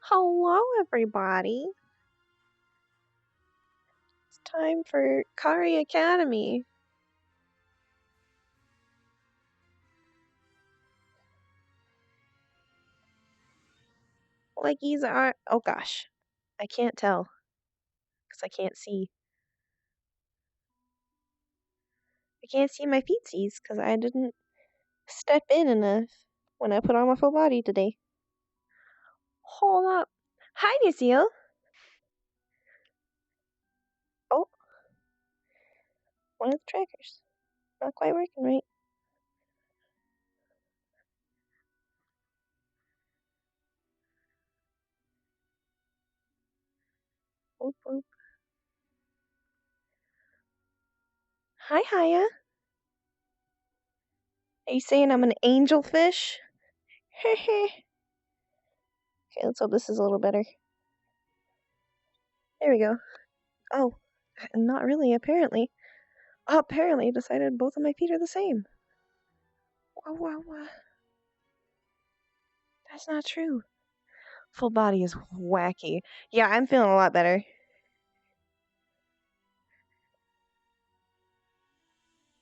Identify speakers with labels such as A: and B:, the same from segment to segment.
A: Hello, everybody. It's time for Caricademy. Leggies are. Oh gosh, I can't tell because I can't see. I can't see my feetsies because I didn't step in enough when I put on my full body today. Hold up. Hi, Lucille. Oh, one of the trackers. Not quite working right. Boop, boop. Hi, Hiya. Are you saying I'm an angelfish? Okay, let's hope this is a little better. There we go. Oh, not really, apparently. Apparently, I decided both of my feet are the same. Wow. That's not true. Full body is wacky. Yeah, I'm feeling a lot better.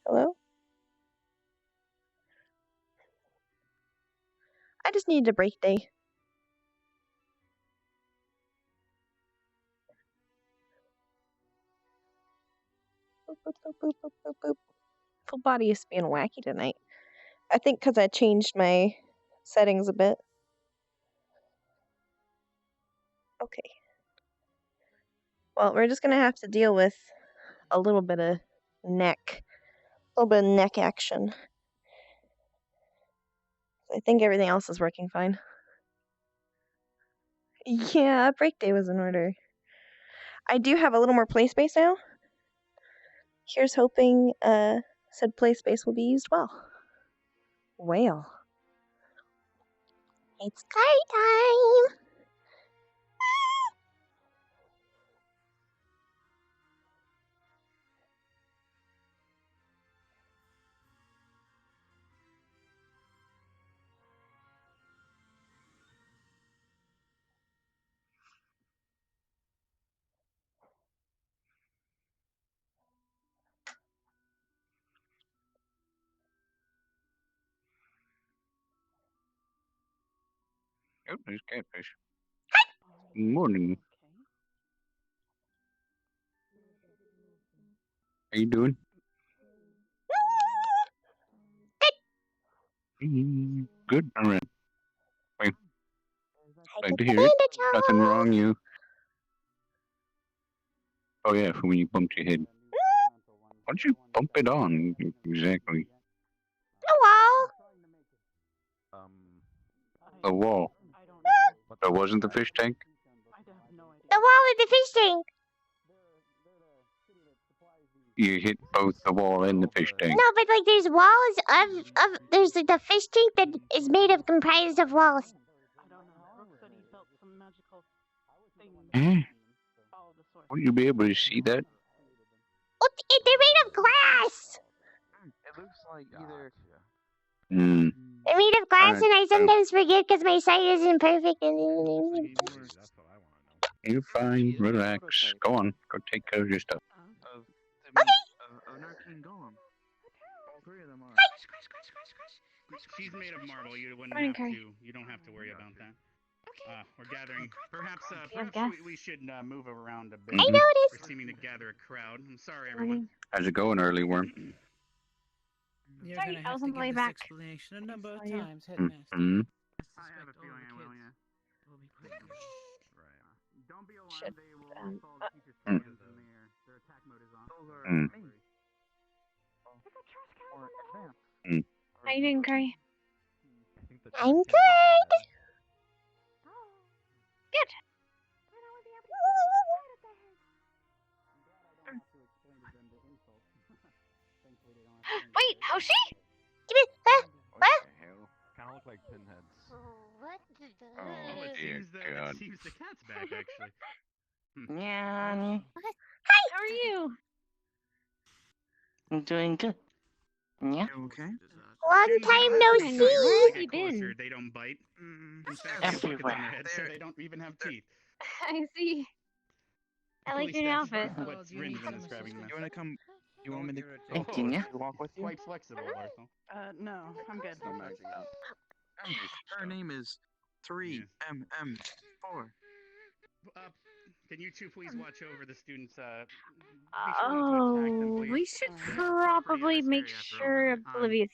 A: Hello? I just needed a break day. Boop. Full body is being wacky tonight. I think because I changed my settings a bit. Okay. Well, we're just going to have to deal with a little bit of neck action. I think everything else is working fine. Yeah, break day was in order. I do have a little more play space now. Here's hoping said play space will be used well. Well, it's kite time!
B: Oh, there's catfish. Morning. How you doing? Good. All right. Wait. Glad to hear it. Nothing wrong. You. Oh yeah, for when you bumped your head. Why'd you bump it on exactly?
A: Hello!
B: The wall. That wasn't the fish tank.
A: The wall of the fish tank!
B: You hit both the wall and the fish tank.
A: No, but like there's walls of there's like the fish tank that is made of comprised of walls.
B: Eh? Would you be able to see that?
A: Oh, they're made of glass!
C: It looks like either.
B: Hmm.
A: They're made of glass,
B: Alright,
A: and I sometimes forget because my sight isn't perfect. And
B: You're fine. Relax. Go on. Go take care of your stuff.
C: Of Narcan Golem. All three of them are.
D: She's made of marble. You wouldn't
A: Morning,
D: have
A: Carrie.
D: to. You don't have to worry about that. We're gathering. Perhaps we should move around a bit.
A: I noticed.
D: We're seeming to gather a crowd. I'm sorry, everyone.
B: How's it going, early worm?
E: You're
A: Sorry,
E: gonna
A: I
E: have
A: was
E: to
A: on the
E: give
A: way
E: this
A: back.
E: explanation a number of
A: saw you.
E: times, Headmaster.
B: Mm-hmm.
C: I have a feeling I will, yeah.
E: Will be quick.
C: Right. Don't be alarmed.
A: Shit.
C: They will follow the teacher's commands and their attack mode is on. Those are
B: Mm.
C: or advanced.
A: How you doing, Carrie?
C: I think the
A: I'm
C: track
A: good. Good. Wait, how's she? Give me
C: What the hell? Kind of look like pinheads.
A: What
B: Oh,
D: It
B: dear God.
D: seems the cat's back, actually.
F: Yeah,
A: Hi, how are you?
F: I'm doing good. Yeah.
C: You okay?
F: Long
D: Students
F: time
D: don't
F: no
D: have teeth.
F: see.
D: Once
G: Where
D: they
G: have you
D: get closer,
G: been?
D: they don't bite.
C: Mm,
D: In fact, they have buckets on their
B: Everywhere.
D: heads, so they don't even have teeth.
G: I see. I like
D: At
G: your
D: least
G: new
D: that's
G: outfit.
D: what's Rin's been describing them as.
C: you wanna come? You want me to
B: Thanking ya.
C: walk with you?
D: Quite flexible, Barthel.
C: No, I'm good.
B: No maxing out.
C: Her name is 3MM4.
D: Can you two please watch over the students? Be sure not to attack them, please.
G: We should
D: It's property
G: probably
D: of
G: make
D: Ascension,
G: sure
D: after all.
G: Oblivious.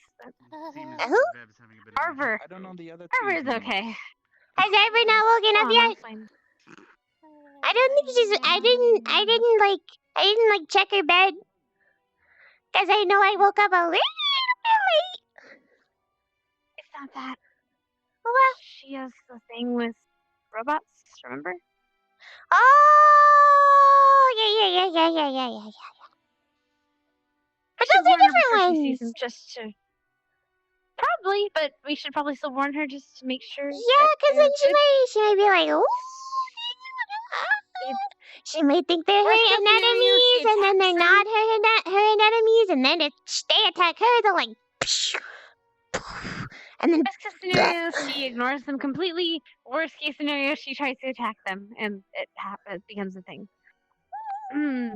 D: Seems
F: Who?
D: Vev's having a bit of an
G: Arbor.
C: I don't know the other two.
G: Arbor's okay.
F: Has Ever not woken
G: Come
F: up
G: on,
F: yet?
G: that's fine.
F: I don't think she's. I didn't check her bed. Cause I know I woke up a little bit late.
G: It's not that.
F: Well,
G: She has the thing with robots, remember?
F: oh, yeah. But
G: We should
F: those are
G: warn her
F: different
G: before
F: ones.
G: she sees them, just to... Probably, but we should probably still warn her just to make sure.
F: Yeah, cause then she might be like, ooh.
G: It-
F: She may think they're
G: Worst
F: her
G: case scenario,
F: enemies,
G: she
F: and then they're
G: attacks
F: not her enemies, and then if they attack her, they're like, and then
G: Best case scenario, she ignores them completely. Worst case scenario, she tries to attack them, and it becomes a thing.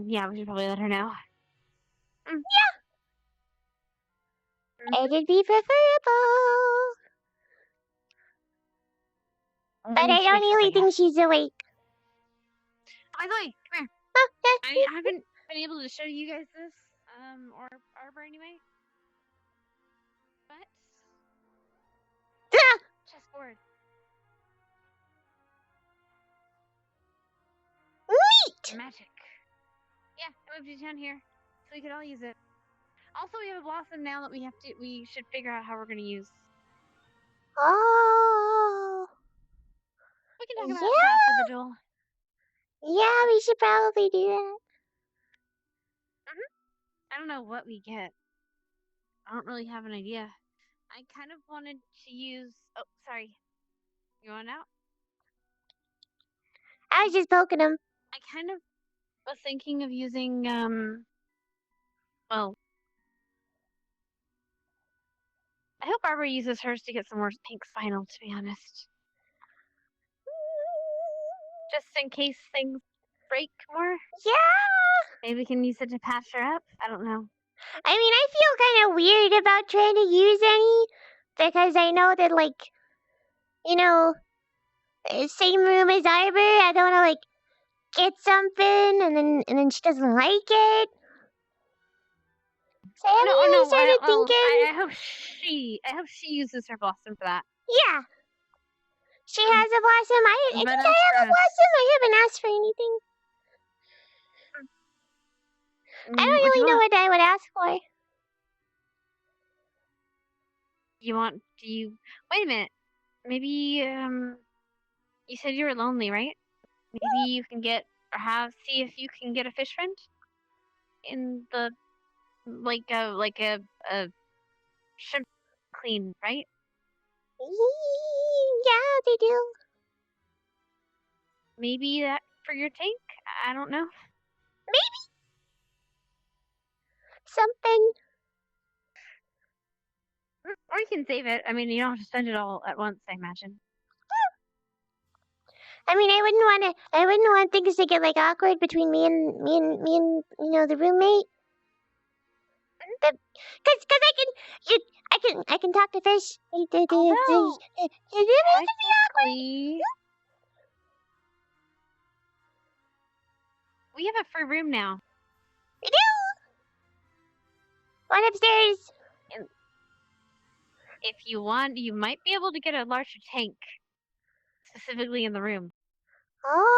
G: Yeah, we should probably let her know.
F: it'd be preferable. But I don't really think she's awake.
G: By the way, come here.
F: Oh, yeah.
G: I haven't been able to show you guys this, or Arbor anyway. But chessboard.
F: Neat!
G: Magic. Yeah, I moved it down here, so we could all use it. Also, we have a blossom now that we should figure out how we're gonna use.
F: Oh.
G: We can talk about
F: Yeah.
G: that after the duel.
F: Yeah, we should probably do that.
G: I don't know what we get. I don't really have an idea. I kind of wanted to use. Oh, sorry. You want out?
F: I was just poking him.
G: I kind of was thinking of using. Well, I hope Arbor uses hers to get some more pink final. To be honest, just in case things break more.
F: Yeah.
G: Maybe we can use it to patch her up. I don't know.
F: I mean, I feel kind of weird about trying to use any because I know that, like, you know, same room as Arbor. I don't want to like get something and then she doesn't like it. So I really started thinking.
G: I hope she uses her blossom for that.
F: Yeah. She has a blossom. I think I have a blossom. I haven't asked for anything. I don't really know what I would ask for.
G: Wait a minute. Maybe, you said you were lonely, right? Maybe you can see if you can get a fish friend? In the, like a shrimp clean, right?
F: Yeah, they do.
G: Maybe that for your tank? I don't know.
F: Maybe. Something.
G: Or you can save it. I mean, you don't have to spend it all at once, I imagine.
F: I mean, I wouldn't want things to get like awkward between me and you know, the roommate. Cause I can talk to fish.
G: Technically, we have a free room now.
F: We do. One upstairs.
G: If you want, you might be able to get a larger tank, specifically in the room.
F: Oh.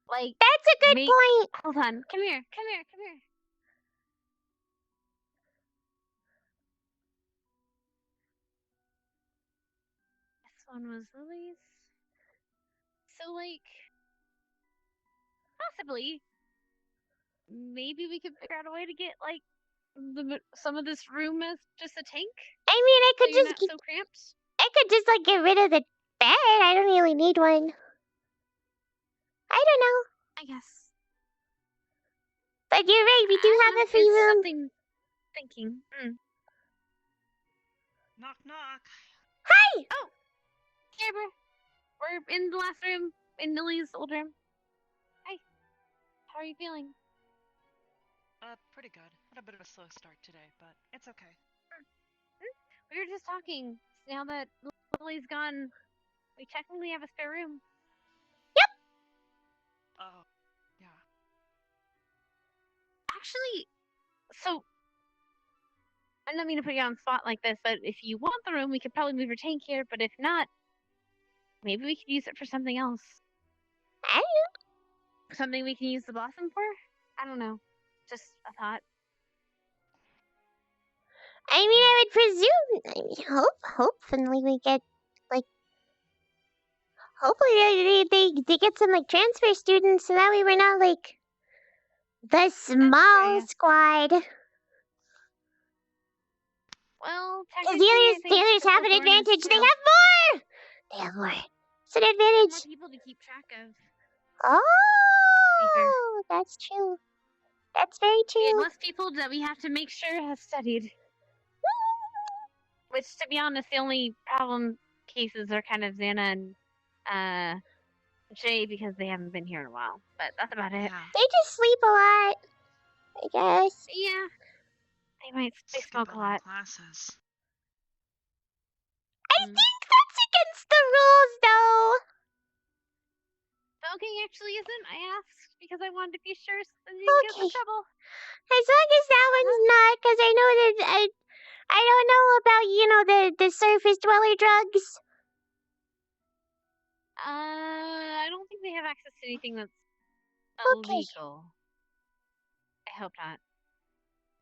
G: Like,
F: that's a good point.
G: Hold on. Come here. This one was Lily's. So, like, possibly, maybe we could figure out a way to get, like, some of this room as just a tank.
F: I mean, I could
G: so
F: just
G: not so cramped.
F: I could just like get rid of the bed. I don't really need one. I don't know.
G: I guess.
F: But you're right. We do have a free room.
G: thinking.
C: Knock, knock.
F: Hi!
G: Oh! Amber, we're in the last room, in Millie's old room. Hi. How are you feeling?
H: Pretty good. Had a bit of a slow start today, but it's okay.
G: We were just talking. Now that Lily's gone, we technically have a spare room.
H: Oh, yeah.
G: Actually, so I don't mean to put you on the spot like this, but if you want the room, we could probably move your tank here. But if not, maybe we could use it for something else.
F: I don't know.
G: Something we can use the blossom for? I don't know. Just a thought.
F: I mean, I would presume, hopefully we get, like, hopefully they get some, like, transfer students, so that way we're not, like, the small
G: yeah.
F: squad.
G: Well,
F: Because
G: technically, I think
F: the others have an
G: Thorn is
F: advantage. They
G: still-
F: have more! They have more. It's an
G: There are
F: advantage.
G: more people to keep track of.
F: Oh, that's true. That's very
G: We have
F: true.
G: less people that we have to make sure have studied. Which, to be honest, the only problem cases are kind of Xana and Jay because they haven't been here in a while. But that's about it.
H: Yeah.
F: They just sleep a lot, I guess.
G: Yeah. They smoke a lot.
H: Classes.
F: I think that's against the rules, though.
G: Smoking actually isn't. I asked because I wanted to be sure so they didn't get in
F: Okay.
G: trouble.
F: As long as that one's not, because I know that I don't know about, the surface dweller drugs.
G: I don't think they have access to anything that's
F: Okay.
G: illegal. I hope not.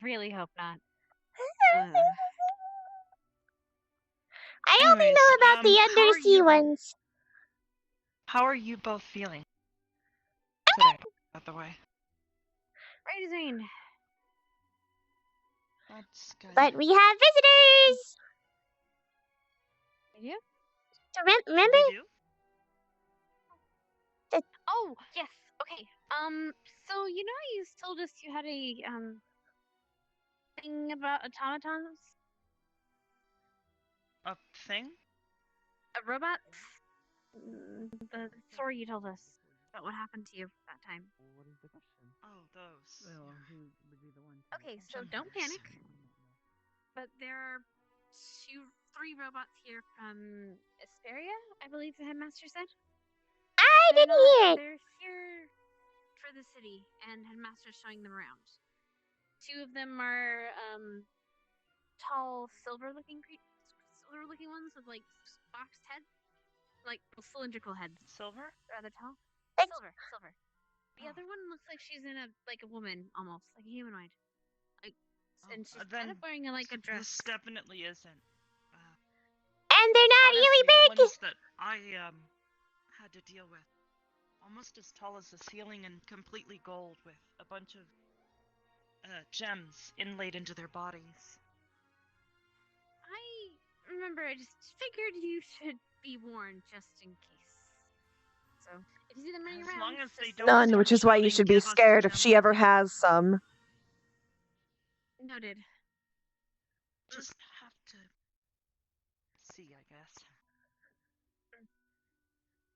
G: Really hope not.
F: I only
H: Anyways,
F: know about the
H: how are
F: undersea
H: you?
F: ones.
H: How are you both feeling today, by the way?
G: Right, Zane.
H: That's good.
F: But we have visitors.
G: You?
F: Remember?
H: We do?
G: Oh, yes. Okay. So you know how you told us you had a thing about automatons?
H: A thing?
G: Robots? The story you told us about what happened to you that time.
C: What is the question?
H: Oh, those.
E: Well,
H: yeah.
E: who would be the one to...
G: Okay, so don't
H: Genders.
G: panic. But there are 3 robots here from Asperia, I believe the headmaster said.
F: I didn't hear it.
G: They're here for the city, and headmaster's showing them around. 2 of them are tall, silver-looking ones with like boxed heads, like cylindrical heads.
H: Silver?
G: Rather tall.
F: Like-
G: Silver. The
H: Oh.
G: other one looks like she's in a woman almost, like a humanoid. And she's
H: then
G: kind of wearing a dress.
H: This definitely isn't.
F: And they're not really
H: Honestly,
F: big.
H: the ones that I had to deal with, almost as tall as the ceiling and completely gold with a bunch of gems inlaid into their bodies.
G: I remember. I just figured you should be warned just in case. So if you see them running
H: As
G: around,
H: long as they
G: just-
H: don't
A: None,
H: start
A: which is why you
H: shouting,
A: should be
H: "Give us the
A: scared if
H: gem
A: she ever
H: weapon."
A: has some.
G: Noted.
H: Just have to see, I guess.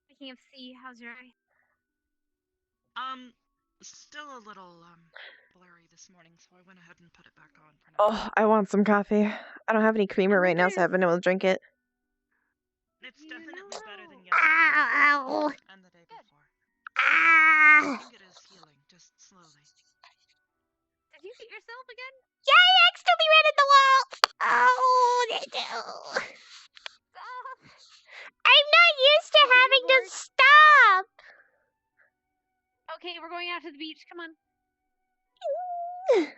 G: Speaking of C, how's your eye?
H: Still a little blurry this morning, so I went ahead and put it back on for now.
A: Oh, I want some coffee. I don't have any creamer right now, so I haven't been able to drink it.
H: It's
G: You
H: definitely
G: know
H: better than
F: Ow.
H: yesterday and the day
G: Good.
H: before. I
F: Ah.
H: think it is healing, just slowly.
G: Did you hit yourself again?
F: Yeah, I accidentally ran at the wall. Oh, no.
G: Stop!
F: I'm not used to
G: Is it
F: having to
G: worse?
F: stop.
G: Okay, we're going out to the beach. Come on.
F: I'm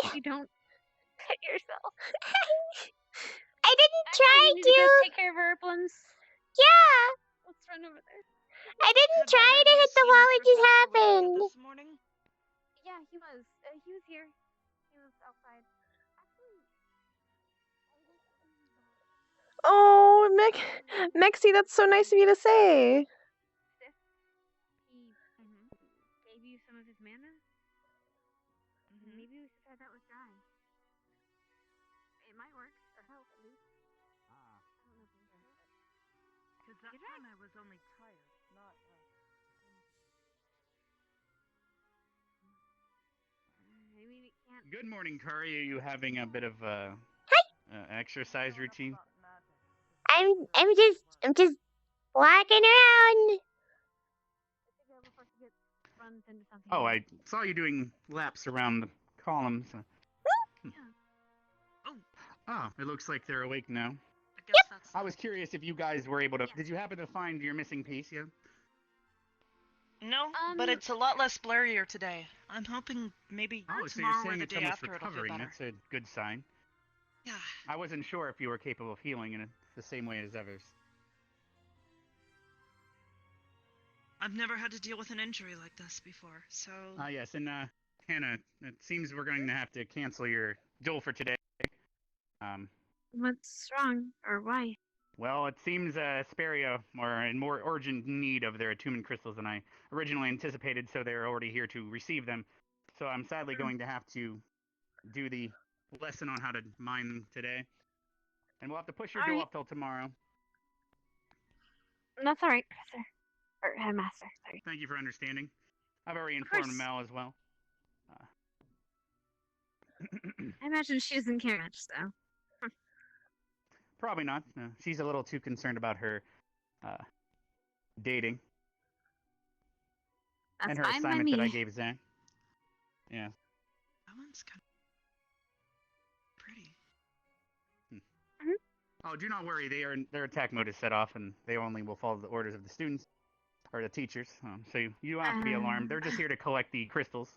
F: not.
G: You don't hit yourself.
F: I didn't
G: Okay,
F: try
G: we need to go
F: to.
G: take care of our airplanes.
F: Yeah,
G: Let's run over there.
F: I didn't
H: Have
F: try
H: either
F: to
H: of you
F: hit the
H: seen
F: wall. It just
H: Professor Whitney
F: happened.
H: this morning?
G: Yeah, he was. He was here. He was outside. Actually,
A: Oh, Mexi, that's so nice of you to say.
G: he gave you some of his mana. Maybe we should try that with drawing. It might work, or help at least. I don't know if it works.
H: Because that time I was only tired, not.
G: Maybe we can't.
D: Good morning, Kari. Are you having a bit of exercise routine?
F: I'm just walking around.
G: Before she runs into something.
D: Oh, I saw you doing laps around the columns.
H: Yeah.
D: Oh, it looks like they're awake now.
H: I guess that's.
D: I was curious if you guys were able to. Did you happen to find your missing piece yet?
H: No, but it's a lot less blurrier today. I'm hoping maybe
D: Oh, so you're
H: tomorrow or
D: saying
H: the
D: it's
H: day
D: almost
H: after it'll feel
D: recovering.
H: better.
D: That's a good sign.
H: Yeah.
D: I wasn't sure if you were capable of healing in the same way as others.
H: I've never had to deal with an injury like this before, so.
D: Yes, and Hannah, it seems we're going to have to cancel your duel for today.
G: What's wrong, or why?
D: Well, it seems Asperia are in more urgent need of their attunement crystals than I originally anticipated, so they're already here to receive them. So I'm sadly going to have to do the lesson on how to mine them today. And we'll have to push your duel up till tomorrow.
G: That's alright, Professor. Or Headmaster, sorry.
D: Thank you for understanding. I've already informed Mel as well.
G: I imagine she doesn't care much, though.
D: Probably not. No, she's a little too concerned about her dating.
G: That's
D: and her
G: fine by
D: assignment
G: me.
D: that I gave Zach. Yeah.
H: That one's kind of pretty.
D: Oh, do not worry. Their attack mode is set off, and they only will follow the orders of the students or the teachers. So you don't have to be alarmed. They're just here to collect the crystals.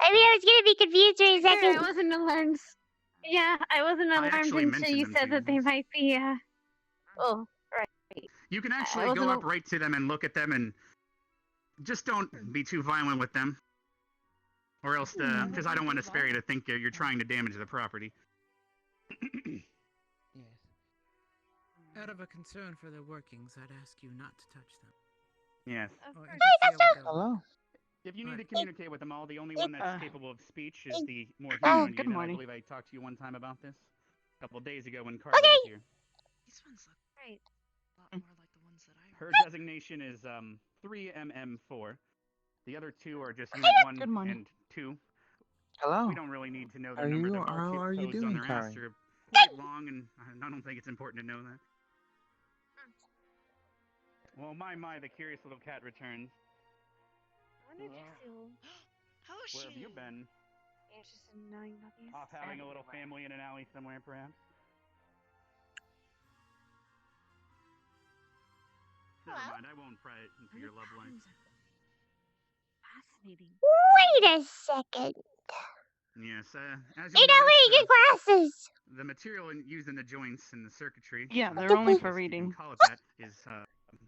F: I mean, I was gonna be confused for a second.
G: I wasn't alarmed. Yeah, I wasn't alarmed until you said that they might be, Oh, right.
D: You can actually go up right to them and look at them, and just don't be too violent with them. Or else, because I don't want Asperia to think you're trying to damage the property.
E: Out of a concern for their workings, I'd ask you not to touch them.
D: Yes.
E: Hello.
D: If you need to communicate with them all, the only one that's capable of speech is the more human
I: good
D: unit.
I: morning.
D: I believe I talked to you one time about this. A couple of days ago when Carly was here.
H: These ones look
G: right.
H: a lot more like the ones that I
D: Her designation is 3MM4. The other two are just Unit 1
I: Good morning.
D: and 2.
I: Hello.
D: We don't really need to know their
I: How
D: number.
I: you-
D: The
I: how
D: barcode
I: are you
D: codes on
I: doing,
D: their ass
I: Kari?
D: are quite long, and I don't think it's important to know that. Well, my, the curious little cat returns.
G: When did you feel?
H: How is
D: Where have you been?
G: Interested in knowing about these?
D: Off having a little family in an alley somewhere, perhaps? Never mind, I won't pry it into your love life.
G: Fascinating.
F: Wait a second.
D: Yes, as
F: You're
D: you
F: not wearing your glasses.
D: the material used in the joints and the circuitry.
I: Yeah, they're only for
D: you
I: reading.
D: can call it that, is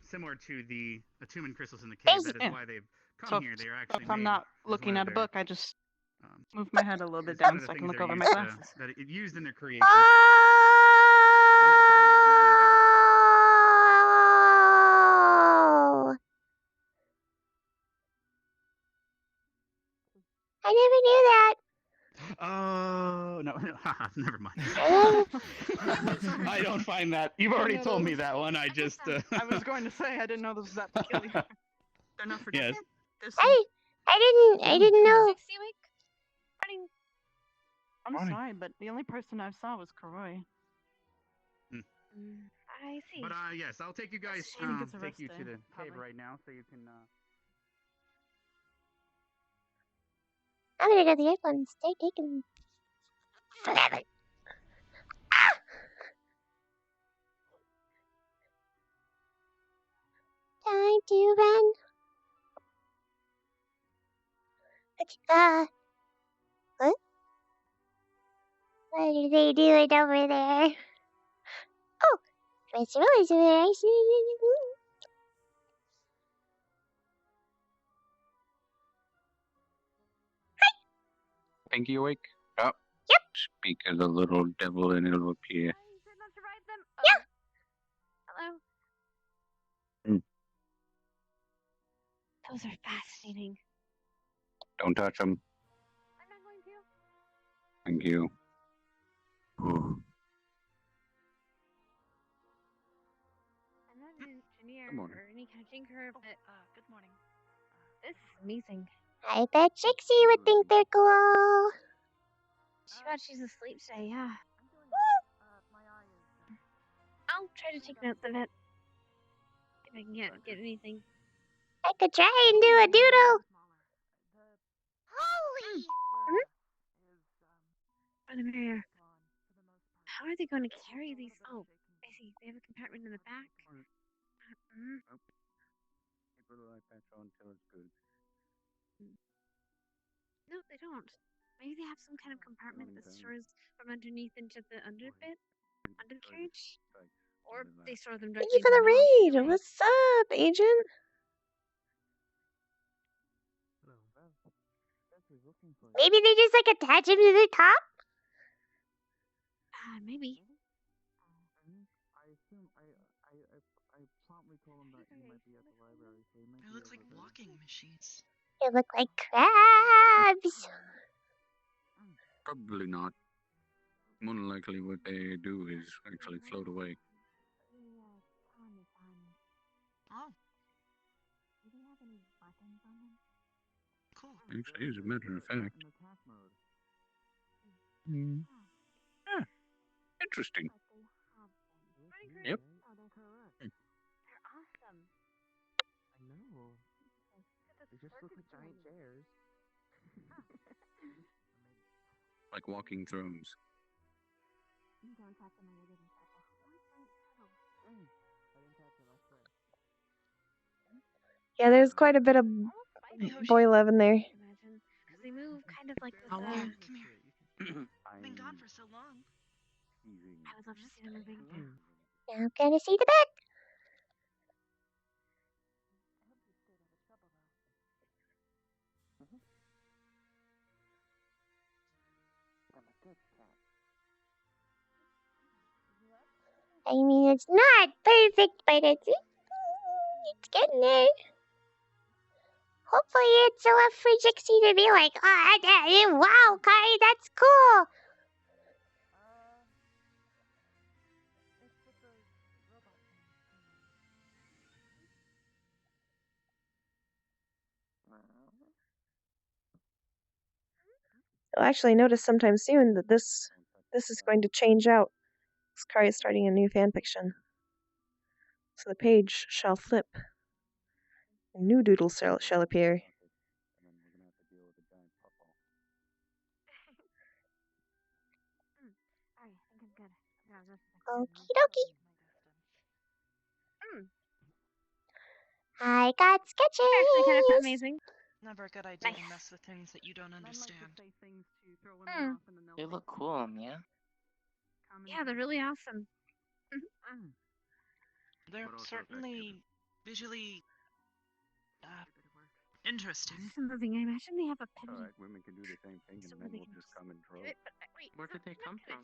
D: similar to the attunement crystals in the cave. That is
I: Yeah.
D: why they've come
I: So
D: here. They are actually
I: if I'm
D: made
I: not
D: as
I: looking
D: one
I: at
D: of
I: a
D: their,
I: book, I just move my head a little bit
D: it's one
I: down
D: of the
I: so I can
D: things
I: look
D: they're
I: over my
D: used,
I: glasses.
D: that it used in their creation.
F: Oh. I never knew that.
D: Oh, no, never mind.
F: Oh.
D: I don't find that. You've already told me that one. I just.
I: I was going to say I didn't know this was that peculiar. They're not for
D: Yes.
F: I didn't know.
G: Morning.
I: I'm
B: Morning.
I: sorry, but the only person I saw was Karoi.
G: I see.
D: But yes, I'll take you guys.
I: Shane gets
D: Take you to
I: arrested,
D: the cave
I: probably.
D: right now, so you can.
F: I'm gonna go to the airplane. Stay taking forever. Ah! Time to run. What? What are they doing over there? Oh, Mr. Willis over there. I see.
B: Think you awake? Oh.
F: Yep.
B: Speak of the little devil and it'll appear.
G: You said not to ride them?
F: Yeah.
G: Hello? Those are fascinating.
B: Don't touch them.
G: I'm not going to.
B: Thank you. Oh,
G: I'm not an engineer
B: Good morning.
G: or any kind of tinkerer, but
H: Good morning.
G: this is amazing.
F: I bet Trixie would think they're cool.
G: Too bad she's asleep today, yeah. I'll try to take notes of it. If I can get anything.
F: I could try and do a doodle. Holy!
G: For the merrier. How are they going to carry these? Oh, I see. They have a compartment in the back. Mm.
B: Put the light patch on till it's good.
G: No, they don't. Maybe they have some kind of compartment that stores from underneath into the under the carriage? Or they store them
A: Thank
G: directly
A: you for
G: into
A: the
G: milk.
A: raid.
G: Either way.
A: What's up, agent?
F: Maybe they just like attach him to the top?
G: Maybe.
C: I assume I promptly told him that you might be at the library, so he might
H: They
C: be
H: look
C: able
H: like
C: to-
H: walking machines.
F: They look like crabs.
B: Probably not. More than likely, what they do is actually float away.
H: Oh. Cool.
B: Actually, as a matter of fact.
C: In the attack mode.
B: Yeah. Interesting. Yep.
G: They're awesome.
C: I know. They just look like giant chairs.
B: Like walking thrones.
C: Don't touch them or you're getting trouble. I didn't touch it, that's right.
A: Yeah, there's quite a bit of boy love in there.
G: Imagine. Because they move kind of like with
H: How
G: the...
H: long? Come here. I've been gone for so long.
G: I would love to see them moving.
F: Now I'm gonna see the back. I mean, it's not perfect, but it's getting there. Hopefully it's enough for Jixie to be like, wow, Kai, that's cool.
A: You'll actually notice sometime soon that this is going to change out. This car is starting a new fanfiction. So the page shall flip. A new doodle shall appear.
G: Alright, I think I'm good.
F: Okie dokie. I got sketches.
G: Actually, kind of amazing.
H: Never a good idea to
G: Nice.
H: mess with things that you don't understand.
J: They look cool, yeah.
G: Yeah, they're really awesome.
H: They're certainly visually interesting.
G: Moving. I imagine they have a penny.
B: Alright, women can do the same thing and men will just come and troll.
G: Wait,
J: Where did they come from?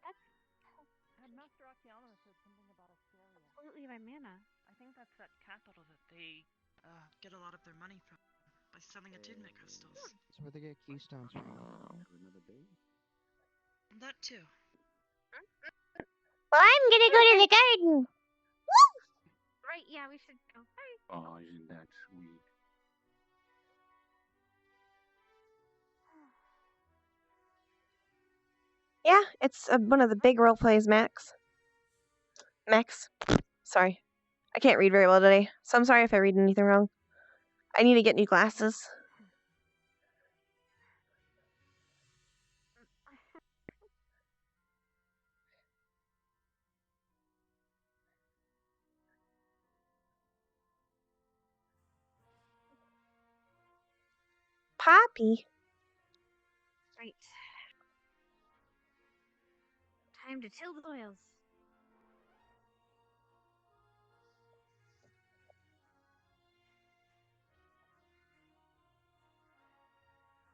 G: That's
I: Master Occhiano said something about Australia.
G: completely by mana.
H: I think that's that capital that they get a lot of their money from by selling attunement crystals.
C: That's where they get keystones from.
B: Another day?
H: That too.
F: Well, I'm gonna go to the garden.
G: Right, yeah, we should go.
B: Oh, isn't that sweet?
A: Yeah, it's one of the big role plays, Max. Sorry. I can't read very well today, so I'm sorry if I read anything wrong. I need to get new glasses. Poppy?
G: Right. Time to till the soils.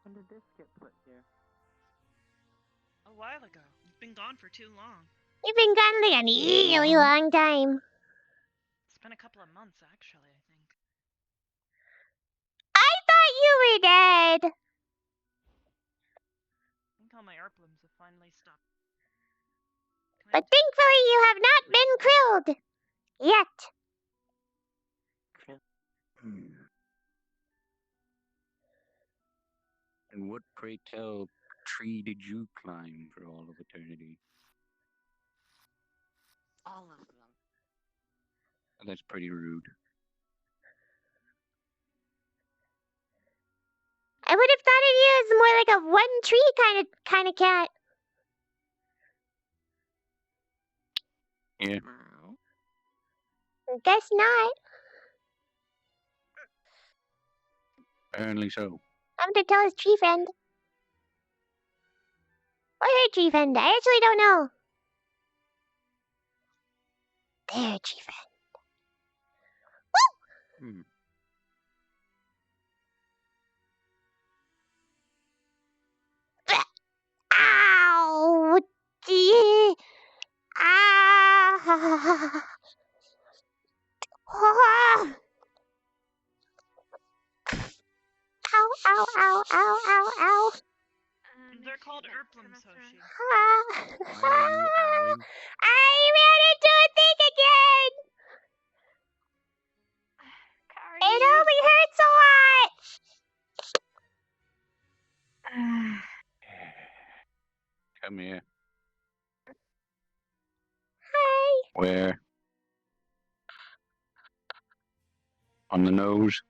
C: When did this get put here?
H: A while ago. You've been gone for too long.
F: You've been gone like a really long time.
H: It's been a couple of months, actually, I think.
F: I thought you were dead.
H: think all my Arplums have finally stopped.
F: But thankfully you have not been krilled. Yet.
B: And what, pray tell, tree did you climb for all of eternity?
J: All of them.
B: That's pretty rude.
F: I would have thought of you as more like a one tree kind of cat.
B: Yeah.
F: Guess not.
B: Apparently so.
F: I'm gonna tell his tree friend. Or her tree friend. I actually don't know. Their tree friend.
B: Hmm.
F: Ow! Gee. Ah! Ah! Ow, ow, ow, ow, ow, ow.
H: They're called Erplums, Hoshi.
F: Ah.
B: Why are you owing?
F: I ran into a thing again! It only hurts a lot!
B: Come here.
F: Hi.
B: Where? On the nose?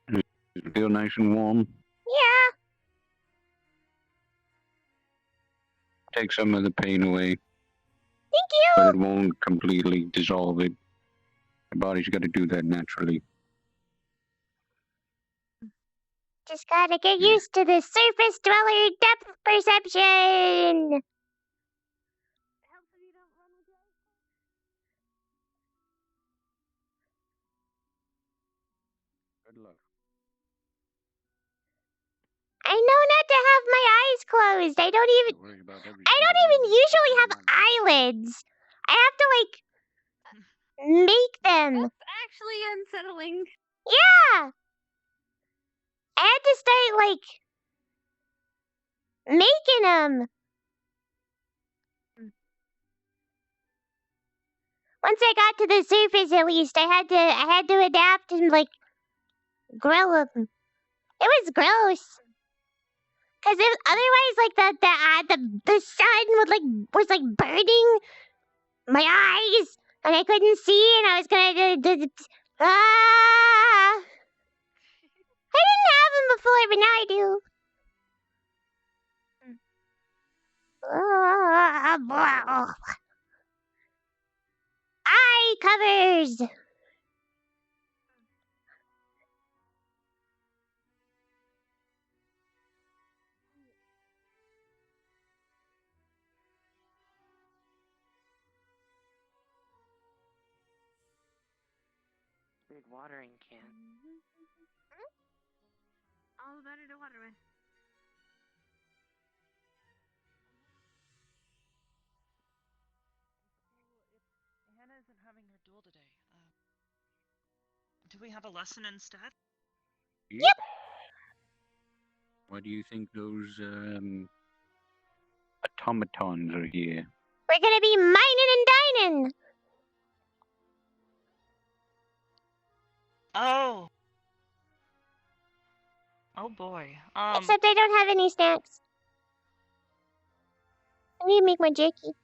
B: Does it feel nice and warm?
F: Yeah.
B: Take some of the pain away,
F: Thank you.
B: but it won't completely dissolve it. The body's got to do that naturally.
F: Just gotta get used to the surface dweller depth perception.
B: Good luck.
F: I know not to have my eyes closed. I don't even
B: Worry about every
F: I don't
B: single
F: even
B: one.
F: usually have eyelids. I have to make them.
G: That's actually unsettling.
F: Yeah. I had to start making them. Once I got to the surface, at least I had to adapt and grill them. It was gross. Cause otherwise, the sun was burning my eyes, and I couldn't see, and I was gonna ah. I didn't have them before, but now I do. Eye covers.
J: Big watering can.
G: All better to water with.
H: Hannah isn't having her duel today. Do we have a lesson instead?
B: Yep. Why do you think those automatons are here?
F: We're gonna be mining and dining.
H: Oh. Oh boy.
F: Except I don't have any snacks. I need to make my jerky.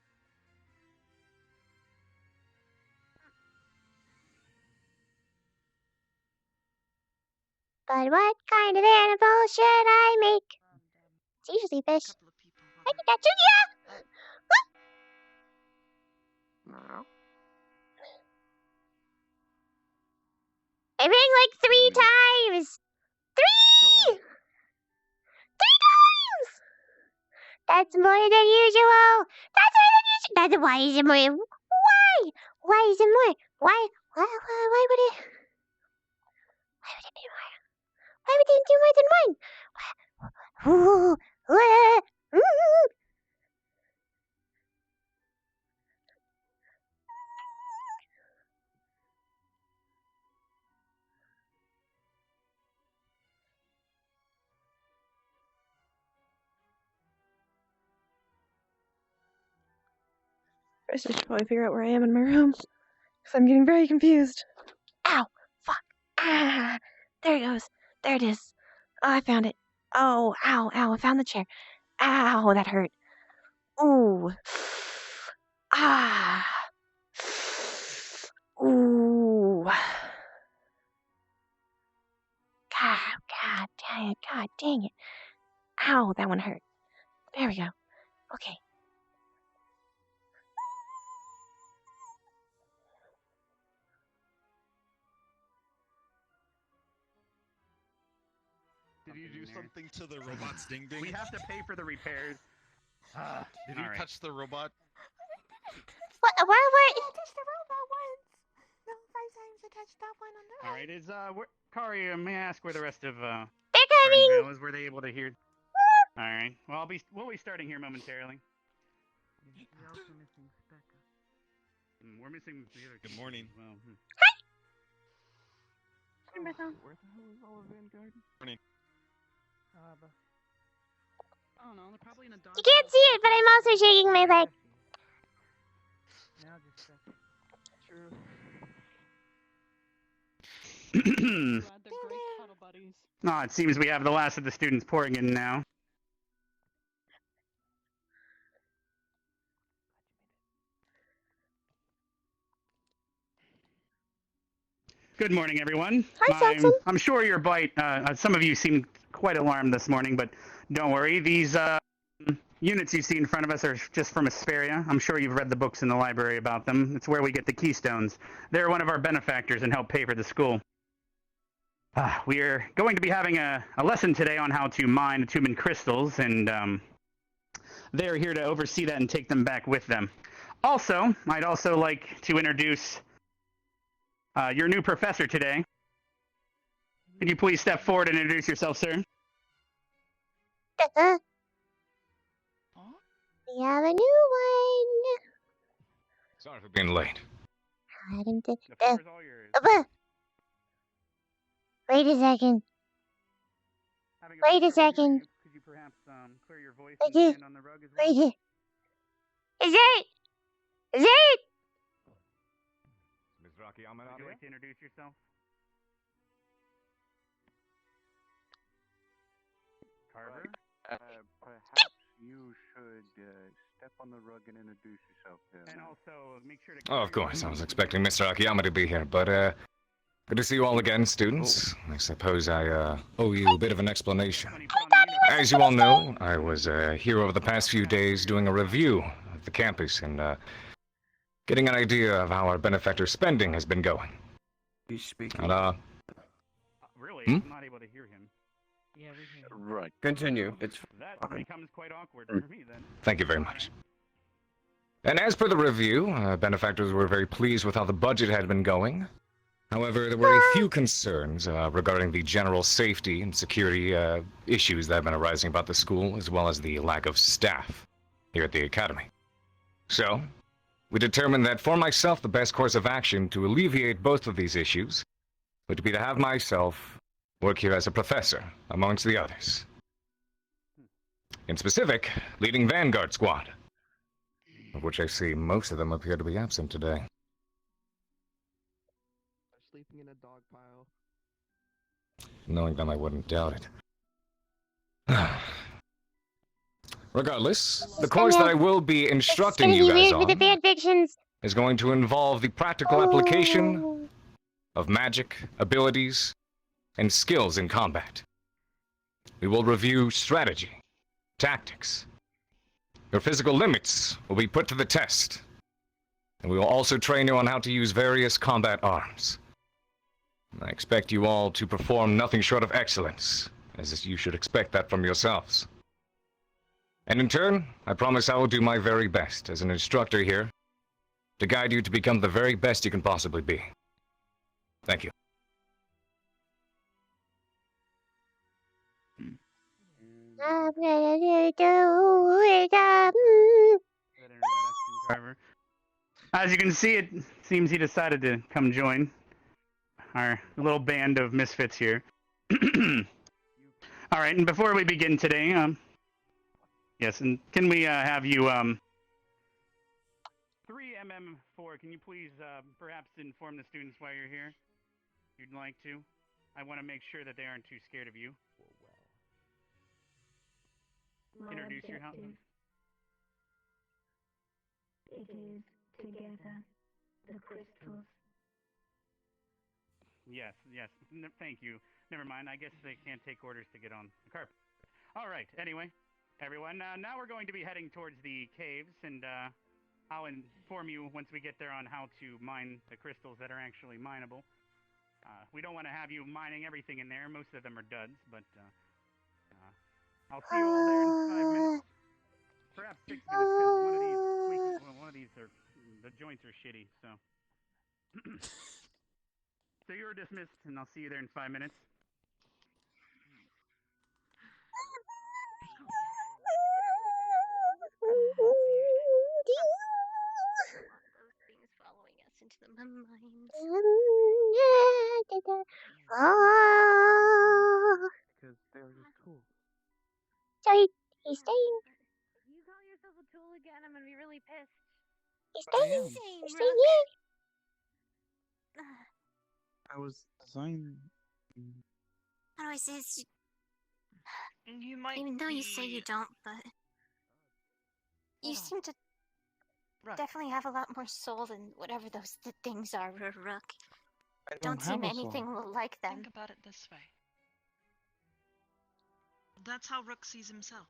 F: But what kind of animal should I make? It's usually fish. I think that's yeah. I rang 3 times. 3! 3 times. That's more than usual. That's why is it more? Why? Why is it more? Why would it? Why would it be more? Why would they do more than one?
A: First, I should probably figure out where I am in my room. Because I'm getting very confused. Ow! Fuck! Ah! There it goes. There it is. Oh, I found it. Oh, ow, ow, I found the chair. Ow, that hurt. Ooh. Ah. Ooh. God dang it. Ow, that one hurt. There we go. Okay.
K: Did you do something to the robot's ding ding?
D: We have to pay for the repairs.
K: Did you touch the robot?
F: What?
L: I touched the robot once. No, 5 times I touched that one on the
D: All right, is Kari? May I ask where the rest of
F: They're coming.
D: was? Were they able to hear? All right. Well, we'll be starting here momentarily. We're missing the other.
K: Good morning.
D: Well,
C: Where the hell is all of Vanguard?
K: Morning.
C: I don't know, they're probably in a dark.
F: You can't see it, but I'm also shaking my leg.
C: Now just true.
I: Glad they're great cuddle buddies.
D: Oh, it seems we have the last of the students pouring in now. Good morning, everyone.
F: Hi, Jackson.
D: I'm sure your bite. Some of you seemed quite alarmed this morning, but don't worry. These units you see in front of us are just from Asperia. I'm sure you've read the books in the library about them. It's where we get the keystones. They're one of our benefactors and help pay for the school. We are going to be having a lesson today on how to mine attunement crystals, and they're here to oversee that and take them back with them. Also, I'd also like to introduce your new professor today. Could you please step forward and introduce yourself, sir?
F: We have a new one.
M: Sorry for being late.
D: The floor is all yours.
F: Wait a second. Wait a second.
D: Could you perhaps clear your voice
F: I
D: and
F: do.
D: stand on the rug as well?
F: Wait here. Is it?
M: Ms. Rocky,
D: Would you like to introduce yourself? Carver?
B: Perhaps you should step on the rug and introduce yourself there.
D: And also make sure to.
M: Oh, of course. I was expecting Mr. Akiyama to be here, but good to see you all again, students. I suppose I owe you a bit of an explanation. As you all know, I was here over the past few days doing a review of the campus and getting an idea of how our benefactor spending has been going.
C: He's speaking.
M: And,
D: Really?
M: Hmm?
D: I'm not able to hear him.
I: Yeah, we hear.
B: Right.
C: Continue. It's
D: That
C: fine.
D: becomes quite awkward for me then.
M: Thank you very much. And as per the review, benefactors were very pleased with how the budget had been going. However, there were a few concerns regarding the general safety and security issues that have been arising about the school, as well as the lack of staff here at the academy. So, we determined that for myself, the best course of action to alleviate both of these issues would be to have myself work here as a professor, amongst the others. In specific, leading Vanguard Squad, of which I see most of them appear to be absent today.
C: Sleeping in a dog pile.
M: Knowing them, I wouldn't doubt it. Regardless, the course that I will be instructing you guys
F: with the
M: on
F: fan fictions.
M: is going to involve the practical application of magic, abilities, and skills in combat. We will review strategy, tactics. Your physical limits will be put to the test, and we will also train you on how to use various combat arms. I expect you all to perform nothing short of excellence, as you should expect that from yourselves. And in turn, I promise I will do my very best as an instructor here to guide you to become the very best you can possibly be. Thank you.
F: I'm gonna do it.
D: Carver. As you can see, it seems he decided to come join our little band of misfits here. All right, and before we begin today, yes, and can we have you, 3 MM4, can you please perhaps inform the students why you're here? If you'd like to. I want to make sure that they aren't too scared of you. Introduce your house.
N: It is to gather the crystals.
D: Yes. Thank you. Never mind. I guess they can't take orders to get on the carpet. All right. Anyway, everyone, now we're going to be heading towards the caves, and I'll inform you once we get there on how to mine the crystals that are actually mineable. We don't want to have you mining everything in there. Most of them are duds, but I'll see you all there in 5 minutes. Perhaps 6 minutes, because one of these are, the joints are shitty, so. So you're dismissed, and I'll see you there in 5 minutes.
G: Those things following us into the mines.
C: Because they're just tools.
F: So he's staying.
G: If you call yourself a tool again, I'm gonna be really pissed.
F: He's staying.
G: He's
F: staying here.
C: I was designed.
F: How do I say this?
H: You might
F: Even though you say you don't, but you seem to definitely have a lot more soul than whatever those things are, Rook.
C: I
F: Don't seem
C: have a soul.
F: anything like them.
H: Think about it this way. That's how Rook sees himself.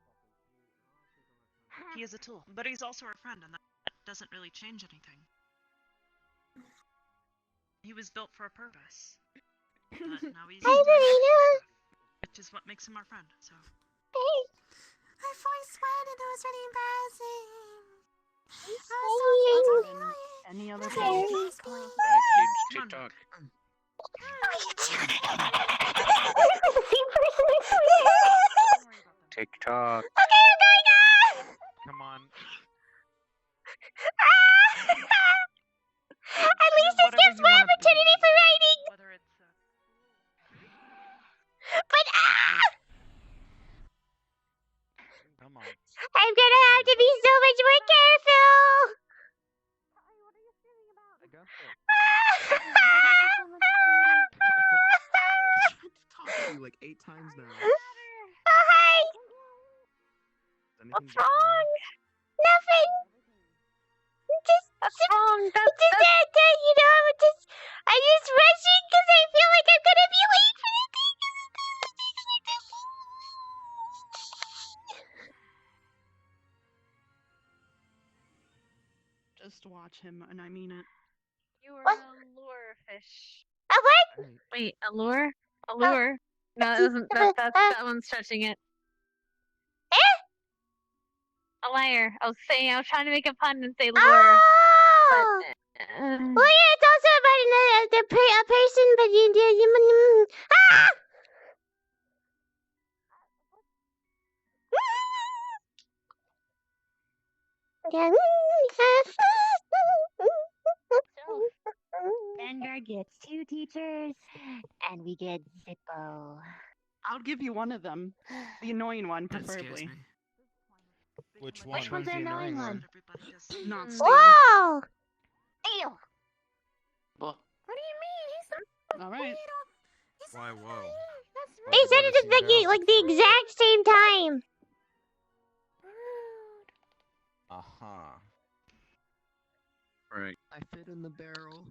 H: He is a tool, but he's also our friend, and that doesn't really change anything. He was built for a purpose. But now he's doing extra stuff, which is what makes him our friend, so.
L: Hey! My voice went and it was really embarrassing.
I: Any other
F: Very
I: thoughts?
F: cool.
B: TikTok. TikTok.
F: Okay, I'm going now!
C: Come on.
F: At least this gives more opportunity for writing!
H: Whether it's,
F: But
C: Come on.
F: I'm gonna have to be so much more careful!
C: I got this.
I: I've talked to you like 8 times now.
F: Oh, hi!
C: What's
F: wrong? Nothing! What's wrong? I'm just rushing because I feel like I'm gonna be late for the thing.
I: Just watch him, and I mean it.
G: You were
F: What?
G: a lure fish.
F: A what?
G: Wait, a lure? A lure? No, that doesn't. That one's stretching it. A liar. I was trying to make a pun and say lure.
F: Oh!
G: But,
F: Well, yeah, it's also about a person, but you ah!
N: Vanguard gets 2 teachers, and we get Zippo.
I: I'll give you one of them. The annoying one,
E: That scares
I: preferably.
E: me.
K: Which one?
N: Which one's the annoying one?
I: Not Steve.
F: Whoa!
N: Ew!
J: Well,
N: What do you mean? He's
I: All right.
K: Why, whoa.
F: They said it at like the exact same time.
K: Aha.
B: Right.
I: I fit in the barrel.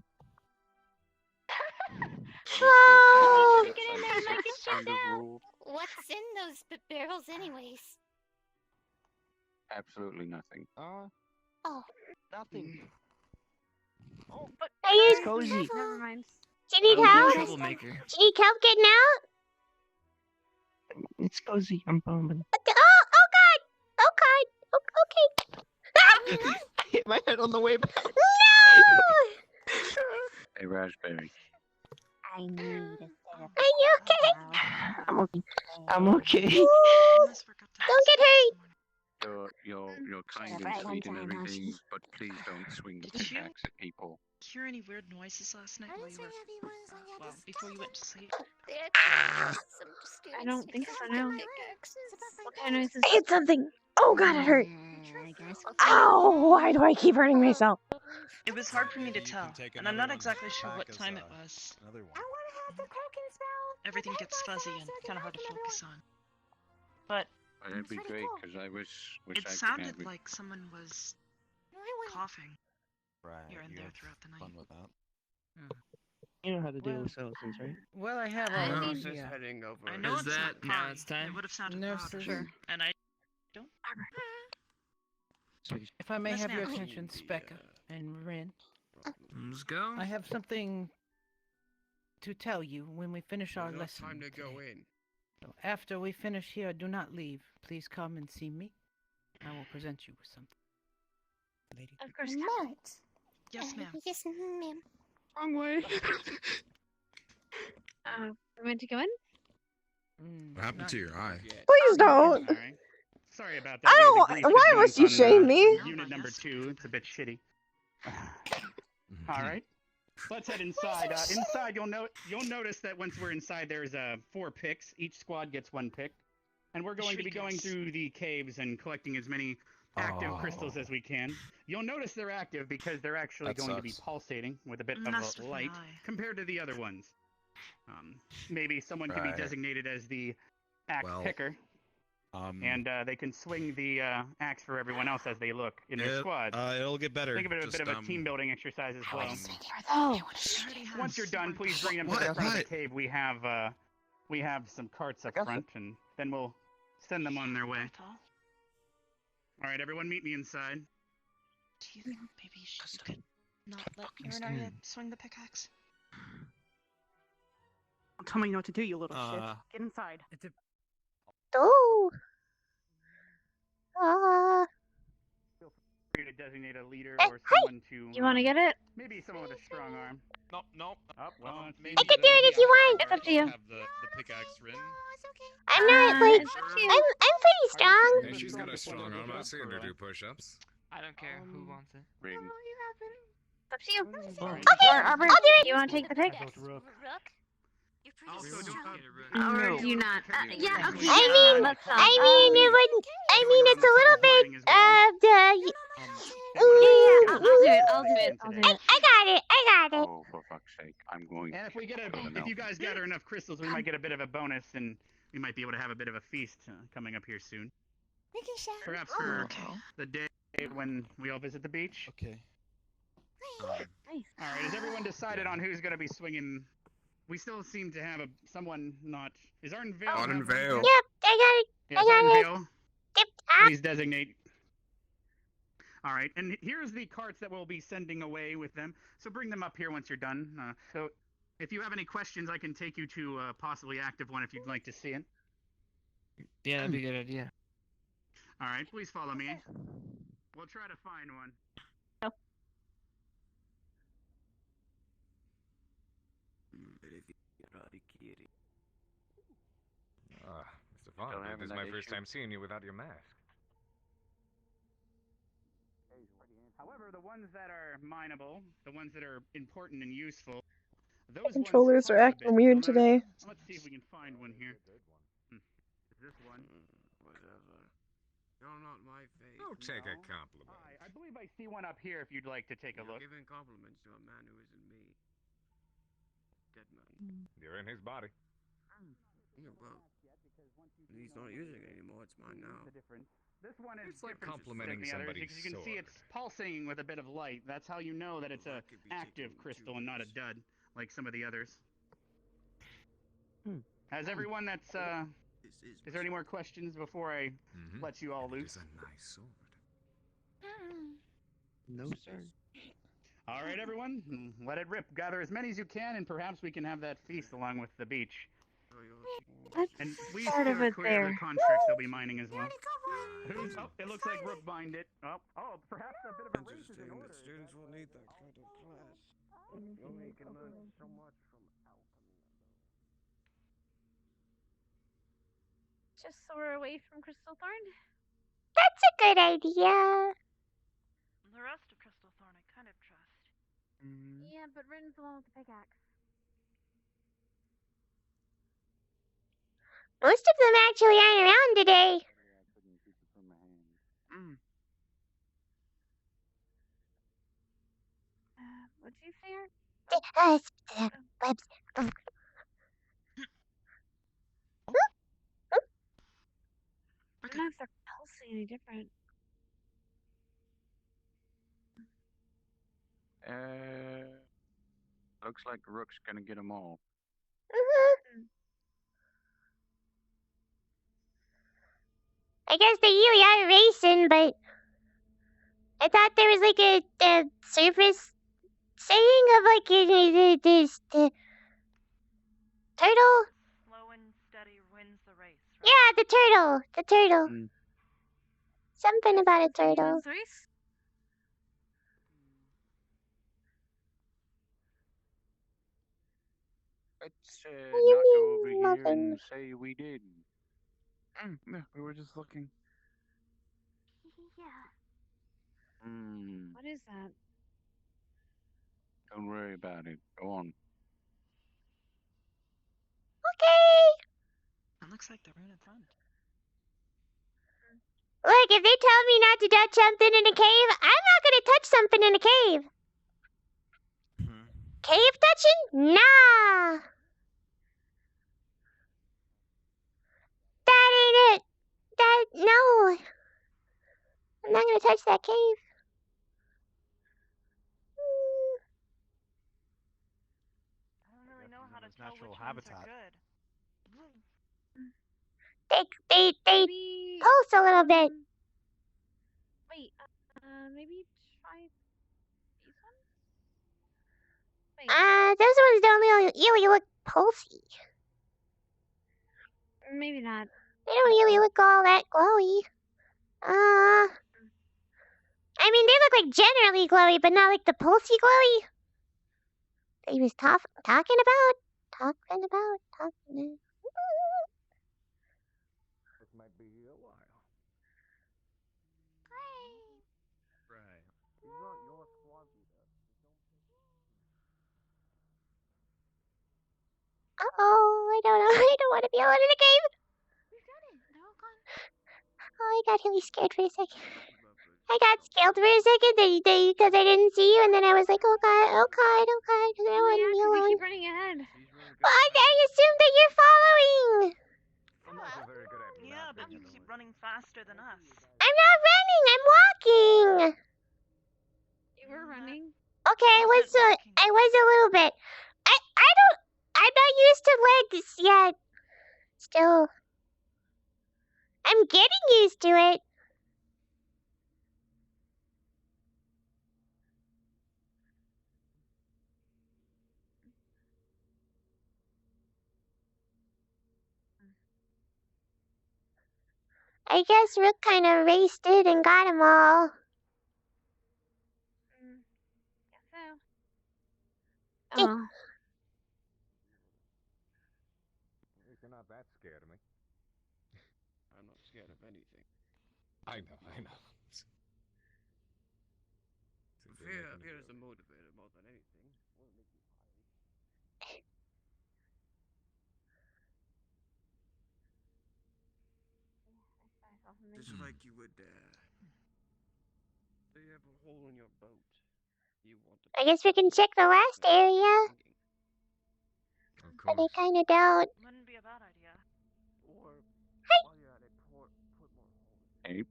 F: Whoa!
N: Get in there, Mike, get
B: Kind of
N: out.
B: rule.
N: What's in those barrels, anyways?
B: Absolutely nothing.
F: Oh.
C: Nothing.
G: Oh, but
F: Are you?
C: Cozy.
G: never mind.
F: Do you need
E: I'm a
F: help?
E: troublemaker.
F: Do you need help getting out?
C: It's cozy. I'm bumming.
F: Oh God! Oh God! Okay.
C: I hit my head on the way back.
F: No!
B: Hey, Raspberry.
N: I need a set of
F: Are you okay?
C: I'm okay. I'm okay.
F: Don't get hurt.
B: You're kind and sweet and everything, but please don't swing the
H: Did you
B: pickaxe at people.
H: hear any weird noises last night while you were well before you went to sleep?
G: I don't think so, no. What kind of noises?
A: I hit something. Oh god, it hurt.
F: I guess.
A: Ow! Why do I keep hurting myself?
H: It was hard for me to tell, and I'm not exactly sure what time it was.
L: I want to have the Kraken spell.
H: Everything gets fuzzy and kind of hard to focus on. But
B: That'd be great, because I wish I
H: it
B: could
H: sounded
B: have it.
H: like someone was coughing here and there throughout the night.
K: Fun with that.
C: You know how to deal with skeletons, right?
I: Well, I have
G: I
I: all
G: mean-
I: nurses heading over.
H: I know
E: Is
H: it's
E: that
H: not
E: now
H: fine.
E: it's time?
H: It would have sounded
I: Nurses.
H: louder,
I: Sure.
H: and I don't.
I: If I may
H: Yes,
I: have your
H: ma'am.
I: attention, Specca and Rin,
E: Let's go.
I: I have something to tell you when we finish our lesson.
E: Time to go
I: today.
E: in.
I: So after we finish here, do not leave. Please come and see me. I will present you with something. Lady.
G: Of course.
F: Not.
H: Yes, ma'am.
F: Yes, ma'am.
I: Wrong way.
G: We meant to go in?
K: What happened to your eye?
A: Please don't.
D: Alright. Sorry about that.
A: I
D: We had
A: don't.
D: the grief
A: Why
D: to
A: must
D: jump
A: you
D: on,
A: shame me?
D: Unit number 2. It's a bit shitty. Alright. Let's head inside. Inside, you'll notice that once we're inside, there's 4 picks. Each squad gets 1 pick, and we're going to be going through the caves and collecting as many active crystals as we can. You'll notice they're active because they're actually
K: That
D: going to be
K: sucks.
D: pulsating with a bit
H: Must
D: of
H: have
D: light
H: been I.
D: compared to the other ones. Maybe someone could be
K: Right.
D: designated as the axe
K: Well,
D: picker, and they can swing the axe for everyone else as they look in their squad.
K: It'll get better.
D: Think of it as a
K: Just,
D: bit of a team building exercise as well.
G: Oh,
D: Once you're done, please bring them to the front of the cave. We have some carts up front, and then we'll send them on their way. All right, everyone, meet me inside.
H: Do you think maybe you could not let Urinaria swing the pickaxe?
I: Don't tell me what to do, you little shit. Get inside.
F: Oh.
D: Feel free to designate a leader or someone to.
G: You want to get it?
D: Maybe someone with a strong arm.
K: Nope.
D: Oh, well,
F: I can do it if you want.
G: It's up to you.
K: Have the pickaxe ridden.
F: I'm not like.
G: It's up to you.
F: I'm pretty strong.
M: Hey, she's got a strong arm. I've seen her do push-ups.
C: I don't care who wants it.
B: Raiden.
G: It's up to you.
F: Okay,
G: Or Arbor,
F: I'll do it.
G: do you want to take the pick?
D: Also, don't.
G: Or do you not? Yeah, okay.
F: I mean,
G: let's stop.
F: I mean, it wouldn't. I mean, it's a little bit of the.
G: I'll do it.
F: I got it.
B: Oh, for fuck's sake! I'm going.
D: And if we get
B: to
D: if you guys gather enough crystals, we might get a bit of a bonus, and we might be able to have a bit of a feast coming up here soon. Perhaps for the day when we all visit the beach.
K: Okay.
D: All right, has everyone decided on who's going to be swinging? We still seem to have someone not. Is Ardenvale?
K: Ardenvale.
F: Yep, I
D: Yes,
F: got it.
D: Ardenvale.
F: Yep.
D: Please designate. All right, and here's the carts that we'll be sending away with them. So bring them up here once you're done. So if you have any questions, I can take you to a possibly active one if you'd like to see it.
C: Yeah, that'd be a good idea.
D: All right, please follow me. We'll try to find one.
M: Mr. Vaughn, this is my first time seeing you without your mask.
D: However, the ones that are mineable, the ones that are important and useful, those
A: Controllers are acting weird today.
D: Let's see if we can find one here. Is this one?
E: No, not my face.
M: Oh, take a compliment.
D: I believe I see one up here if you'd like to take a look.
E: Giving compliments to a man who isn't me. Dead man.
M: You're in his body.
E: Yeah, well, he's not using it anymore. It's mine now.
D: This one is
M: It's like
D: different
M: complimenting
D: than the others
M: somebody's
D: because you can see
M: sword.
D: it's pulsating with a bit of light. That's how you know that it's a
E: That could be
D: active
E: taken
D: crystal
E: too
D: and not a
E: much.
D: dud like some of the others.
C: Hmm.
D: Has everyone that's is there any more questions before I let you all
M: It
D: loose?
M: is a nice sword.
C: No, sir.
D: All right, everyone, let it rip. Gather as many as you can, and perhaps we can have that feast along with the beach.
G: Let's
D: And please
G: start
D: steer
G: of it
D: clear of
G: there.
D: the constructs they'll be mining as well. Oh, it looks like Rook mined it. Oh, perhaps a bit of a race is in order.
E: Students will need that kind of class. You only can learn so much from alchemy.
G: Just so we're away from Crystal Thorn.
F: That's a good idea.
H: The rest of Crystalthorn I kind of trust.
G: Yeah, but Rin's the one with the pickaxe.
F: Most of them actually aren't around today.
G: What'd you say?
F: Webs.
G: I don't know if they're pulsing any different.
B: Looks like Rook's gonna get them all.
F: I guess they really are racing, but I thought there was like a surface saying of like the turtle.
H: Slow and steady wins the race. Right?
F: Yeah, the turtle. Something about a turtle.
B: Let's not go over here
F: Nothing.
B: and say we did.
C: No, we were just looking.
G: Yeah. What is that?
B: Don't worry about it. Go on.
F: Okay.
H: It looks like they're right in front.
F: Look, if they tell me not to touch something in a cave, I'm not gonna touch something in a cave. Cave touching? Nah. That ain't it. No. I'm not gonna touch that cave.
H: I don't really know how to tell
K: natural
H: which
K: habitat.
H: ones are good.
F: They
G: Maybe...
F: pulse a little bit.
G: Wait, maybe try these ones? Wait.
F: Those ones don't really look pulsy.
G: Maybe not.
F: They don't really look all that glowy. I mean, they look like generally glowy, but not like the pulsy glowy that he was talking about.
M: This might be a while.
K: Right.
C: He's not your squad leader.
F: Uh-oh, I don't know. I don't want to be alone in a cave.
G: We've done it. They're all gone.
F: Oh, I got really scared for a second. I got scared for a second because I didn't see you, and then I was like, oh god, because I don't want to be
G: You
F: alone.
G: keep running ahead.
F: Well, I assume that you're following.
H: Yeah, but you keep running faster than us.
F: I'm not running. I'm walking.
G: You were running.
F: Okay, I was a little bit. I'm not used to legs yet. Still. I'm getting used to it. I guess Rook kind of raced it and got them all.
G: Oh.
M: You're not that scared of me.
C: I'm not scared of anything.
M: I know.
C: Fear is the motivator more than anything. Won't make you hide. Just like you would say you have a hole in your boat. You want to
F: I guess we can check the last area.
M: Of
F: But I
M: course.
F: kind of don't.
H: Wouldn't be a bad idea.
C: or while you're at it, put more holes.
B: Hey.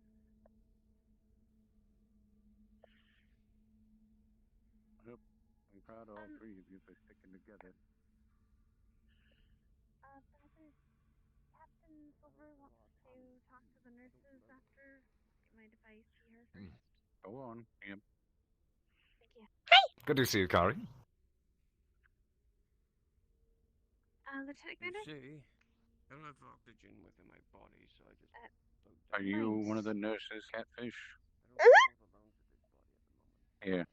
B: Yep. I'm proud of all three of you for sticking together.
G: Captain Silver wants to talk to the nurses after. Do you mind if I see her first?
B: Go on. Yep.
G: Thank you.
M: Good to see you, Kari.
G: Lieutenant Commander?
C: See, I don't have oxygen within my body, so I just.
B: Are you one of the nurses, Catfish? Here.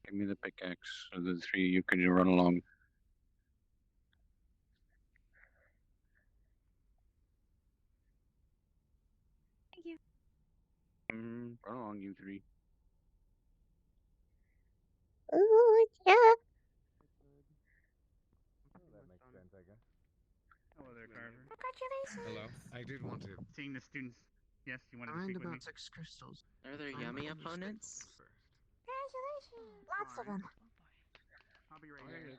B: Give me the pickaxe so the three of you can run along.
G: Thank you.
B: Run along, you three.
F: Oh, yeah.
M: That makes sense, I guess.
D: Hello there, Carver.
L: Congratulations.
M: Hello. I did want to.
D: Seeing the students. Yes, you wanted to
C: Find
D: speak with me?
C: about 6 crystals.
J: Are there yummy opponents?
L: Congratulations. Lots of them.
D: I'll be right here.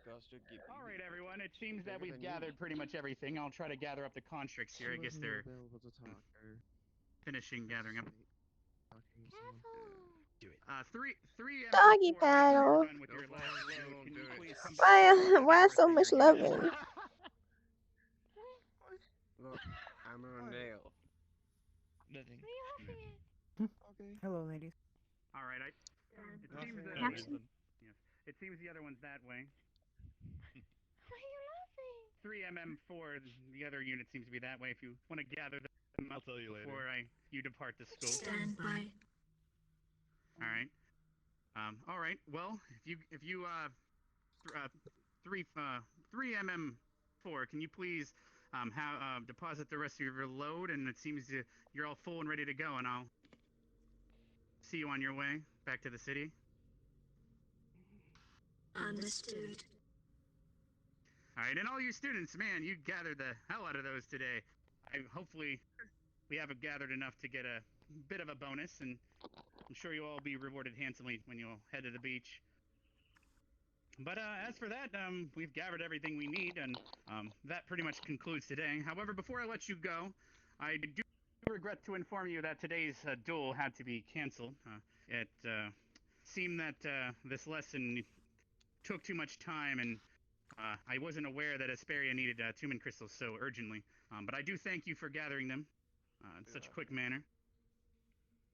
D: All right, everyone. It seems that we've gathered pretty much everything. I'll try to gather up the constructs here. I guess they're finishing gathering up.
C: Do it.
D: Three
A: Doggy
D: M4,
A: paddle.
D: you're done with your last load. Can you please come back
A: Why
D: and
A: so much loving?
C: Look, I'm on nail.
E: Nothing.
C: Okay.
I: Hello, ladies.
D: All right. It seems that
G: Captain.
D: yes, it seems the other one's that way.
L: Why are you laughing?
D: 3MM4, the other unit seems to be that way. If you want to gather them, I'll tell you later. Before you depart the school.
N: Stand by.
D: All right. All right. Well, if you 3MM4, can you please deposit the rest of your load? And it seems you're all full and ready to go, and I'll see you on your way back to the city.
N: Understood.
D: All right, and all you students, man, you gathered the hell out of those today. Hopefully we haven't gathered enough to get a bit of a bonus, and I'm sure you'll all be rewarded handsomely when you'll head to the beach. But as for that, we've gathered everything we need, and that pretty much concludes today. However, before I let you go, I do regret to inform you that today's duel had to be canceled. It seemed that this lesson took too much time, and I wasn't aware that Asperia needed Tumen crystals so urgently. But I do thank you for gathering them in such a quick manner.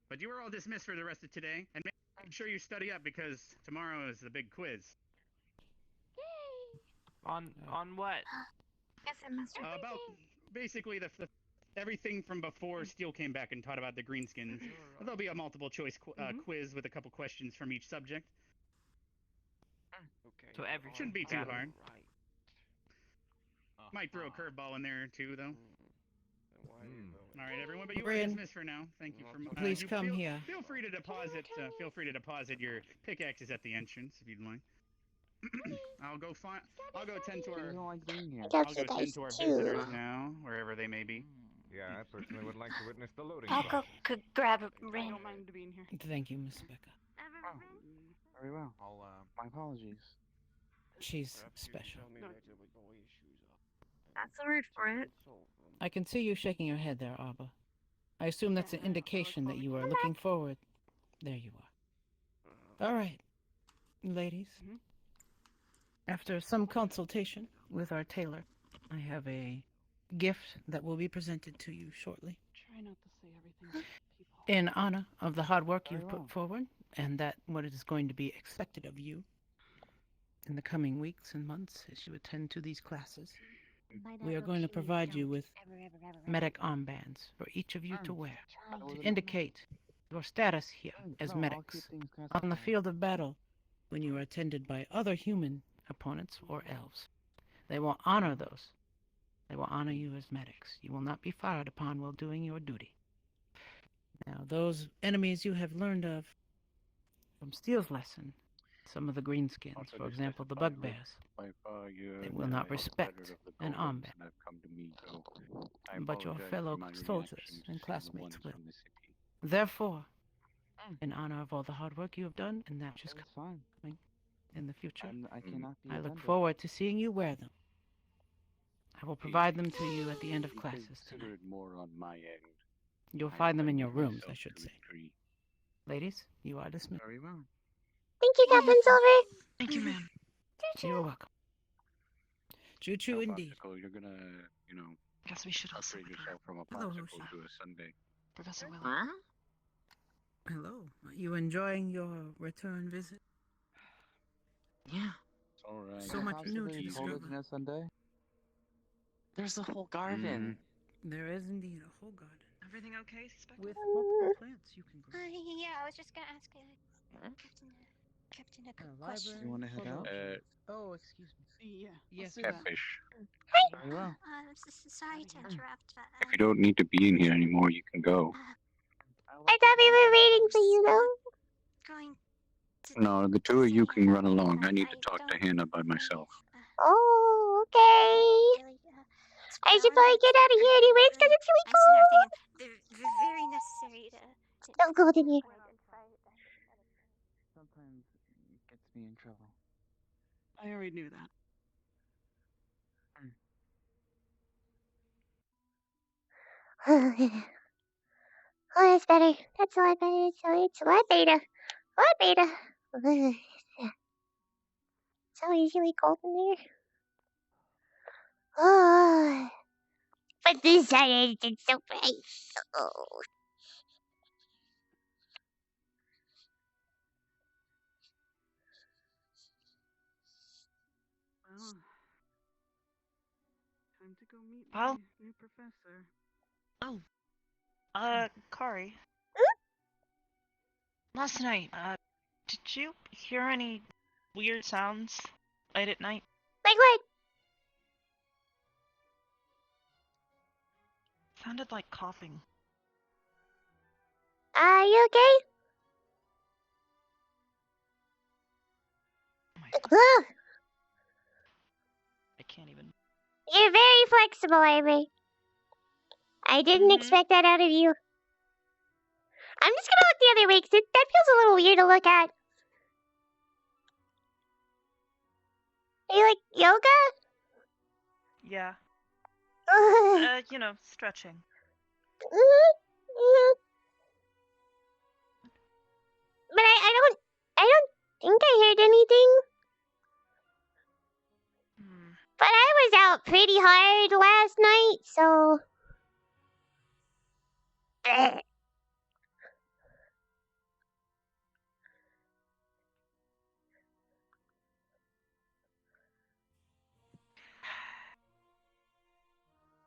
D: But you are all dismissed for the rest of today, and make sure you study up because tomorrow is the big quiz.
E: On what?
G: Yes, Master.
D: About basically everything from before Steel came back and taught about the greenskins. There'll be a multiple choice quiz with a couple questions from each subject.
E: Okay. So everything
D: Shouldn't be too hard.
C: Right.
D: Might throw a curveball in there too, though. All right, everyone, but you are
I: Bryn,
D: dismissed for now. Thank you for.
I: please come here.
D: Feel free to deposit. Feel free to deposit your pickaxes at the entrance if you'd like. I'll go tend to our. I'll go tend to our visitors now, wherever they may be.
M: Yeah, I personally would like to witness the loading.
G: I'll go grab a
E: I
G: ring.
E: don't mind being here.
I: Thank you, Miss Becca.
C: Very well. My apologies.
I: She's special.
G: That's the word for it.
I: I can see you shaking your head there, Abba. I assume that's an indication that you are looking forward. There you are. All right, ladies. After some consultation with our tailor, I have a gift that will be presented to you shortly.
E: Try not to say everything to people.
I: In honor of the hard work you've put forward, and that what is going to be expected of you in the coming weeks and months as you attend to these classes, we are going to provide you with medic armbands for each of you to wear to indicate your status here as medics on the field of battle when you are attended by other human opponents or elves. They will honor those. They will honor you as medics. You will not be fired upon while doing your duty. Now, those enemies you have learned of from Steel's lesson, some of the greenskins, for example, the bugbears, they will not respect an armband. But your fellow soldiers and classmates will. Therefore, in honor of all the hard work you have done, and that is coming in the future, I look forward to seeing you wear them. I will provide them to you at the end of classes tonight. You'll find them in your rooms, I should say. Ladies, you are dismissed.
C: Very well.
F: Thank you, Captain Silver.
H: Thank you, ma'am.
I: You're welcome. Choo-choo indeed.
B: You're gonna,
H: Guess we should also
B: upgrade yourself from a
I: Hello,
B: popsicle
I: Lucia.
B: to a sundae.
H: Professor Willow.
F: Huh?
I: Hello. Are you enjoying your return visit?
J: Yeah.
B: It's all right.
I: So much new to discover.
C: Sunday?
J: There's a whole garden.
I: There is indeed a whole garden.
H: Everything okay, Spectre?
I: With multiple plants you can grow.
F: Yeah, I was just gonna ask Captain a
I: A
F: question.
C: You want to head out?
I: Oh, excuse me.
E: Yeah.
I: Yes,
B: Catfish.
C: Very well.
F: Sorry to interrupt, but
B: If you don't need to be in here anymore, you can go.
F: I thought we were waiting for you, though.
B: No, the two of you can run along. I need to talk to Hannah by myself.
F: Oh, okay. I should probably get out of here anyways, because it's really cold.
L: They're very necessary to
F: Don't go in here.
C: Sometimes it gets me in trouble. I already knew that.
F: Oh, that's better. That's a lot better. It's a lot better. A lot better. It's always really cold in there. Oh, but this side it's so bright. Oh.
C: Well, time to go meet
H: Well.
C: my new professor.
H: Oh. Kari. Last night, did you hear any weird sounds late at night?
F: Like what?
H: Sounded like coughing.
F: Are you okay? Ugh.
H: I can't even.
F: You're very flexible, Amy. I didn't expect that out of you. I'm just gonna look the other way, because that feels a little weird to look at. Are you like yoga?
H: Yeah. You know, stretching.
F: But I don't think I heard anything. But I was out pretty hard last night, so.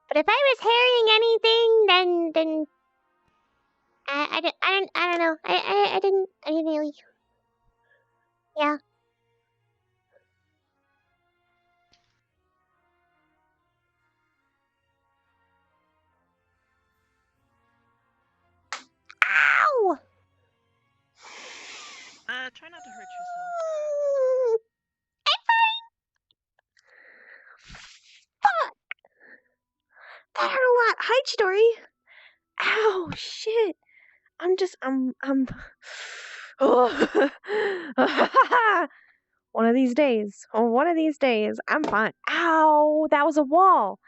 F: But if I was hearing anything, then I don't know. I didn't really. Yeah. Ow!
H: Try not to hurt yourself.
F: I'm fine. Fuck! That hurt a lot. Hi, Chidori. Ow, shit. Oh. One of these days. I'm fine. Ow, that was a wall.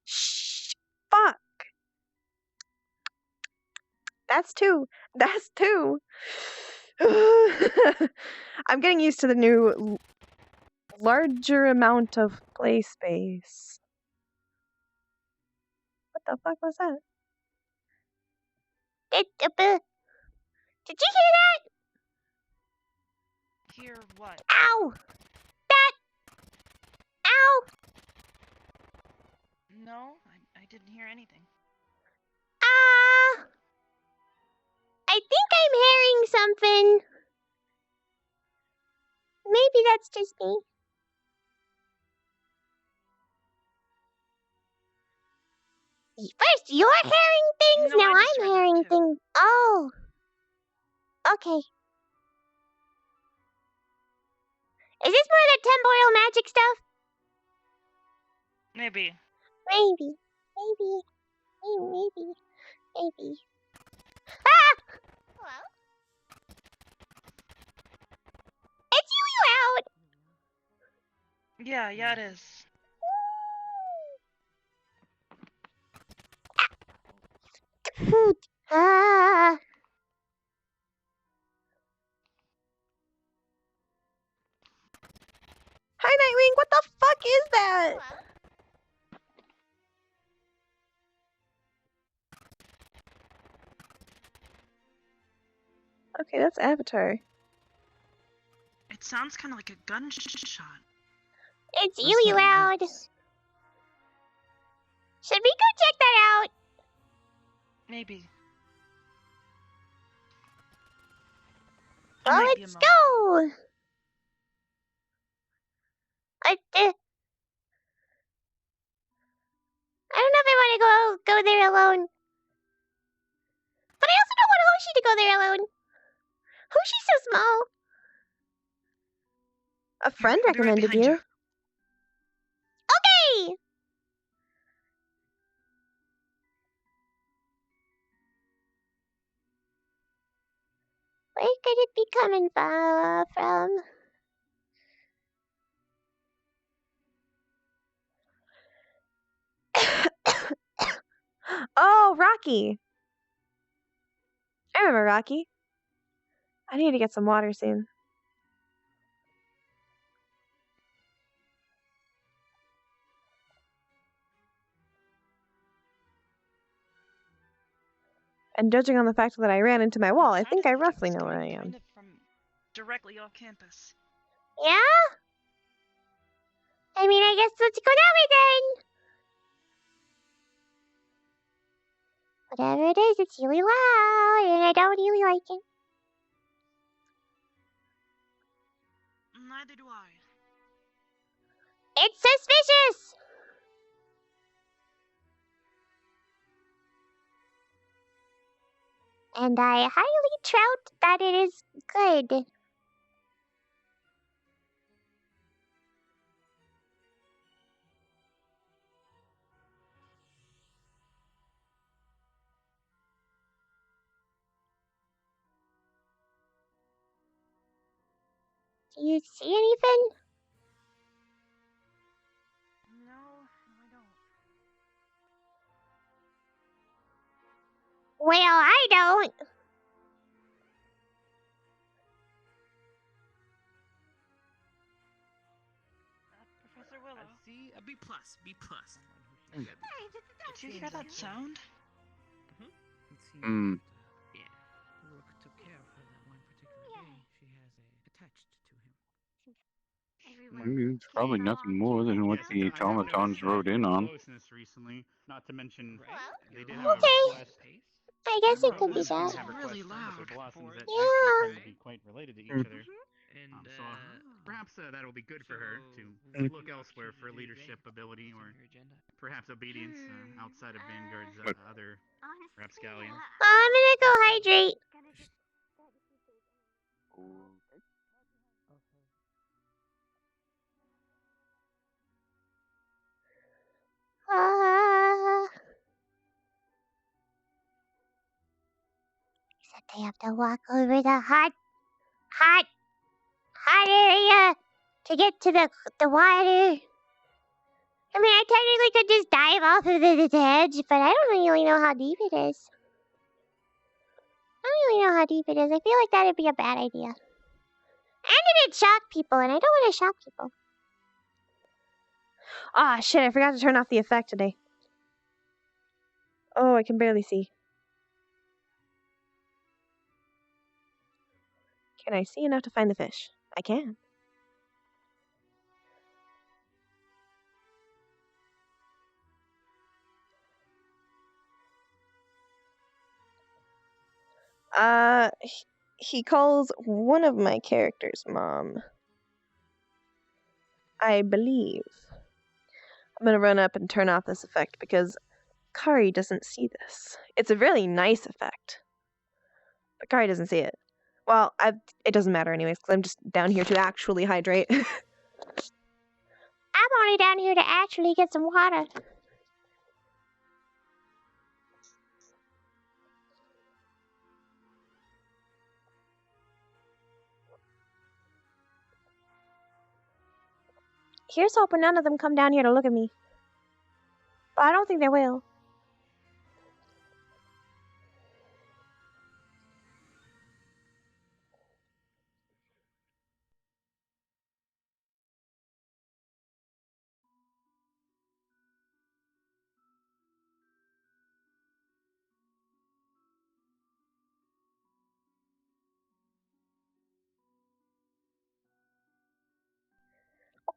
F: Shh. Fuck. That's two. I'm getting used to the new larger amount of play space. What the fuck was that? Did you hear that?
H: Hear what?
F: Ow! That! Ow!
H: No, I didn't hear anything.
F: I think I'm hearing something. Maybe that's just me. First, you're hearing things,
H: No,
F: now
H: I just
F: I'm
H: heard that
F: hearing
H: too.
F: things. Oh. Okay. Is this more of the temporal magic stuff?
H: Maybe.
F: Maybe. Ah! Hello? It's you out!
H: Yeah, it is.
F: Ah. Hi, Nightwing. What the fuck is that? Hello? Okay, that's Avatar.
H: It sounds kind of like a gunshot.
F: It's you out. Should we go check that out?
H: Maybe.
F: Well, let's go. I don't know if I want to go there alone. But I also don't want Hoshi to go there alone. Hoshi's so small.
A: A friend
H: I'll be right
A: recommended
H: behind
A: you.
H: you.
F: Okay! Where could it be coming from?
A: Oh, Rocky. I remember Rocky. I need to get some water soon. And judging on the fact that I ran into my wall, I think I roughly know where I am.
H: Kind of from directly off campus.
F: Yeah? I mean, I guess let's go that way then. Whatever it is, it's really loud, and I don't really like it.
H: Neither do I.
F: It's suspicious! And I highly doubt that it is good. Do you see anything?
H: No, I don't.
F: Well, I don't.
H: Professor Willow.
E: See, a B plus, B plus.
H: Did you hear that sound?
I: It seems
B: Hmm.
I: that, Rook took care of her that one particular day. She has attached to him.
B: I mean, it's probably nothing more than what the automatons rode in on.
D: Closeness recently, not to mention they did have
F: Okay.
D: a request.
F: I guess it could be
H: was
F: that.
D: Have
H: really
D: requests
H: loud.
D: for blossoms that
F: Yeah.
D: actually tend to be quite related to each other.
E: And
D: So perhaps that will be good for her to look elsewhere for leadership ability or perhaps obedience outside of Vanguard's other rapscallions.
F: I'm gonna go hydrate. Except I have to walk over the hot area to get to the water. I mean, I technically could just dive off of the edge, but I don't really know how deep it is. I don't really know how deep it is. I feel like that'd be a bad idea. And it'd shock people, and I don't want to shock people.
A: Ah, shit, I forgot to turn off the effect today. Oh, I can barely see. Can I see enough to find the fish? I can. He calls one of my characters Mom. I believe. I'm gonna run up and turn off this effect because Kari doesn't see this. It's a really nice effect. But Kari doesn't see it. Well, it doesn't matter anyways, because I'm just down here to actually hydrate.
F: I'm only down here to actually get some water. Here's hoping none of them come down here to look at me. But I don't think they will.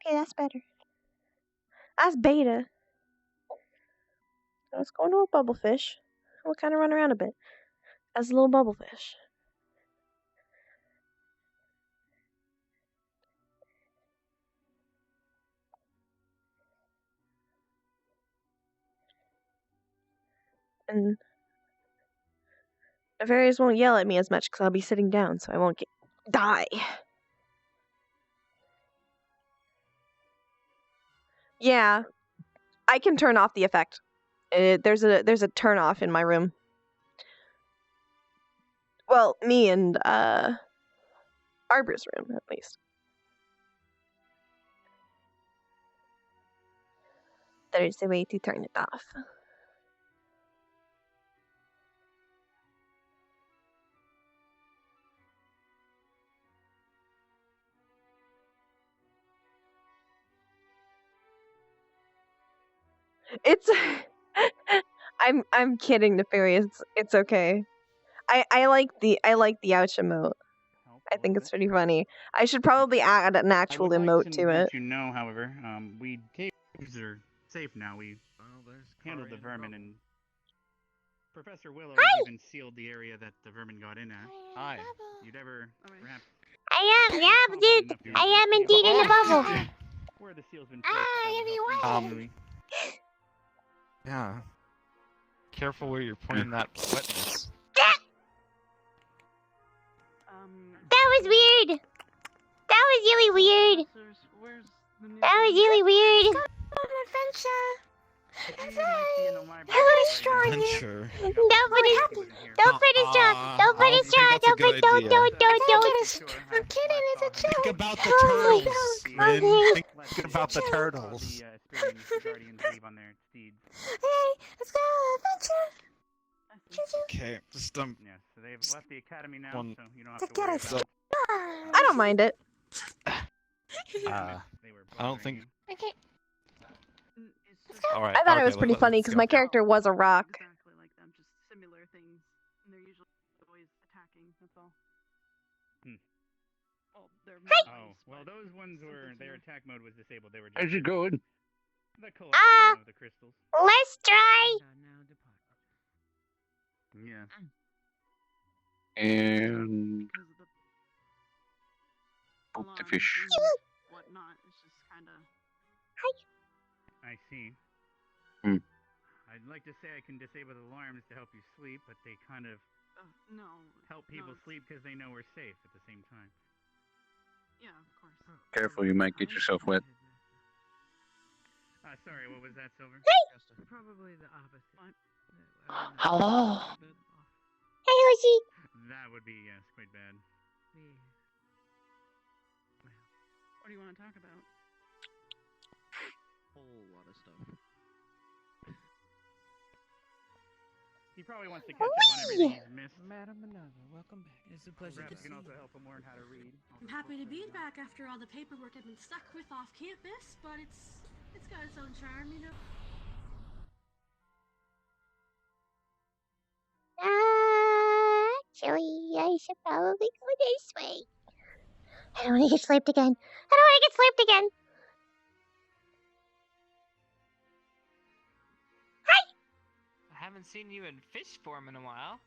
F: Okay, that's better. That's beta. Let's go into a bubblefish. We'll kind of run around a bit. As a little bubblefish. And
A: The fairies won't yell at me as much because I'll be sitting down, so I won't die. Yeah, I can turn off the effect. There's a turn off in my room. Well, me and Arbor's room at least. There's a way to turn it off. It's I'm kidding, Nefarious. It's okay. I like the ouch emote. I think it's pretty funny. I should probably add an actual emote to it.
D: Let you know, however, caves are safe now. We handled the vermin, and Professor Willow even sealed the area that the vermin got in at.
K: Hi.
D: You'd ever perhaps
F: I am, dude. I am indeed in the bubble.
D: where the seal's been
L: everyone.
K: Yeah. Careful where you're pointing that wetness.
F: That was weird. That was really weird. That was really weird.
L: Adventure.
F: Really strong.
K: Adventure.
F: Don't put it strong. Don't put it strong. Don't.
L: I'm kidding. It's a joke.
K: Think about the turtles. Rin. Think about the turtles.
L: Hey, let's go adventure.
K: Okay, just
D: Yeah, so they've left the academy now, so you don't have to
L: Get
D: worry
L: us.
D: about.
A: I don't mind it.
K: I don't think.
L: Okay.
K: All right.
A: I thought it was pretty funny because my character was a rock.
O: Exactly like them, just similar things. And they're usually always attacking, that's all. Well,
D: Well, those ones were, their attack mode was disabled. They were just
B: How's it going?
D: the collection of the crystals.
F: Let's try.
D: Yeah.
B: And poke the fish.
O: Whatnot, it's just kind of.
D: I see.
B: Hmm.
D: I'd like to say I can disable the alarms to help you sleep, but they kind of
O: No.
D: help people sleep because they know we're safe at the same time.
O: Yeah, of course.
B: Careful, you might get yourself wet.
D: Sorry, what was that, Silver?
O: Probably the opposite.
J: Hello.
F: Hey, Hoshi.
D: That would be, yes, quite bad.
O: What do you want to talk about?
C: Whole lot of stuff.
D: He probably wants to catch up on everything he's missed.
I: Madam Minerva, welcome back. It's a pleasure
D: Perhaps
I: to
D: you
I: see
D: can also
I: you.
D: help him learn how to read.
O: I'm happy to be back after all the paperwork I've been stuck with off campus, but it's got its own charm, you know.
F: Actually, I should probably go this way. I don't want to get slipped again.
P: I haven't seen you in fish form in a while.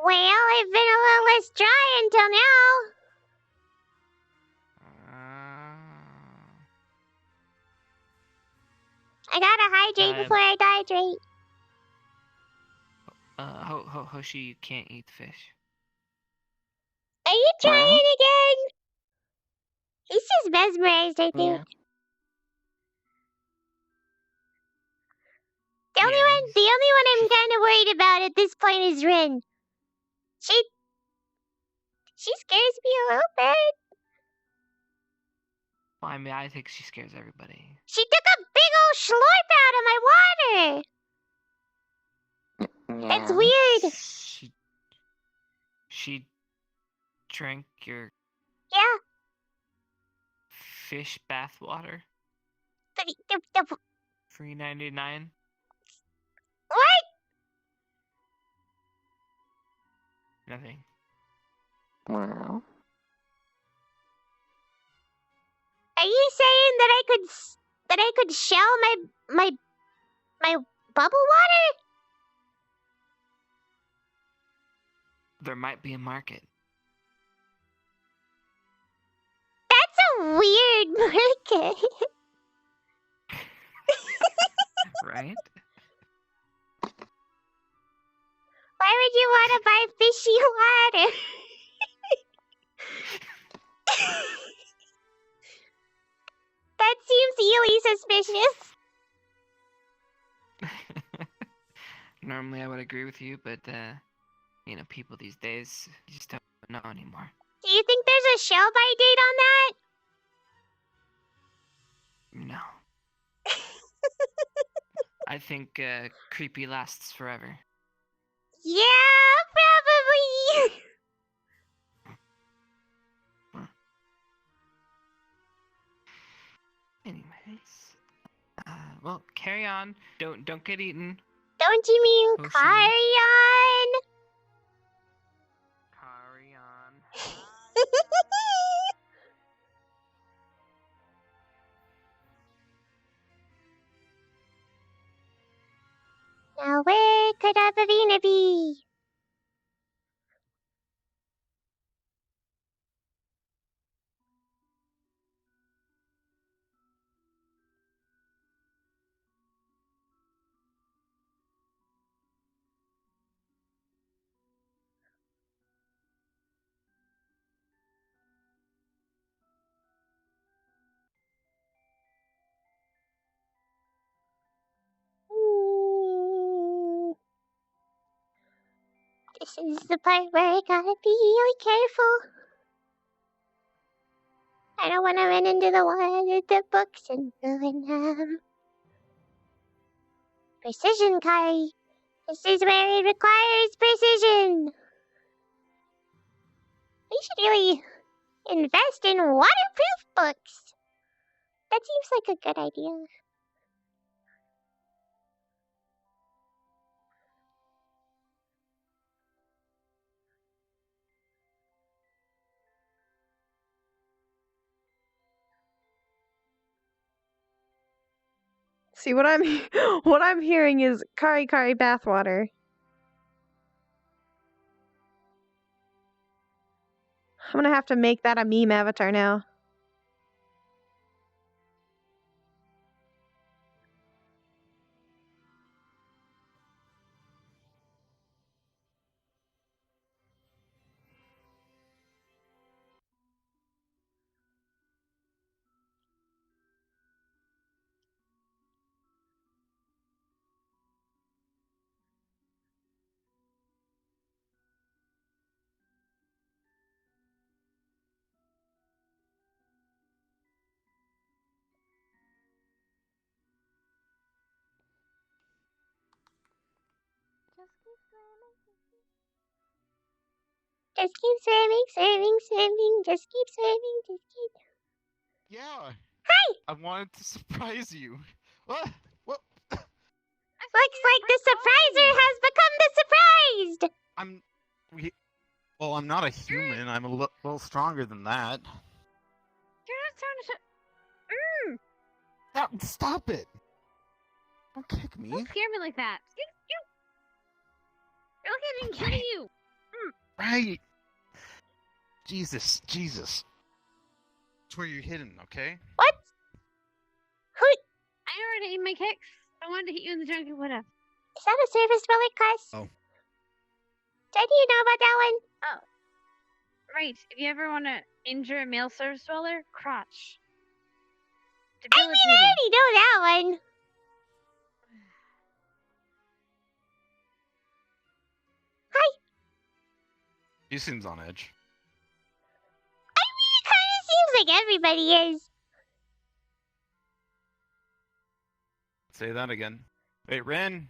F: Well, I've been a little less dry until now. I gotta hydrate before I dehydrate.
P: Hoshi, you can't eat fish.
F: Are you trying again? He's just mesmerized, I think.
P: Yeah.
F: The only one I'm kind of worried about at this point is Rin. She scares me a little bit.
P: Well, I mean, I think she scares everybody.
F: She took a big old slurp out of my water. It's weird.
P: She drank your
F: Yeah.
P: fish bath water. $3.99.
F: What?
P: Nothing.
J: Wow.
F: Are you saying that I could shell my bubble water?
P: There might be a market.
F: That's a weird market.
P: Right?
F: Why would you want suspicious.
P: Normally I would agree with you, but you know, people these days you just don't know anymore.
F: Do you think there's a shell-by date on that?
P: No. I think creepy lasts forever.
F: Yeah, probably.
P: Anyways, well, carry on. Don't get eaten.
F: Don't you mean
P: We'll see.
F: carry-on?
P: Carry on.
F: Now where could Avavina be? This is the part where I gotta be really careful. I don't want to run into the one with the books and ruin them. Precision, Kari. This is where it requires precision. We should really invest in waterproof books. That seems like a good idea.
A: See, what I'm hearing is Kari bathwater. I'm gonna have to make that a meme avatar now.
F: Just keep swimming, swimming, swimming. Just keep swimming, just keep...
K: Yeah.
F: Hi!
K: I wanted to surprise you. What? What?
F: Looks like the surpriser has become the surprised!
K: Well, I'm not a human. I'm a little stronger than that.
G: You're not trying to.
K: Stop it! Don't kick me.
G: Don't scare me like that. You're looking at me and killing you.
K: Right. Jesus. That's where you're hidden, okay?
F: What? Who?
G: I already ate my kicks. I wanted to hit you in the junk and whatever.
F: Is that a service dweller class?
K: Oh.
F: Do you know about that one?
G: Oh. Right. If you ever want to injure a male service dweller, crotch.
F: I mean, I already know that one. Hi.
K: He seems on edge.
F: I mean, it kind of seems like everybody is.
K: Say that again. Wait, Ren.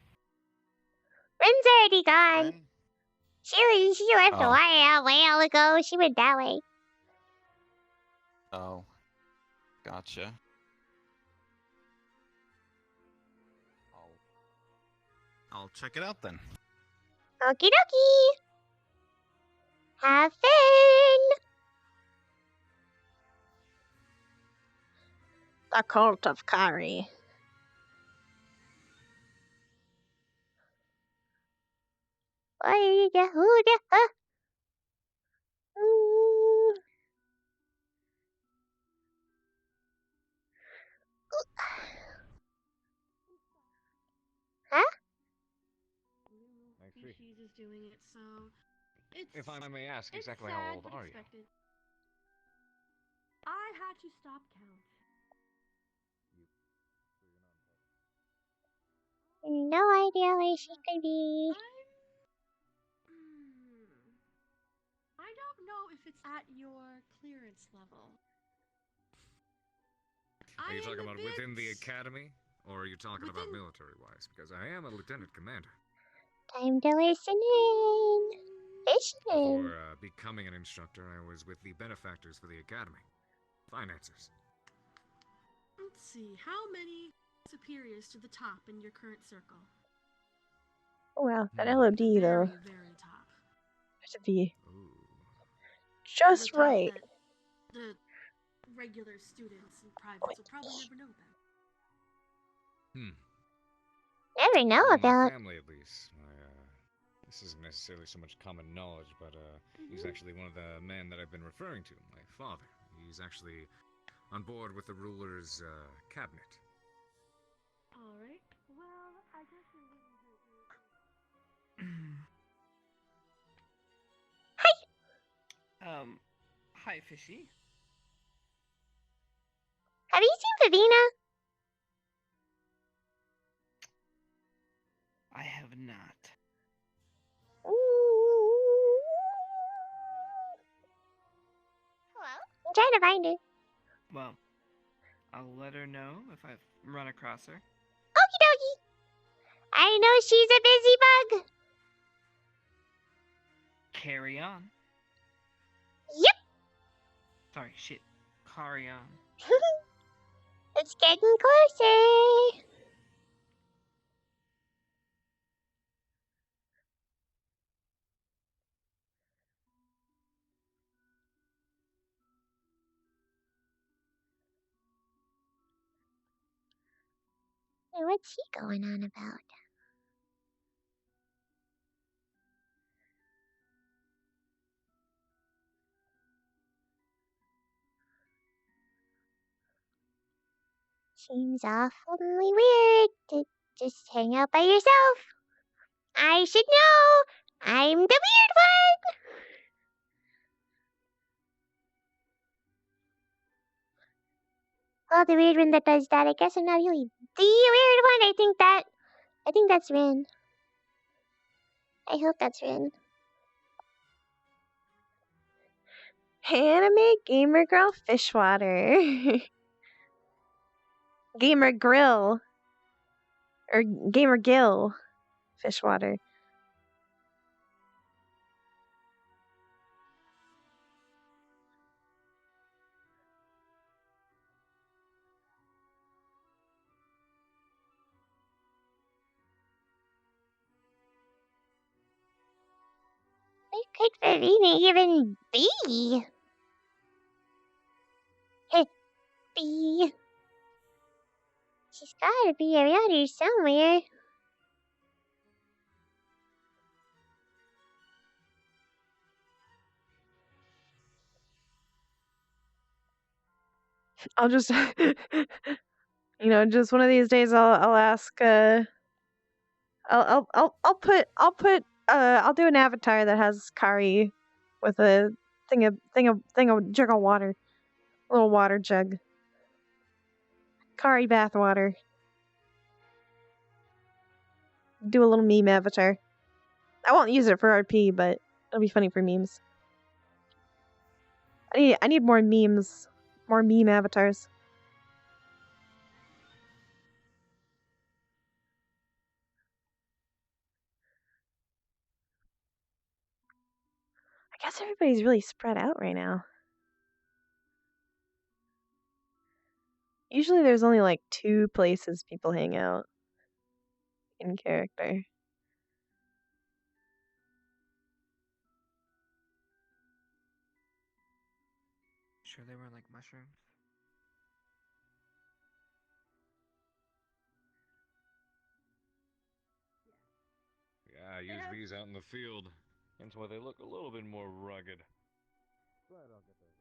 F: Ren's already gone.
K: Ren?
F: She left a
K: Oh.
F: while ago. She went that way.
K: Oh. Gotcha. I'll check it out then.
F: Okie dokie. Have fun.
A: The cult of Kari.
F: Huh?
O: Species is doing it, so it's.
M: If I may ask,
O: it's
M: exactly
O: sad,
M: how old
O: but
M: are you?
O: expected. I had to stop count.
F: No idea where she could be.
O: I don't know if it's at your clearance level.
M: Are you talking
O: am a
M: about
O: bit
M: within the academy, or are you talking about military-wise? Because I am a lieutenant commander.
F: Time to listen in. Listen.
M: Before becoming an instructor, I was with the benefactors for the academy. Financiers.
O: Let's see, how many superiors to the top in your current circle?
A: Oh wow, that LOD though.
O: Very, very top.
A: Should be just
O: The top
A: right.
O: that the regular students and privates will probably never know about.
F: Never know
M: Well,
F: about.
M: my family, at least. This isn't necessarily so much common knowledge, but he's actually one of the men that I've been referring to. My father. He's actually on board with the ruler's cabinet.
L: Alright. Well, I guess it wouldn't hurt you.
P: Hi, Fishy.
F: Have you seen Vivina?
P: I have not.
F: Hello? I'm trying to find her.
P: Well, I'll let her know if I've run across her.
F: Okie dokie. I know she's a busy bug.
P: Carry on.
F: Yep.
P: Sorry, shit. Carry on.
F: It's getting closer. Hey, what's he going on about? Seems awfully weird to just hang out by yourself. I should know. I'm the weird one. Well, the weird one that does that. I guess I'm not really the weird one. I think that's Rin. I hope that's Rin.
A: Anime Gamer Girl Fishwater. Gamer Grill. Or Gamer Gill Fishwater.
F: Where could Verena even be? Be. She's gotta be around here somewhere.
A: I'll just just one of these days I'll ask I'll do an avatar that has Kari with a thing of jug of water. A little water jug. Kari bath water. Do a little meme avatar. I won't use it for RP, but it'll be funny for memes. I need more memes. More meme avatars. I guess everybody's really spread out right now. Usually there's only like 2 places people hang out in character.
P: Sure they weren't like mushrooms?
M: Yeah, I use these out in the field. That's why they look a little bit more rugged.
C: But I'll get those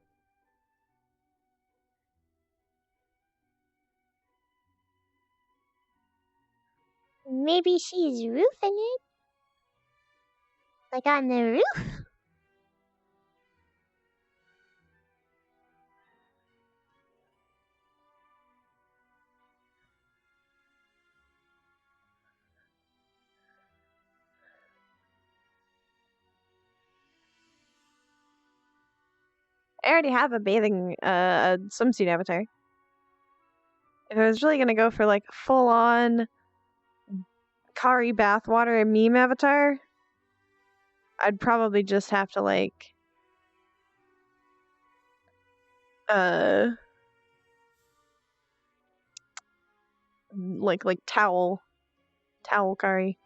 C: later.
F: Maybe she's roofing it. Like on the roof.
A: I already have a bathing, swimsuit avatar. If I was really gonna go for, like, full-on Kari bathwater and meme avatar, I'd probably just have to, like, towel Kari.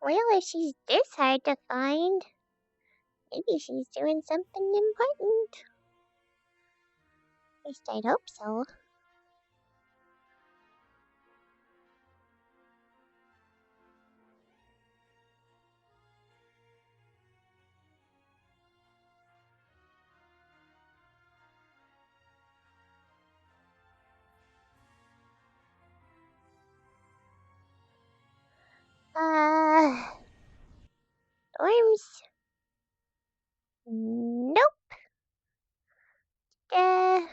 F: Well, if she's this hard to find, maybe she's doing something important. At least I'd hope so. Dorms? Nope. Here?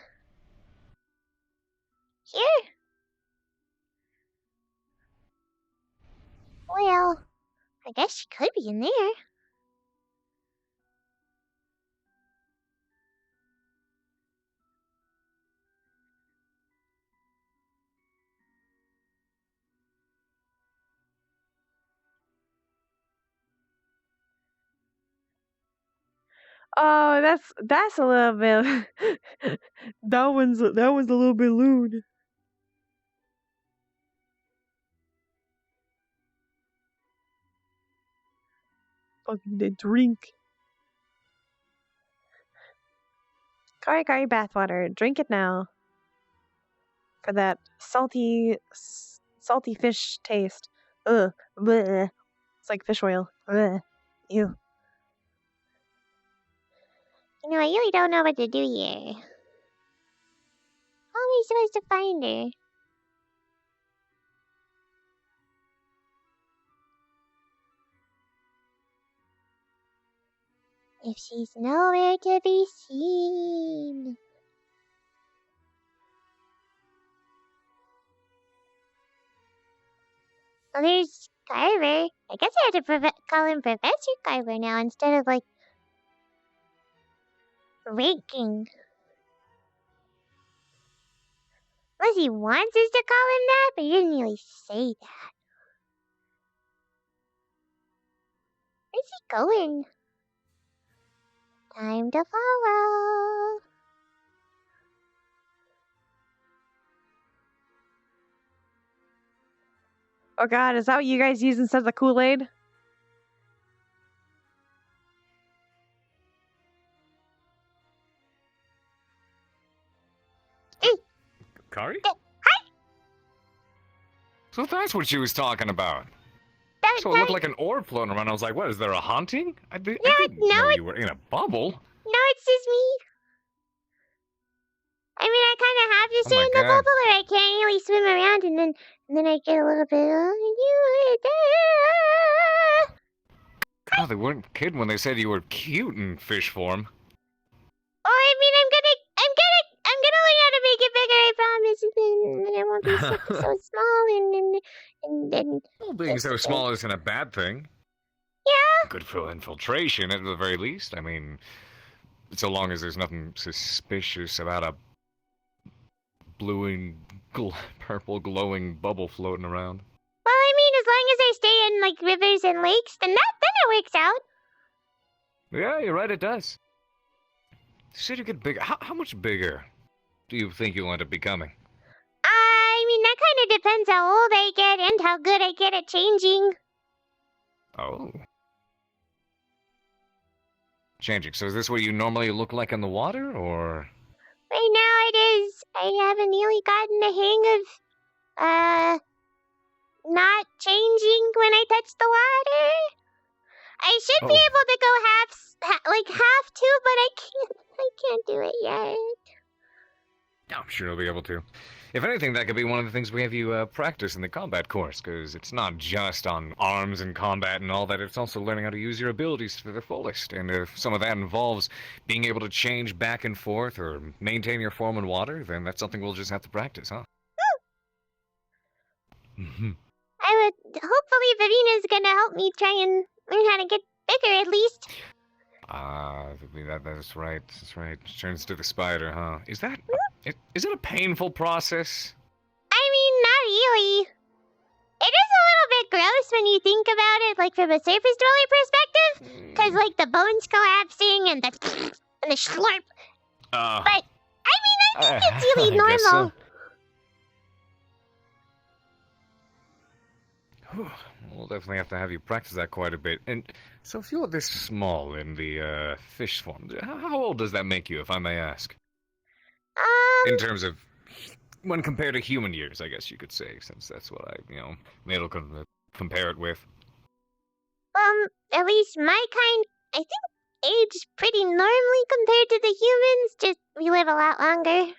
F: Well, I guess she could be in there.
A: Oh, that's a little bit. that one's a little bit lewd. Fucking the drink. Kari bathwater. Drink it now. For that salty fish taste. Ugh. Bleh. It's like fish oil. Ugh. Ew.
F: You know, I really don't know what to do here. How am I supposed to find her? If she's nowhere to be seen. Well, there's Carver. I guess I have to call him Professor Carver now instead of, like, ranking. Unless he wants us to call him that, but he didn't really say that. Where's he going? Time to follow.
A: Oh god, is that what you guys use instead of the Kool-Aid?
M: Kari?
F: Hi!
M: So that's what she was talking about. So it looked like an orb floating around. I was like, what, is there a haunting? I didn't know you were in a bubble.
F: No, it's just me. I mean, I kind of have to
M: Oh
F: stay
M: my
F: in the
M: God.
F: bubble, or I can't really swim around, and then I get a little bit.
M: God, they weren't kidding when they said you were cute in fish form.
F: Oh, I mean, I'm gonna learn how to make it bigger. I promise, and then I won't be so small, and then.
M: Well, being so small isn't a bad thing.
F: Yeah.
M: Good for infiltration, at the very least. I mean, so long as there's nothing suspicious about a purple glowing bubble floating around.
F: Well, I mean, as long as I stay in like rivers and lakes, then it works out.
M: Yeah, you're right. It does. You said you get bigger. How much bigger do you think you'll end up becoming?
F: I mean, that kind of depends how old I get and how good I get at changing.
M: Oh. Changing. So is this what you normally look like in the water, or?
F: Right now it is. I haven't really gotten the hang of, not changing when I touch the water. I should be able to go half too, but I can't do it yet.
M: I'm sure you'll be able to. If anything, that could be one of the things we have you practice in the combat course, because it's not just on arms and combat and all that, it's also learning how to use your abilities to their fullest. And if some of that involves being able to change back and forth or maintain your form in water, then that's something we'll just have to practice, huh?
F: I would hopefully Vivina's gonna help me try and learn how to get bigger at least.
M: That's right. That's right. She turns to the spider, huh? Is that... Is it a painful process?
F: I mean, not really. It is a little bit gross when you think about it, like from a surface dweller perspective, because like the bones collapsing and the slurp. But I mean, I think it's really
M: I guess
F: normal.
M: so. We'll definitely have to have you practice that quite a bit. And so if you're this small in the fish form, how old does that make you, if I may ask? In terms of, when compared to human years, I guess you could say, since that's what I, made able to compare it with.
F: At least my kind, I think, age pretty normally compared to the humans. Just we live a lot longer.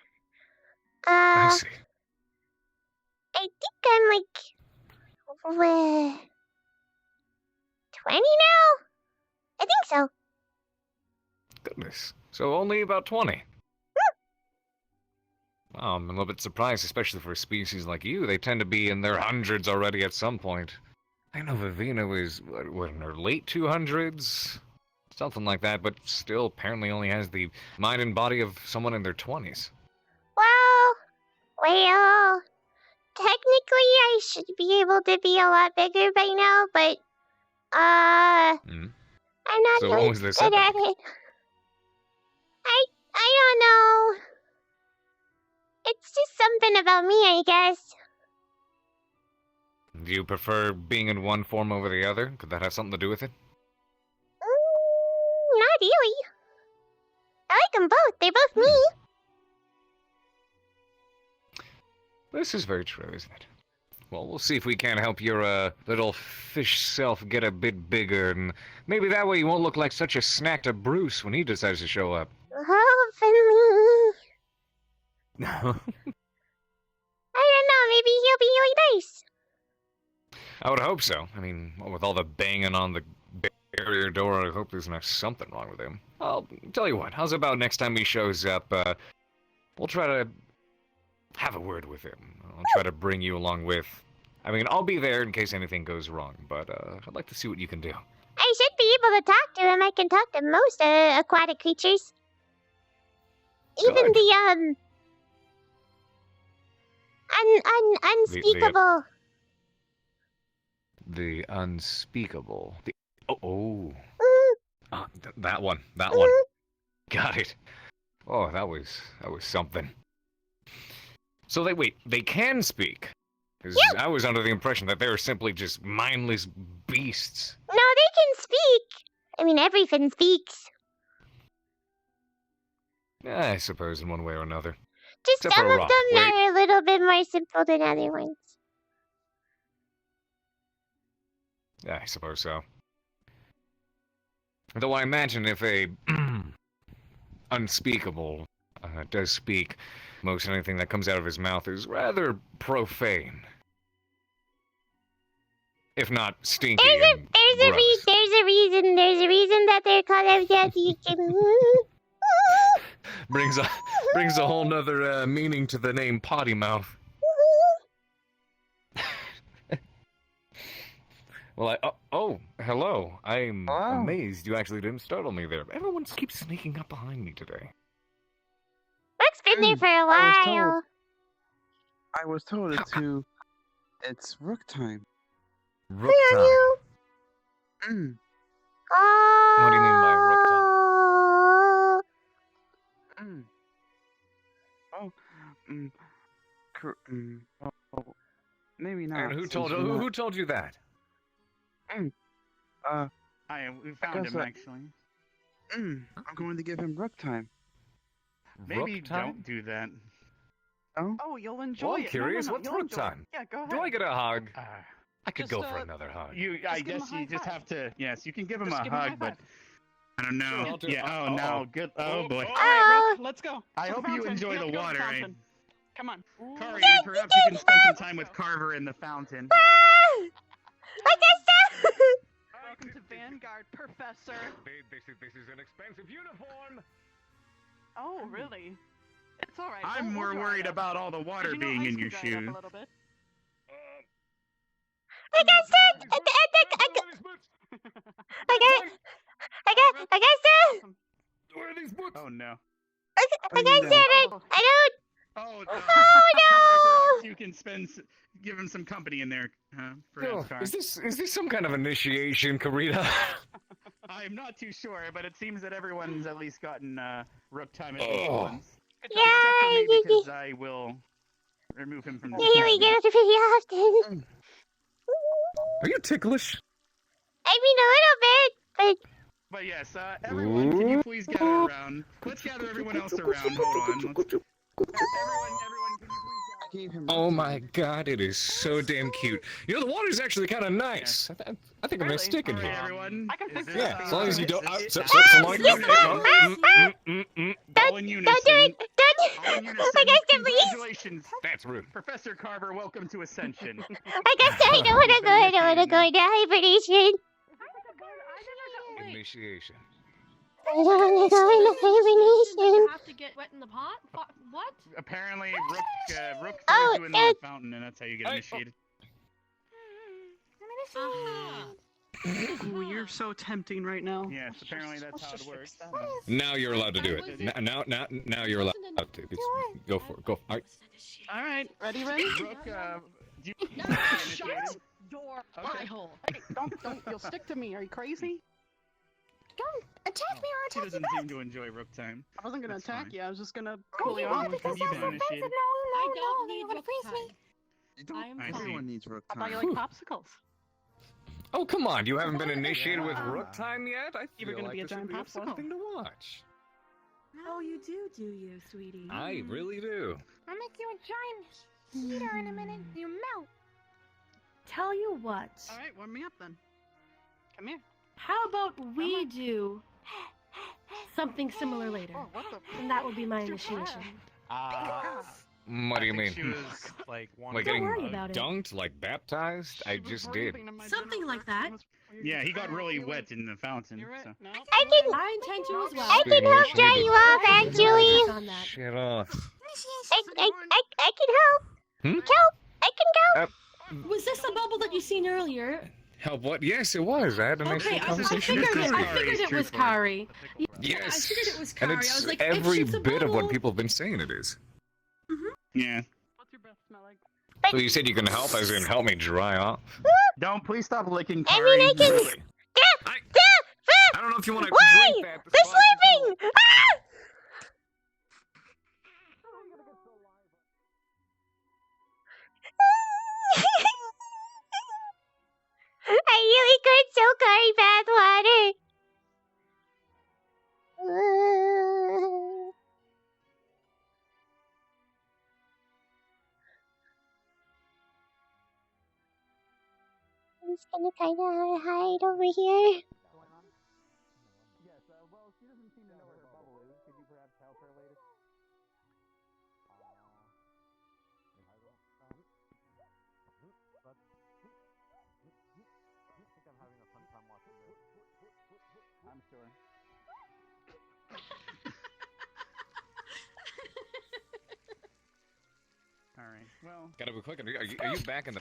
M: I see.
F: I think I'm like 20 now. I think so.
M: Goodness. So only about 20. Wow, I'm a little bit surprised, especially for a species like you. They tend to be in their hundreds already at some point. I know Vivina was, what, in her late 200s? Something like that, but still apparently only has the mind and body of someone in their 20s.
F: Well, technically I should be able to be a lot bigger by now, but, I'm not
M: So what
F: really
M: was this
F: good at it. I don't know. It's just something about me, I guess.
M: Do you prefer being in one form over the other? Could that have something to do with it?
F: Not really. I like them both. They're both me.
M: This is very true, isn't it? Well, we'll see if we can't help your little fish self get a bit bigger, and maybe that way you won't look like such a snack to Bruce when he decides to show up.
F: Hopefully.
M: No.
F: I don't know. Maybe he'll be really nice.
M: I would hope so. I mean, with all the banging on the barrier door, I hope there's not something wrong with him. I'll tell you what, how's about next time he shows up, we'll try to have a word with him. I'll try to bring you along with... I mean, I'll be there in case anything goes wrong, but I'd like to see what you can do.
F: I should be able to talk to him. I can talk to most aquatic creatures. Even
M: Good.
F: the, unspeakable.
M: The unspeakable. That one. Got it. Oh, that was something. So they can speak. 'Cause I was under the impression that they were simply just mindless beasts.
F: No, they can speak. I mean, everything speaks.
M: Yeah, I suppose in one way or another.
F: Just
M: Except
F: some
M: for a
F: of
M: rock.
F: them
M: Wait.
F: are a little bit more simple than other ones.
M: Yeah, I suppose so. Though I imagine if a unspeakable does speak, most anything that comes out of his mouth is rather profane. If not stinky and gross.
F: There's a reason that they're called
M: brings a whole nother meaning to the name Potty Mouth. Well, hello. I'm amazed you actually didn't startle me there. Everyone keeps sneaking up behind me today.
F: Rick's been there for a while.
C: I was told it's Rook time.
M: Rook time? What do you mean by Rook time?
C: Maybe not.
M: And who told you that?
D: We found him actually.
C: I'm going to give him Rook time.
D: Maybe don't do that.
C: Oh,
H: you'll enjoy
M: Well, I'm
H: it.
M: curious.
H: No,
M: What's
H: you'll
M: Rook
H: enjoy it.
M: time?
H: Yeah, go ahead.
M: Do I get a hug? I could
H: just,
M: go for another hug.
D: I guess you just have to. Yes, you can give him
H: Just
D: a
H: give him a high
D: hug, but
H: five.
D: I don't know.
H: Sure, I'll do it.
D: Yeah. Oh no. Good. Oh boy.
H: All right, Rook, let's go.
D: I
H: To the
D: hope you
H: fountain.
D: enjoy
H: We have
D: the
H: to go to
D: water.
H: fountain. Come on.
D: Kari, perhaps you can spend some time with Carver in the fountain.
F: Like I said.
H: Welcome to Vanguard, Professor.
M: This is an expensive uniform.
H: Oh, really? It's all right.
D: I'm more worried about all the water being in your shoes.
F: I got stuck! I got stuck!
M: Where are these books?
D: Oh no.
F: I got stuck! I don't...
D: Oh,
F: Oh
D: perhaps you can give him some company in there,
M: Oh,
D: perhaps, Car.
M: is this some kind of initiation, Carita?
D: I'm not too sure, but it seems that everyone's at least gotten rook time at
M: Oh.
D: least once.
F: Yeah,
D: Except for me, because I will remove him from the
F: we get it pretty often.
M: Are you ticklish?
F: I mean, a little bit, but...
D: But yes, everyone, can you please gather around? Let's gather everyone else around. Hold on. Everyone, can you please
M: Oh my god, it is so damn cute. You know, the water's actually kind of nice. I think I'm gonna stick in here.
D: everyone?
M: Yeah, as long as you don't. So long as you
F: Don't do it! I got stuck, please!
D: Congratulations.
M: That's rude.
D: Professor Carver, welcome to Ascension.
F: I got stuck! I don't wanna go into hibernation!
M: Initiation.
F: I don't wanna go into hibernation!
O: You have to get wet in the pot? What?
D: Apparently, Rook throws you in the fountain, and that's how you get initiated.
C: Ooh, you're so tempting right now.
D: Yes, apparently that's how it works.
M: Now you're allowed to do it. Now you're allowed to. Go for it. Go. All right.
C: All right, ready?
D: Rook, do you
C: Shut your eye hole. Hey, don't, you'll stick to me. Are you crazy?
L: Don't attack me or
D: He
L: attack you
D: doesn't
L: back.
D: seem to enjoy Rook time.
C: I wasn't gonna attack you. I was just gonna
L: Oh,
C: cool you
L: you
C: off.
L: won't because
D: You've
L: that's
D: been
L: offensive.
D: initiated.
L: No,
O: I don't
L: you
O: need
L: wanna
O: rook
L: freeze me.
O: time. I am
C: Everyone
O: fine.
C: needs rook time. I thought you like popsicles.
M: Oh come on! You haven't been initiated with Rook time yet? I
C: You were
M: feel
C: gonna
M: like
C: be a
M: this would
C: giant
M: be a fun
C: popsicle.
M: thing to watch.
O: Oh, you do you, sweetie?
M: I really do.
L: I'll make you a giant heater in a minute. You melt.
O: Tell you what.
C: All right, warm me up then. Come here.
O: How about we do something similar later?
C: Oh, what the?
O: And that will be my initiation.
M: What do you mean?
K: She was like
M: Like
O: Don't
M: getting
O: worry about it.
M: dunked, like baptized? I just did.
O: Something like that.
D: Yeah, he got really wet in the fountain. So.
O: I intend to as well.
F: I can help dry you off, actually.
O: On that.
M: Shit off.
F: I can help.
M: Hmm?
F: Help. I can go.
O: Was this a bubble that you seen earlier?
M: Help what? Yes, it was. I had a nice
O: Okay,
M: little
O: I
M: conversation.
O: figured it was Kari.
M: Yes.
O: I figured it was
M: And
O: Kari. I
M: it's
O: was like,
M: every
O: if she's a
M: bit of what
O: bubble-
M: people have been saying it is.
D: Yeah.
C: What's your breath smell like?
M: So you said you can help, as in help me dry off?
D: Don't please stop licking
F: I
D: Kari.
F: mean, I can.
M: Really? I don't know if you want to
F: Why?
M: drink that.
F: They're sleeping. Ah! I really could so curry bath water. I'm just gonna kind of hide over here.
D: Yes, well, she doesn't seem to know where her bubble is. Could you perhaps help her later? I'm sure. All right. Well.
M: Gotta be quick. Are you back in the?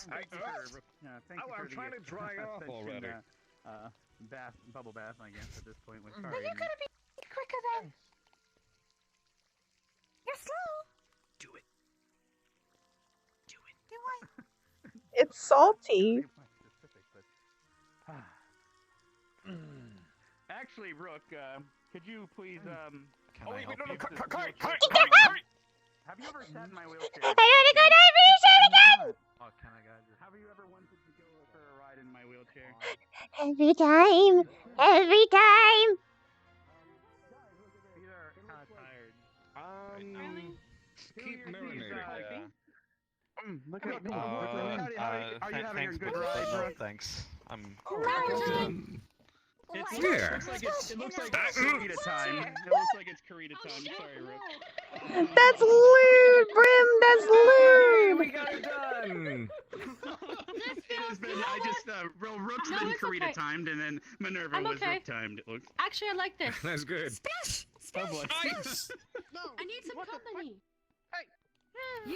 D: Thank you for
M: I'm
D: the
M: trying to dry off
D: Ascension,
M: already.
D: Bubble bath, I guess, at this point with
L: Are
D: Kari.
L: you gonna be quicker then? You're slow.
K: Do it.
L: Do what?
A: It's salty.
D: Actually, Rook, could you please
K: Can I help you?
D: have you ever sat in my wheelchair?
F: I gotta go to hibernation again.
K: Oh, can I guide you?
D: Have you ever wanted to go for a ride in my wheelchair?
F: Every time. Every time.
D: These are kind of tired.
M: Keep marinating.
C: Look at me.
D: Are you having a good ride,
K: No,
D: Rook?
K: thanks. I'm.
D: It
M: Yeah.
D: looks like it's Karita time. It looks like it's Karita time. Sorry, Rook.
A: That's lewd, Brim. That's lewd.
M: We got it done.
D: It has been. Rook's been
O: it's
D: Karita
O: okay.
D: timed, and then Minerva
O: I'm
D: was
O: okay.
D: Rook timed. It looks.
O: Actually, I like this.
M: That's good.
D: Oh boy.
O: I need some company.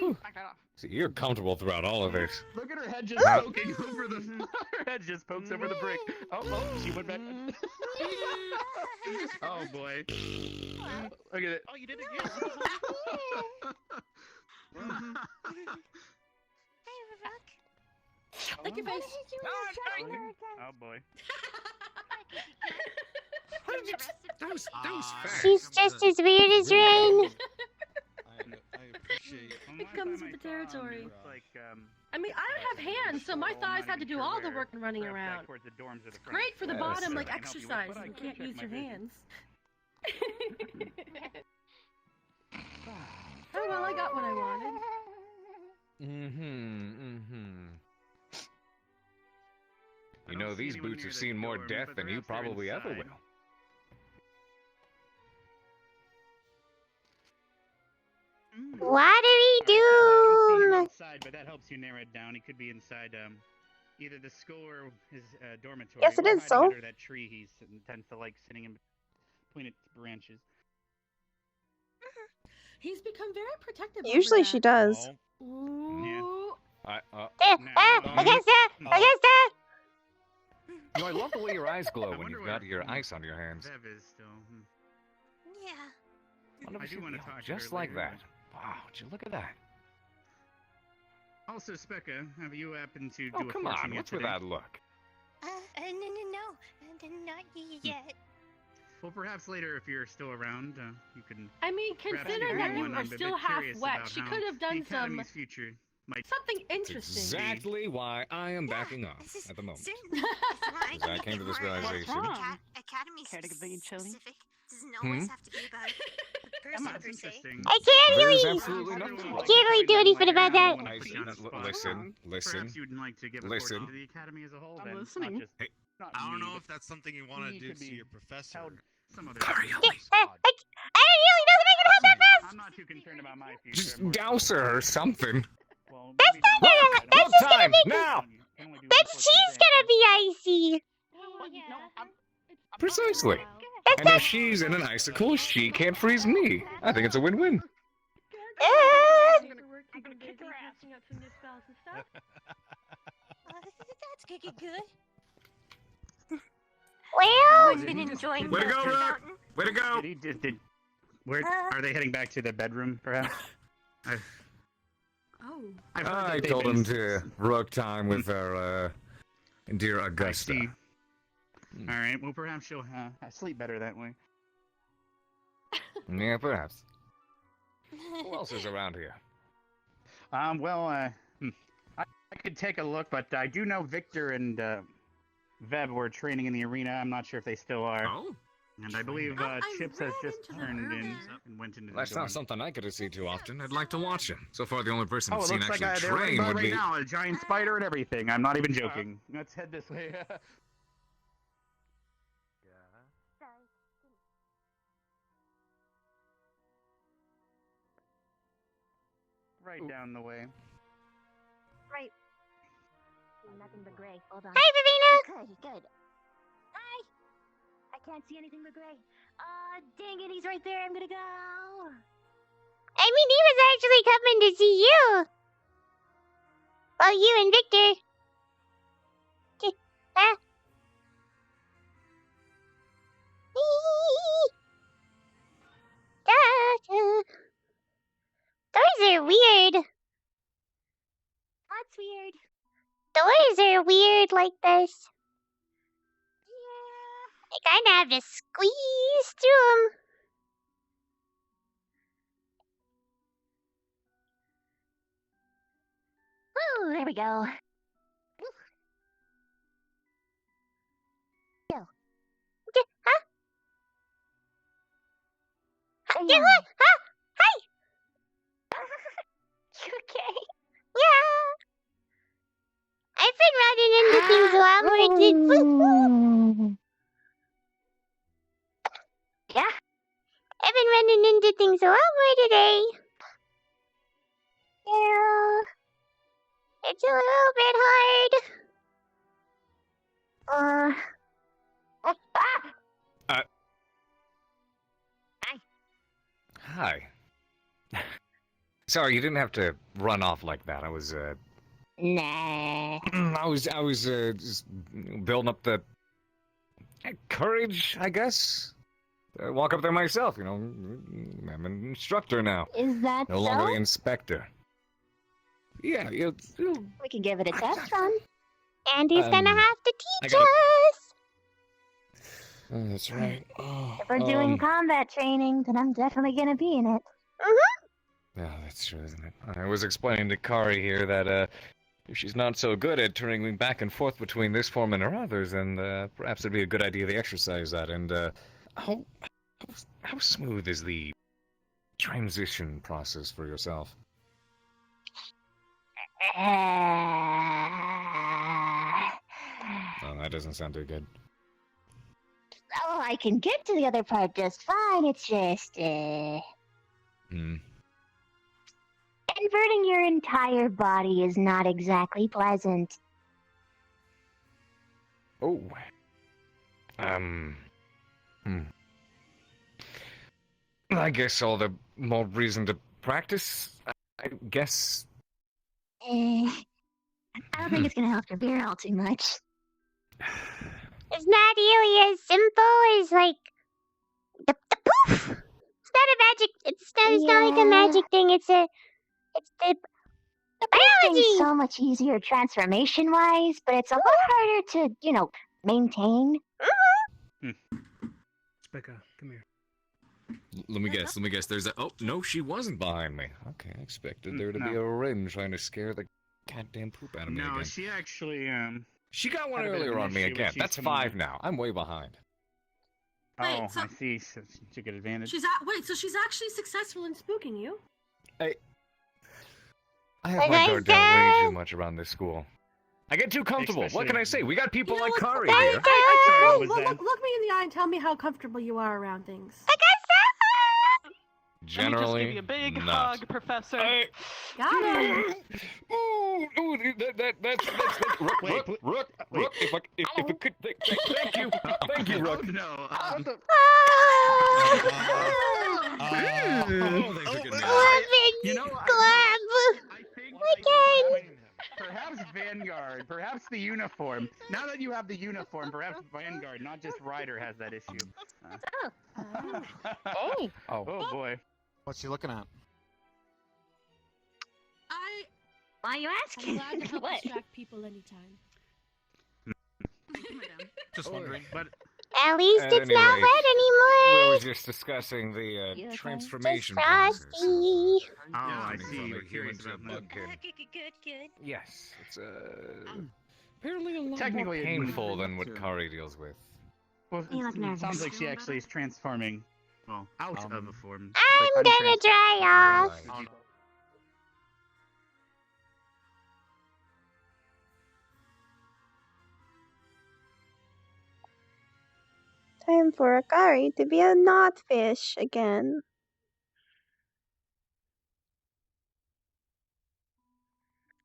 D: Knock that off.
M: See, you're comfortable throughout all of this.
D: Look at her head just poking over the. Her head just pokes over the brick. Oh, she went back. Oh boy. Look at it.
H: Oh, you did it again.
F: Hey, Rook.
O: Lick your face.
D: Oh boy.
K: That was fast.
F: She's just as weird as Rain.
K: I appreciate.
O: It comes with the territory.
D: Like,
O: I mean, I don't have hands, so my thighs had to do all the work and running around. It's great for the bottom, like exercise. If you can't use your hands. Oh well, I got what I wanted.
M: You know, these boots have seen more death than you probably ever will.
F: Watery
D: I don't see him
F: Doom.
D: outside, but that helps you narrow it down. He could be inside either the school or his dormitory.
A: Yes, it
D: or
A: is,
D: hiding
A: so.
D: under that tree he tends to like sitting in between its branches.
O: He's become very protective.
A: Usually
O: over
A: she
O: that.
A: does.
O: Ooh.
F: Augusta.
M: You know, I love the way your eyes glow when you've got your ice on your hands.
D: Bev is still.
F: Yeah.
M: Wonder if
D: I
M: it
D: do
M: should
D: want
M: be
D: to talk to
M: just
D: her
M: like
D: later.
M: that. Wow, would you look at that?
D: Also, Specca, have you happened to do
M: Oh,
D: a
M: come
D: fortune
M: on,
D: yet
M: what's with
D: today?
M: that look?
F: No, not yet.
D: Well, perhaps later, if you're still around, you can.
O: I mean,
D: perhaps
O: considering
D: give
O: that
D: me
O: you
D: one.
O: are
D: I'm a bit
O: still half
D: curious
O: wet,
D: about
O: she
D: how
O: could have
D: the
O: done some
D: Academy's future might.
O: something interesting.
M: Exactly why I am backing off at the moment. As I came to this realization.
F: Academy specific doesn't
M: Hmm?
F: always have to be about the person per se.
M: There is
F: Academy!
M: absolutely nothing.
F: I can't really do anything about that.
M: Listen.
D: Perhaps you'd like to give a
M: Listen.
D: fortune to the Academy as a whole.
O: I'm
D: then,
O: listening.
D: Not just,
K: Hey,
D: not
K: I don't
D: me,
K: know
D: but
K: if that's something you want to
D: he
K: do
D: could
K: to
D: be
K: your professor.
D: held some other.
F: I don't really know that I can hold that fast!
D: I'm not too concerned about my future.
M: Just douse her or something.
D: Well,
F: That's
D: maybe
F: not
D: don't-
F: gonna. That's
M: Look
F: just gonna
M: time,
F: make.
M: now!
F: That's she's gonna be icy.
M: Precisely.
F: That's
M: And if she's in an icicle, she can't freeze me. I think it's a win-win.
O: I'm gonna kick her ass. Out some new spells and stuff.
F: That's gonna get good. Well, I've
D: did
F: been
D: he just-
F: enjoying
M: Way to go,
F: the
M: Rook!
F: mountain.
M: Way to go!
D: Where are they heading back to the bedroom? Perhaps.
O: Oh.
D: I've heard
M: I
D: that they've
M: told
D: been
M: him to rook time with our dear
D: I
M: Augusta.
D: see. All right. Well, perhaps she'll sleep better that way.
M: Yeah, perhaps. Who else is around here?
D: Well, I could take a look, but I do know Victor and Veb were training in the arena. I'm not sure if they still are.
K: Oh.
D: And I believe
O: I
D: Chips has
O: ran
D: just
O: into the
D: turned in
O: hermit.
D: and went into the
M: That's
D: dorm.
M: not something I get to see too often. I'd like to watch him. So far, the only person
D: Oh,
M: I've
D: it
M: seen
D: looks like
M: actually
D: they're running
M: train
D: by
M: would
D: right
M: be.
D: now. A giant spider and everything. I'm not even joking. Let's head this way. Right down the way.
N: Right. Nothing but gray. Hold on.
F: Hi, Vivina.
N: Good. Hi. I can't see anything but gray. Dang it, he's right there. I'm gonna go.
F: I mean, he was actually coming to see you. Well, you and Victor. Huh? Doors are weird.
N: That's weird.
F: Doors are weird like this. I kinda have to squeeze through them.
N: Woo, there we go. Go.
F: Huh?
N: Hey,
F: Yeah, what? Huh? Hi.
N: You okay?
F: Yeah. I've been running into things a lot more.
N: Yeah?
F: I've been running into things a lot more today. Yeah. It's a little bit hard.
M: Hi. Sorry, you didn't have to run off like that. I was,
F: Nah.
M: I was just building up the courage, I guess. Walk up there myself, you know. I'm an instructor now.
F: Is that
M: No longer the inspector. Yeah,
F: We can give it a test run. Andy's gonna have to teach
M: gotta-
F: us.
M: Oh, that's right.
N: If we're doing combat training, then I'm definitely gonna be in it.
M: Yeah, that's true, isn't it? I was explaining to Kari here that, if she's not so good at turning me back and forth between this form and her others, then perhaps it'd be a good idea to exercise that. And how smooth is the transition process for yourself? Oh, that doesn't sound too good.
F: Oh, I can get to the other part just fine. It's just, Inverting your entire body is not exactly pleasant.
M: Oh. I guess all the more reason to practice, I guess.
F: I don't think it's gonna help your beer all too much. It's not really as simple as, like, the poof! It's not a magic, it's not like a magic thing, it's the biology! Thing's so much easier transformation-wise, but it's a lot harder to, maintain.
C: Becca, come here.
M: Let me guess. There's a. Oh, no, she wasn't behind me. Okay, I expected there to be a Rin trying to scare the goddamn poop out of me again.
D: No, she actually,
M: She got one
D: had a bit of
M: earlier
D: an
M: on me
D: issue when
M: again.
D: she's
M: That's
D: coming
M: 5
D: in.
M: now. I'm way behind.
O: Wait,
D: I
O: so-
D: see. So she took advantage.
O: So she's actually successful in spooking you?
M: I have my guard down way too much around this school. I get too comfortable. What can I say? We got people like Kari here.
O: Look me in the eye and tell me how comfortable you are around things.
M: Generally,
E: Let me just give you a big
M: not.
E: hug, Professor.
O: Got him.
M: That's Rook. If I could, thank you, Rook.
D: Oh, no. You know, perhaps Vanguard, perhaps the uniform. Now that you have the uniform, perhaps Vanguard, not just Ryder, has that issue. Oh boy.
K: What's she looking at?
N: Why are you
O: I'm
N: asking?
O: glad to help
N: What?
O: distract people anytime.
K: Just wondering.
D: But
F: At least it's not
M: Anyway,
F: red
M: we
F: anymore.
M: were just discussing the
F: Just
M: transformation
F: frosty.
M: process.
D: oh, I
M: Coming
D: see.
M: from
D: You're
M: a human
D: curious
M: to a
D: about that.
M: bug kid.
N: Good.
M: Yes, it's apparently a lot
D: Technically,
M: more
D: it would-
M: painful than what Kari deals with.
D: Well,
N: You look
D: it
N: nervous.
D: sounds like she actually is transforming, well, out of a form.
F: I'm
D: Like,
F: gonna dry off.
M: Right.
A: Time for Akari to be a not fish again.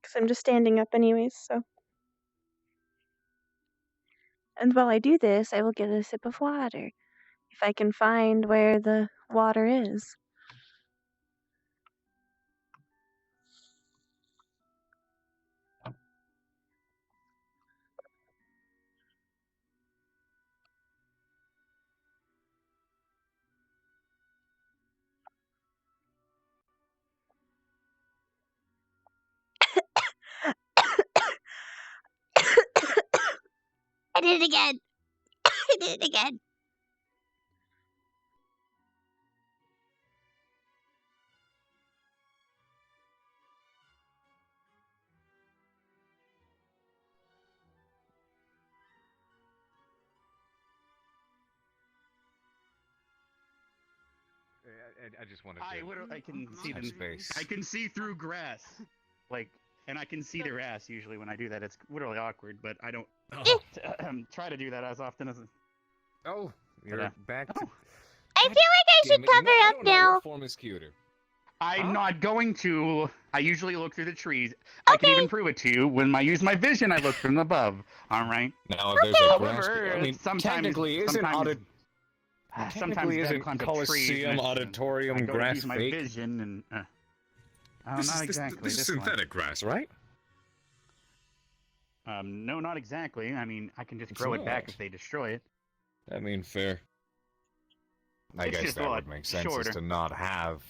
A: Because I'm just standing up anyways, so. And while I do this, I will get a sip of water. If I can find where the water is.
F: I did it again. I did it again.
M: I just wanted to.
D: I can see
M: have
D: them.
M: space.
D: I can see through grass, like, and I can see their ass usually when I do that. It's literally awkward, but I don't try to do that as often as.
M: Oh, you're
D: Yeah.
M: back. To...
F: I feel like I should cover up now.
M: What form is cuter?
D: I'm not going to. I usually look through the trees. I can even prove it to you. When I use my vision, I look from above. All right.
M: Now, if there's a grass,
D: However,
M: I mean,
D: sometimes
M: technically, isn't
D: sometimes dead
M: isn't
D: climb up trees,
M: Coliseum
D: and I
M: Auditorium
D: go to
M: grass
D: use my
M: fake?
D: vision, and Not exactly.
M: This is synthetic grass, right?
D: No, not exactly. I mean, I can just
M: It's
D: grow it back
M: not.
D: if they destroy it.
M: I mean, fair. I
D: It's
M: guess
D: just
M: that
D: a lot
M: would make sense,
D: shorter.
M: is to not have...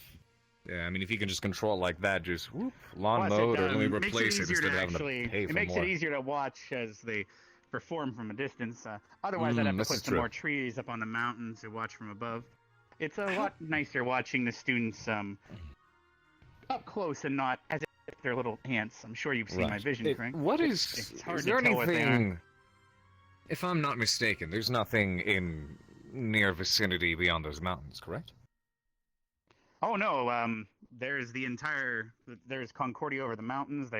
M: Yeah, I mean, if you can just control it like that, just whoop, lawn
D: Plus,
M: mowed, or let me
D: makes
M: replace it
D: easier
M: instead
D: to
M: of having
D: actually,
M: to pay
D: it
M: for
D: makes
M: more.
D: it easier to watch as they perform from a distance. Otherwise, I'd have to
M: This
D: put
M: is
D: some
M: true.
D: more trees up on the mountain to watch from above. It's a lot nicer watching the students up close and not as if they're little ants. I'm sure you've seen my vision, correct?
M: What
D: It's hard
M: is
D: to
M: there
D: tell what they are.
M: anything... If I'm not mistaken, there's nothing in near vicinity beyond those mountains, correct?
D: Oh no, there's there's Concordia over the mountains.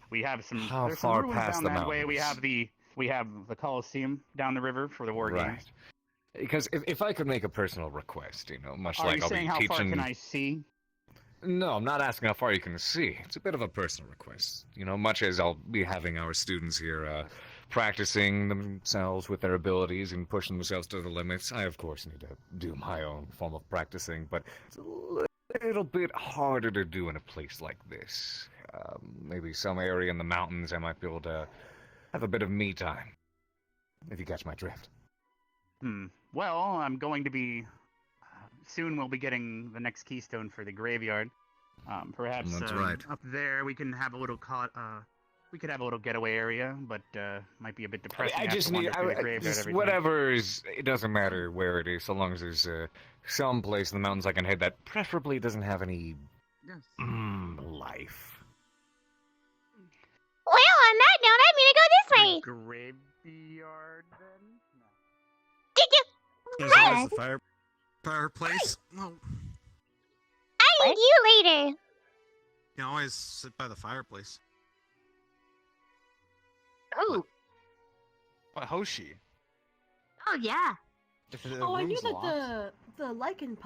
D: We have some.
M: How
D: There's
M: far
D: some ruins
M: past
D: down
M: the
D: that way. We
M: mountains?
D: have the Colosseum down the river for the war games.
M: Because if I could make a personal request, much
D: Are
M: like
D: you
M: I'll
D: saying
M: be
D: how
M: teaching...
D: far can I see?
M: No, I'm not asking how far you can see. It's a bit of a personal request. Much as I'll be having our students here practicing themselves with their abilities and pushing themselves to the limits, I, of course, need to do my own form of practicing, but it's a little bit harder to do in a place like this. Maybe some area in the mountains I might be able to have a bit of me time, if you catch my drift.
D: Well, I'm going to be... soon we'll be getting the next keystone for the graveyard. Perhaps
M: That's right.
D: up there we can have a little we could have a little getaway area, but might be a bit depressing.
M: I just
D: to
M: need
D: wander through the graveyard
M: just
D: every time.
M: whatever's. It doesn't matter where it is, so long as there's some place in the mountains I can head that preferably doesn't have any life.
F: Well, on that note, I'm gonna go this way.
D: Graveyard, then?
K: There's always the fireplace. No,
F: I need you later.
K: you can always sit by the fireplace.
N: Oh.
C: What, Hoshi?
N: Oh yeah.
O: Oh, I knew that the lichen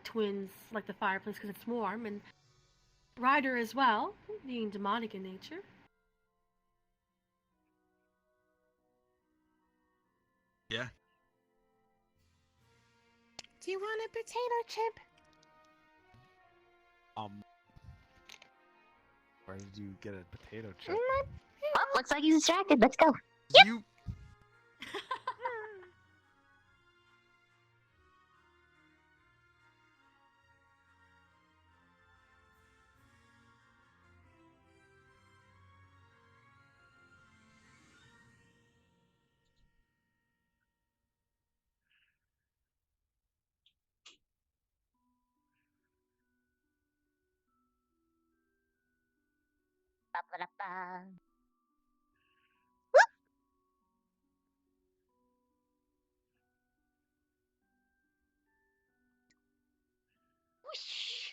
O: twins like the fireplace because it's warm, and Ryder as well, being demonic in nature.
K: Yeah.
L: Do you want a potato chip?
C: Where did you get a potato chip?
N: Well, looks like he's distracted. Let's go.
K: You.
N: Ba-ba-da-ba. Whoosh.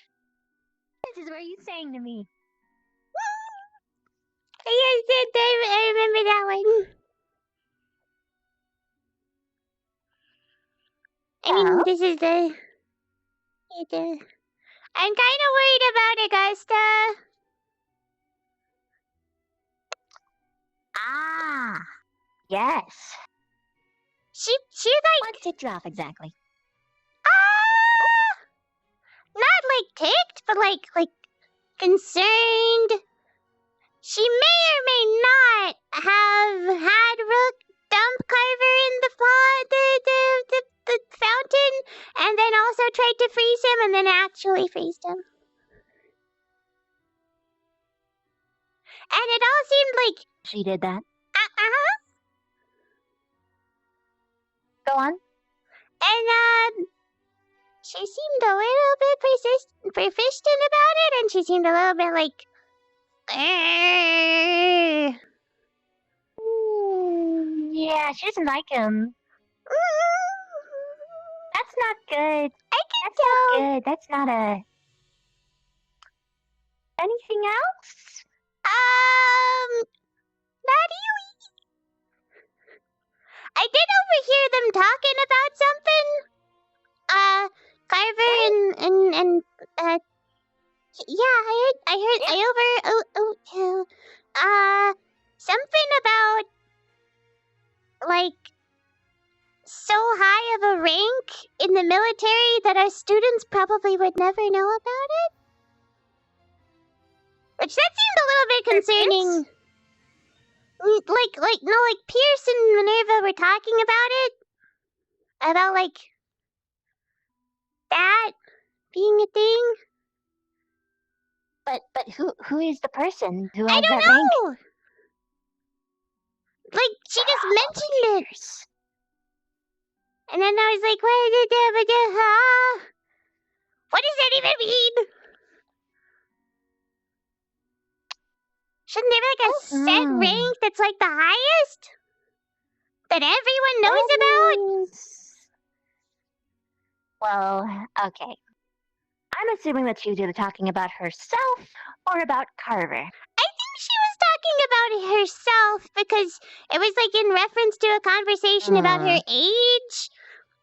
N: This is where you sang to me.
F: Yes, I remember that one. I mean, this is the... I'm kind of worried about Augusta.
N: Ah, yes.
F: She's like...
N: What's it drop exactly?
F: Not like ticked, but like concerned. She may or may not have had Rook dump Carver in the fountain, and then also tried to freeze him, and then actually freezed him. And it all seemed like
N: she did that.
F: Go on. And she seemed a little bit persistent about it, and she seemed a little bit like,
N: Yeah, she doesn't like him. That's not good. That's not good. That's not a... Anything else?
F: Not really. I did overhear them talking about something. Carver and yeah, something about, like, so high of a rank in the military that our students probably would never know about it. Which that seemed a little bit concerning. Like Pierce and Minerva were talking about it. About, like, that being a thing.
N: But who is the person who
F: I
N: has
F: don't
N: that rank?
F: know! Like, she just mentioned it. And then I was like, what does that even mean? Shouldn't there be like a set rank that's like the highest? That everyone knows about?
N: Well, okay. I'm assuming that she was either talking about herself or about Carver.
F: I think she was talking about herself because it was like in reference to a conversation about her age.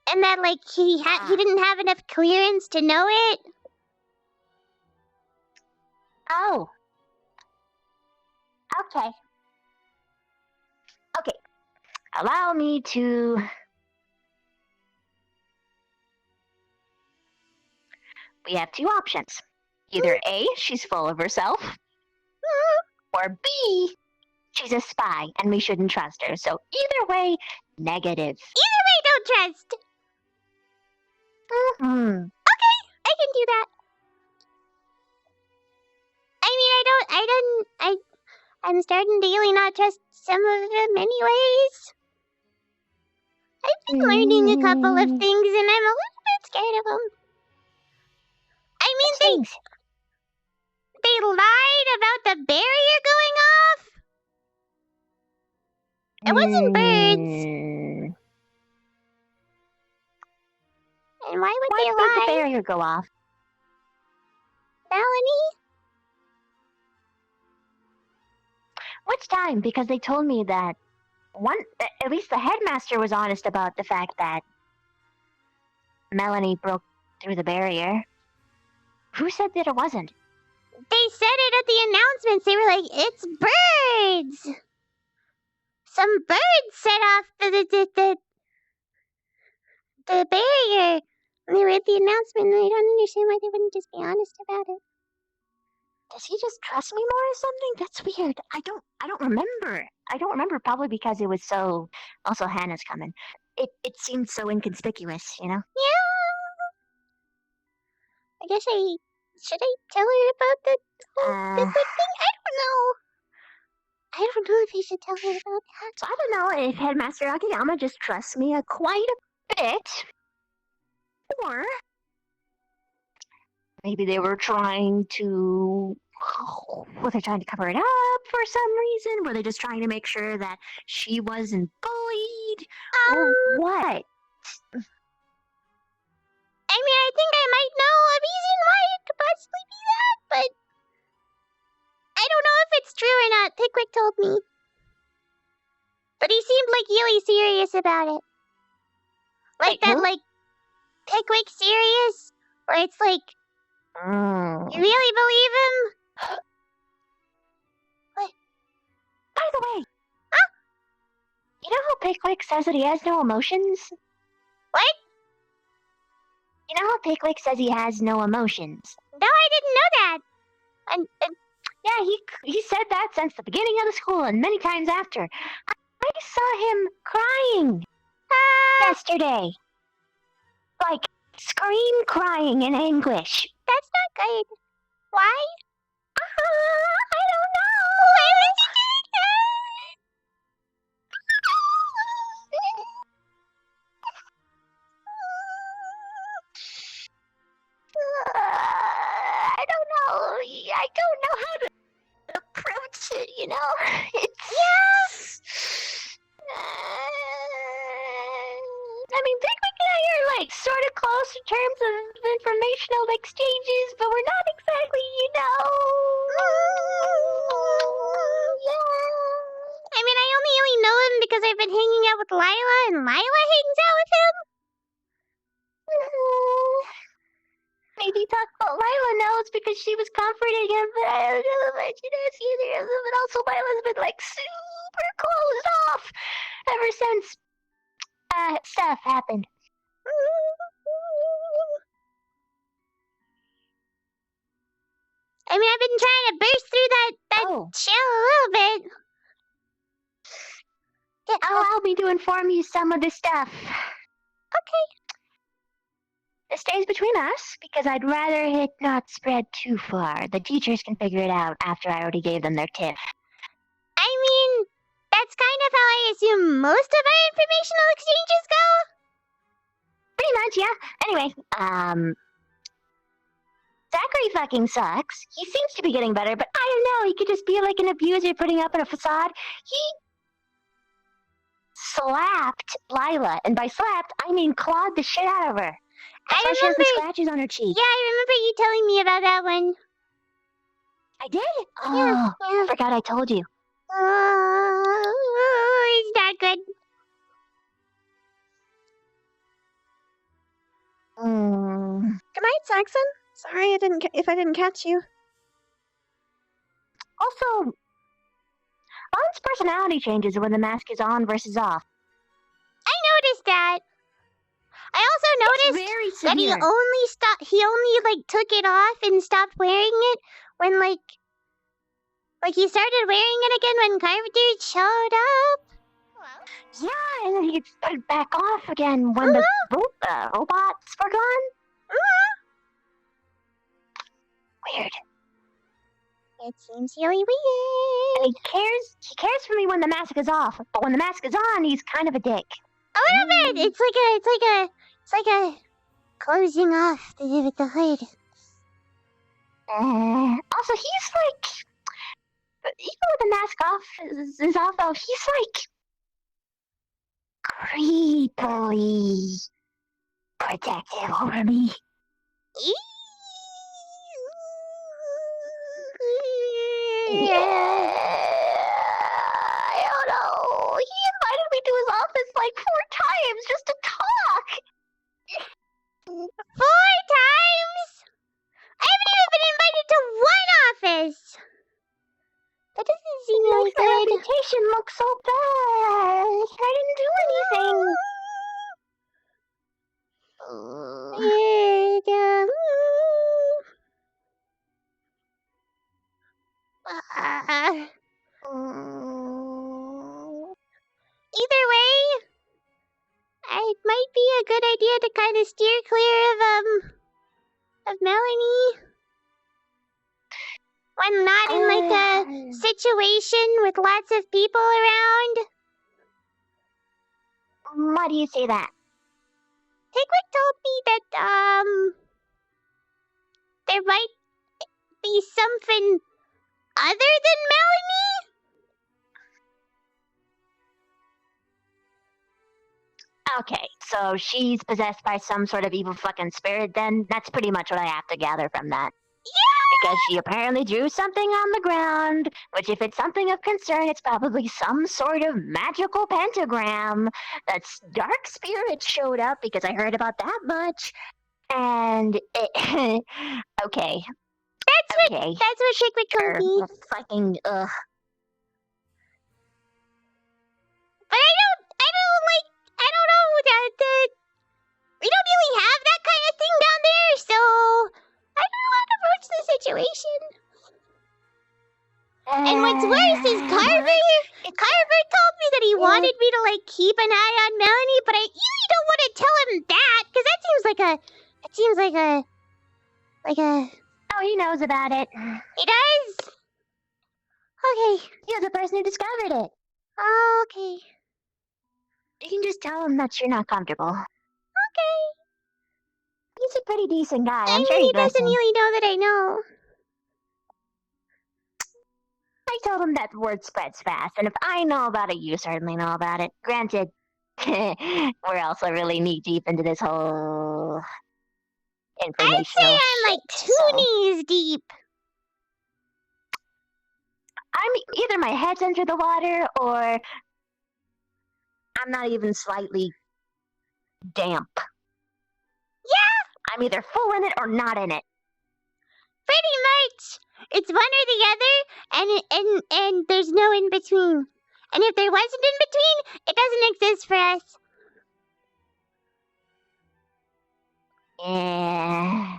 F: And that like he didn't have enough clearance to know it.
N: Oh. Okay. Okay. Allow me to... We have two options. Either A, she's full of herself, or B, she's a spy and we shouldn't trust her. So either way, negative.
F: Either way, don't trust. Okay, I can do that. I mean, I'm starting to really not trust some of them anyways. I've been learning a couple of things and I'm a little bit scared of them. I mean, they lied about the barrier going off. It wasn't birds. And why would they lie?
N: Did the barrier go off?
F: Melanie?
N: Which time? Because they told me that at least the headmaster was honest about the fact that Melanie broke through the barrier. Who said that it wasn't?
F: They said it at the announcements. They were like, it's birds. Some birds set off the barrier. And they were at the announcement, and I don't understand why they wouldn't just be honest about it.
N: Does he just trust me more or something? That's weird. I don't remember. I don't remember, probably because it was so... Also, Hannah's coming. It seemed so inconspicuous, you know?
F: Yeah. I guess should I tell her about the whole liquid thing? I don't know if I should tell her about that.
N: So I don't know if Headmaster Akiyama just trusts me quite a bit. Or maybe they were trying to... Were they trying to cover it up for some reason? Were they just trying to make sure that she wasn't bullied? Or what?
F: I mean, I think I might know a reason why it could possibly be that, but I don't know if it's true or not. Pickwick told me. But he seemed like really serious about it. Like that, like, Pickwick serious? Where it's like, you really believe him? What?
N: By the way, you know how Pickwick says that he has no emotions?
F: What?
N: You know how Pickwick says he has no emotions?
F: No, I didn't know that.
N: Yeah, he said that since the beginning of the school and many times after. I saw him crying yesterday. Like, scream crying in anguish.
F: That's not good. Why?
N: I don't know.
F: Why would you do that?
N: I don't know. I don't know how to approach it, you know?
F: Yes!
N: I mean, Pickwick and I are, like, sort of close in terms of informational exchanges, but we're not exactly, you know...
F: I mean, I only really know him because I've been hanging out with Lila, and Lila hangs out with him.
N: Maybe talk about Lila knows because she was comforting him, but I don't know if I should ask either of them. And also, Lila's been, like, super closed off ever since stuff happened.
F: I mean, I've been trying to burst through that shell a little bit.
N: I'll be to inform you some of this stuff.
F: Okay.
N: This stays between us, because I'd rather it not spread too far. The teachers can figure it out after I already gave them their tip.
F: I mean, that's kind of how I assume most of our informational exchanges go.
N: Pretty much, yeah. Anyway, Zachary fucking sucks. He seems to be getting better, but I don't know, he could just be like an abuser putting up a facade. He slapped Lila, and by slapped, I mean clawed the shit out of her. That's why she has the scratches on her cheek.
F: Yeah, I remember you telling me about that one.
N: I did? Oh, I forgot I told you.
F: Oh, it's not good.
A: Good night, Saxon. Sorry if I didn't catch you.
N: Also, Vaughn's personality changes when the mask is on versus off.
F: I noticed that. I also noticed that he only like took it off and stopped wearing it when like he started wearing it again when Carver showed up.
N: Yeah, and then he put back off again when the robots were gone. Weird.
F: It seems really weird.
N: And he cares for me when the mask is off, but when the mask is on, he's kind of a dick.
F: A little bit. It's like a closing off the hood.
N: Also, he's like, even with the mask off is off though, he's like creepily protective over me. Yeah, I don't know. He invited me to his office like 4 times just to talk.
F: 4 times? I haven't even been invited to one office. That doesn't seem really
N: My
F: good.
N: reputation looks so bad. I didn't do anything.
F: Either way, it might be a good idea to kind of steer clear of Melanie when not in like a situation with lots of people around.
N: Why do you say that?
F: Pickwick told me that there might be something other than Melanie.
N: Okay, so she's possessed by some sort of evil fucking spirit then? That's pretty much what I have to gather from that. Yeah! Because she apparently drew something on the ground, which if it's something of concern, it's probably some sort of magical pentagram. That's dark spirit showed up because I heard about that much. And it, okay.
F: That's what Pickwick told me.
N: Fucking ugh.
F: But I don't know that we don't really have that kind of thing down there, so I don't know how to approach the situation. And what's worse is Carver told me that he wanted me to like keep an eye on Melanie, but I really don't want to tell him that because that seems like a.
N: Oh, he knows about it.
F: He does. Okay.
N: He was the person who discovered it.
F: Oh, okay.
N: You can just tell him that you're not comfortable.
F: Okay.
N: He's a pretty decent guy.
F: I
N: I'm sure
F: mean,
N: he
F: he doesn't
N: listen.
F: really know that I know.
N: I told him that word spreads fast, and if I know about it, you certainly know about it. Granted, we're also really knee-deep into this whole informational
F: I'd say I'm like knees deep.
N: I'm either my head's under the water, or I'm not even slightly damp.
F: Yeah!
N: I'm either full in it or not in it.
F: Pretty much. It's one or the other, and there's no in between. And if there wasn't in between, it doesn't exist for us.
N: Yeah.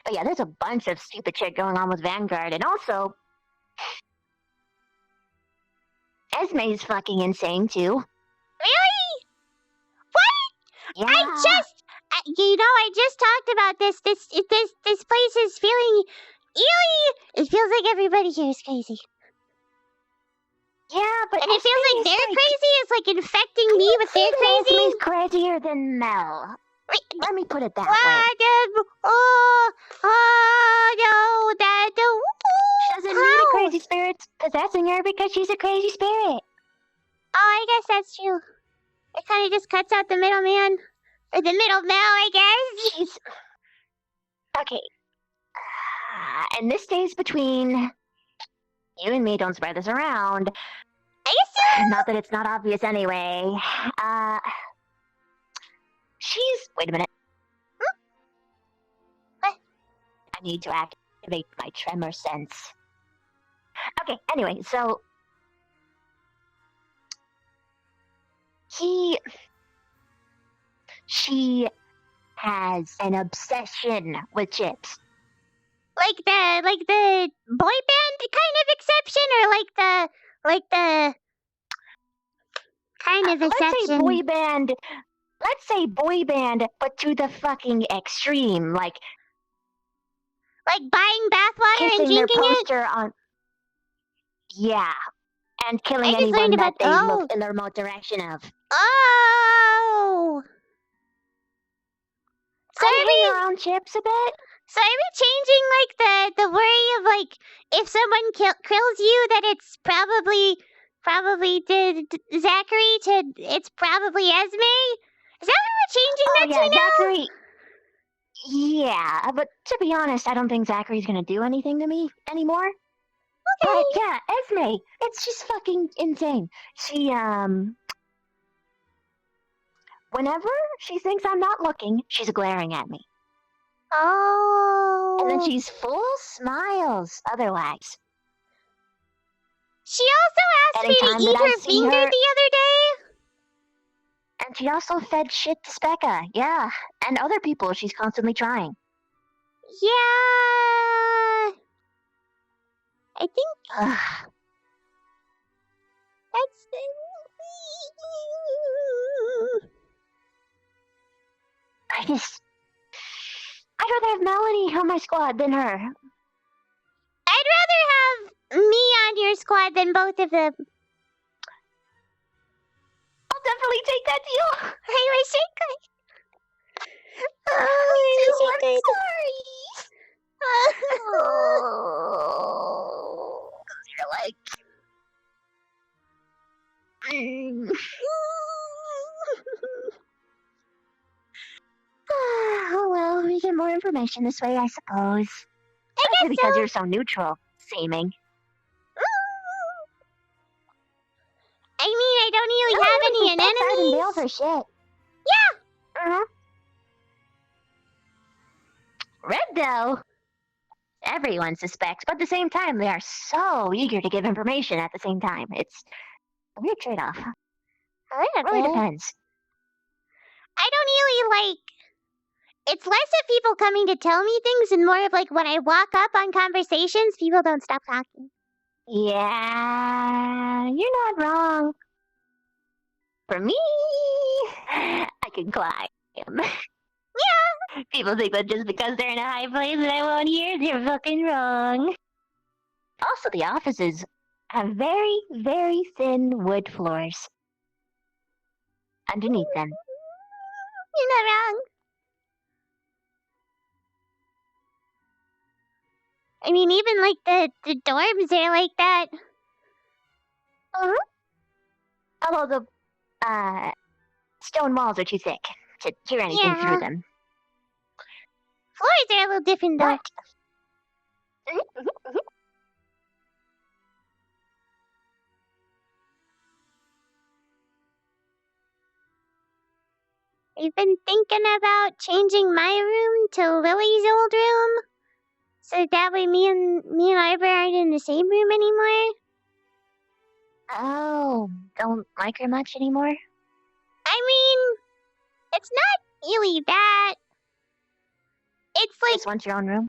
N: But yeah, there's a bunch of stupid shit going on with Vanguard, and also Esme's fucking insane too.
F: Really? What?
N: Yeah.
F: I just talked about this. This place is feeling eerie. It feels like everybody here is crazy.
N: Yeah, but
F: and it feels like they're crazy. It's like infecting me with their crazy.
N: Esme's crazier than Mel. Let me put it that way.
F: No, that
N: She doesn't need a crazy spirit possessing her because she's a crazy spirit.
F: Oh, I guess that's true. It kind of just cuts out the middleman. Or the middle Mel, I guess.
N: She's... Okay. And this stays between you and me. Don't spread this around. Not that it's not obvious anyway. She's... Wait a minute.
F: What?
N: I need to activate my tremor sense. Okay, anyway, so... She has an obsession with chips.
F: Like the boy band kind of exception, or like the kind of exception.
N: Let's say boy band, but to the fucking extreme, like
F: buying bathwater and
N: kissing their
F: drinking
N: poster on. Yeah, and killing
F: I just
N: anyone
F: learned
N: that
F: about-
N: they
F: oh.
N: look in the remote direction of.
F: Oh! So
N: hang around chips a bit.
F: So are we changing the worry of if someone kills you that it's probably Zachary to it's probably Esme? Is that what we're changing that to now?
N: Zachary. Yeah, but to be honest, I don't think Zachary's gonna do anything to me anymore.
F: Okay.
N: But yeah, Esme, it's just fucking insane. She whenever she thinks I'm not looking, she's glaring at me.
F: Oh.
N: And then she's full smiles otherwise.
F: She also asked me
N: Anytime
F: to
N: that
F: eat
N: I
F: her
N: see
F: finger
N: her-
F: the other day.
N: And she also fed shit to Specca, yeah. And other people she's constantly trying.
F: Yeah. I think that's
N: I'd rather have Melanie on my squad than her.
F: I'd rather have me on your squad than both of them.
N: I'll definitely take that deal.
F: I wish I could. Oh, I wish I could.
N: Oh, you're like... Oh well, we get more information this way, I suppose. Especially because you're so neutral, seeming.
F: I mean, I don't really have any enemies.
N: For shit.
F: Yeah.
N: Red though. Everyone suspects, but at the same time, they are so eager to give information at the same time. It's a weird trade-off. It really depends.
F: I don't really it's less of people coming to tell me things and more of when I walk up on conversations, people don't stop talking.
N: Yeah, you're not wrong. For me, I can climb.
F: Yeah.
N: People think that just because they're in a high place that I won't hear, they're fucking wrong. Also, the offices have very, very thin wood floors. Underneath them.
F: You're not wrong. I mean, even the dorms are like that.
N: Although the stone walls are too thick to hear anything through them.
F: Floors are a little different though. I've been thinking about changing my room to Lily's old room. So that way me and Ivor aren't in the same room anymore.
N: Oh, don't like her much anymore?
F: I mean, it's not really that. It's like...
N: Just want your own room?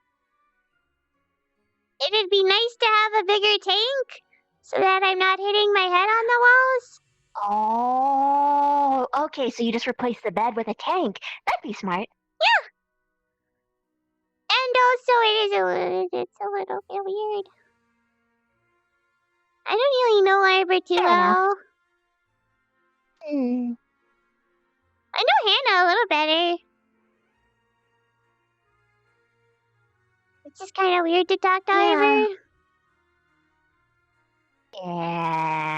F: It'd be nice to have a bigger tank so that I'm not hitting my head on the walls.
N: Oh, okay, so you just replace the bed with a tank. That'd be smart.
F: Yeah. And also it's a little bit weird. I don't really know Arbor too well. I know Hannah a little better. It's just kind of weird to talk to Arbor.
N: Yeah,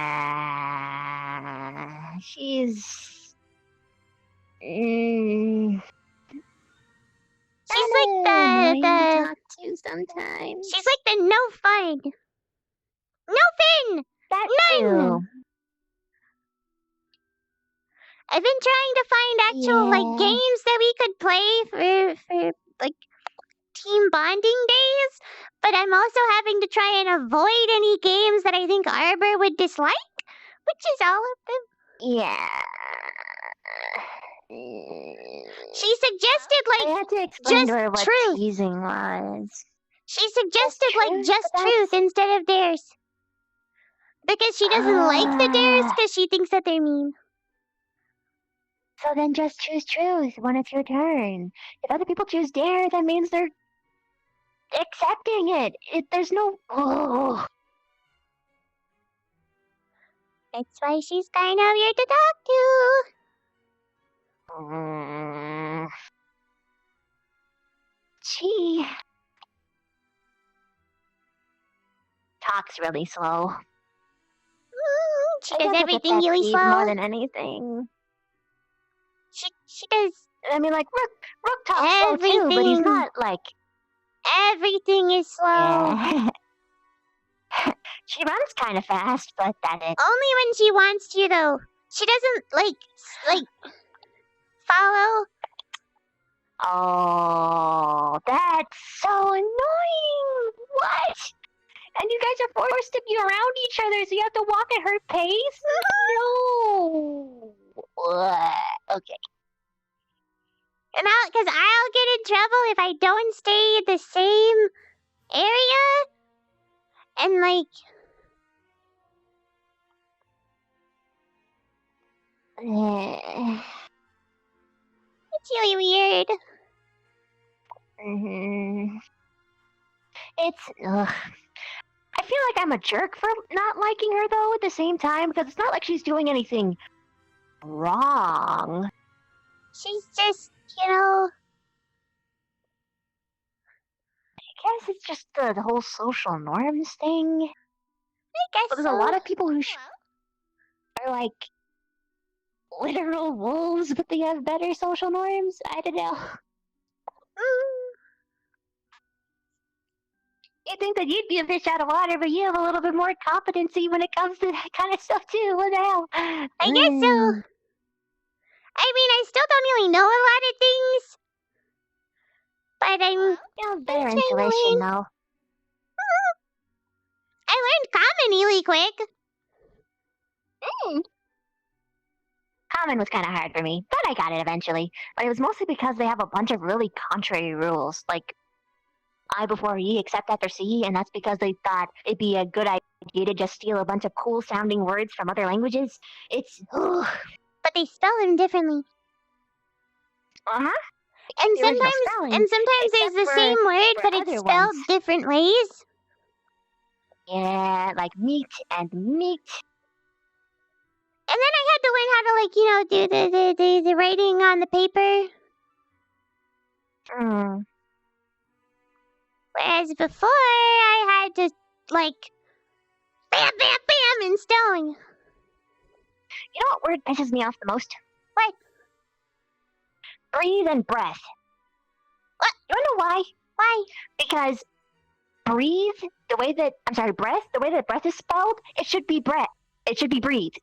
N: she's...
F: She's like the
N: talk to sometimes.
F: She's like the no fun. No fun!
N: That
F: None!
N: too.
F: I've been trying to find actual like games that we could play for like team bonding days, but I'm also having to try and avoid any games that I think Arbor would dislike, which is all of them.
N: Yeah.
F: She suggested like
N: I had to explain to her
F: just
N: what
F: truth.
N: teasing was.
F: She suggested like just truth instead of dares. Because she doesn't like the dares because she thinks that they're mean.
N: So then just choose truth when it's your turn. If other people choose dare, that means they're accepting it. There's no... Oh.
F: That's why she's kind of weird to talk to.
N: She talks really slow.
F: She does everything really slow.
N: More than anything.
F: She does.
N: I mean, like Rook talks slow too, but he's not like.
F: Everything is slow.
N: Yeah. She runs kind of fast, but that's it.
F: Only when she wants to, though. She doesn't like follow.
N: Oh, that's so annoying. What? And you guys are forced to be around each other, so you have to walk at her pace? No. Okay.
F: And because I'll get in trouble if I don't stay in the same area. And like... It's really weird.
N: It's... I feel like I'm a jerk for not liking her, though, at the same time, because it's not like she's doing anything wrong.
F: She's just, you know...
N: I guess it's just the whole social norms thing.
F: I guess
N: but there's a lot of people who are like literal wolves, but they have better social norms. I don't know. You think that you'd be a fish out of water, but you have a little bit more competency when it comes to that kind of stuff too. What the hell?
F: I guess so. I mean, I still don't really know a lot of things. But
N: You have better intuition, though.
F: I learned common really quick.
N: Common was kind of hard for me, but I got it eventually. But it was mostly because they have a bunch of really contrary rules, like I before E except after C, and that's because they thought it'd be a good idea to just steal a bunch of cool-sounding words from other languages. It's...
F: But they spell them differently.
N: Uh-huh.
F: And sometimes there's the same word, but it's spelled different ways.
N: Yeah, like meat and meat.
F: And then I had to learn how to, like, you know, do the writing on the paper. Whereas before, I had to, like, bam, bam, bam in spelling.
N: You know what word pisses me off the most?
F: What?
N: Breathe and breath.
F: What?
N: You wanna know why?
F: Why?
N: Because breathe, breath, the way that breath is spelled, it should be breath. It should be breathe.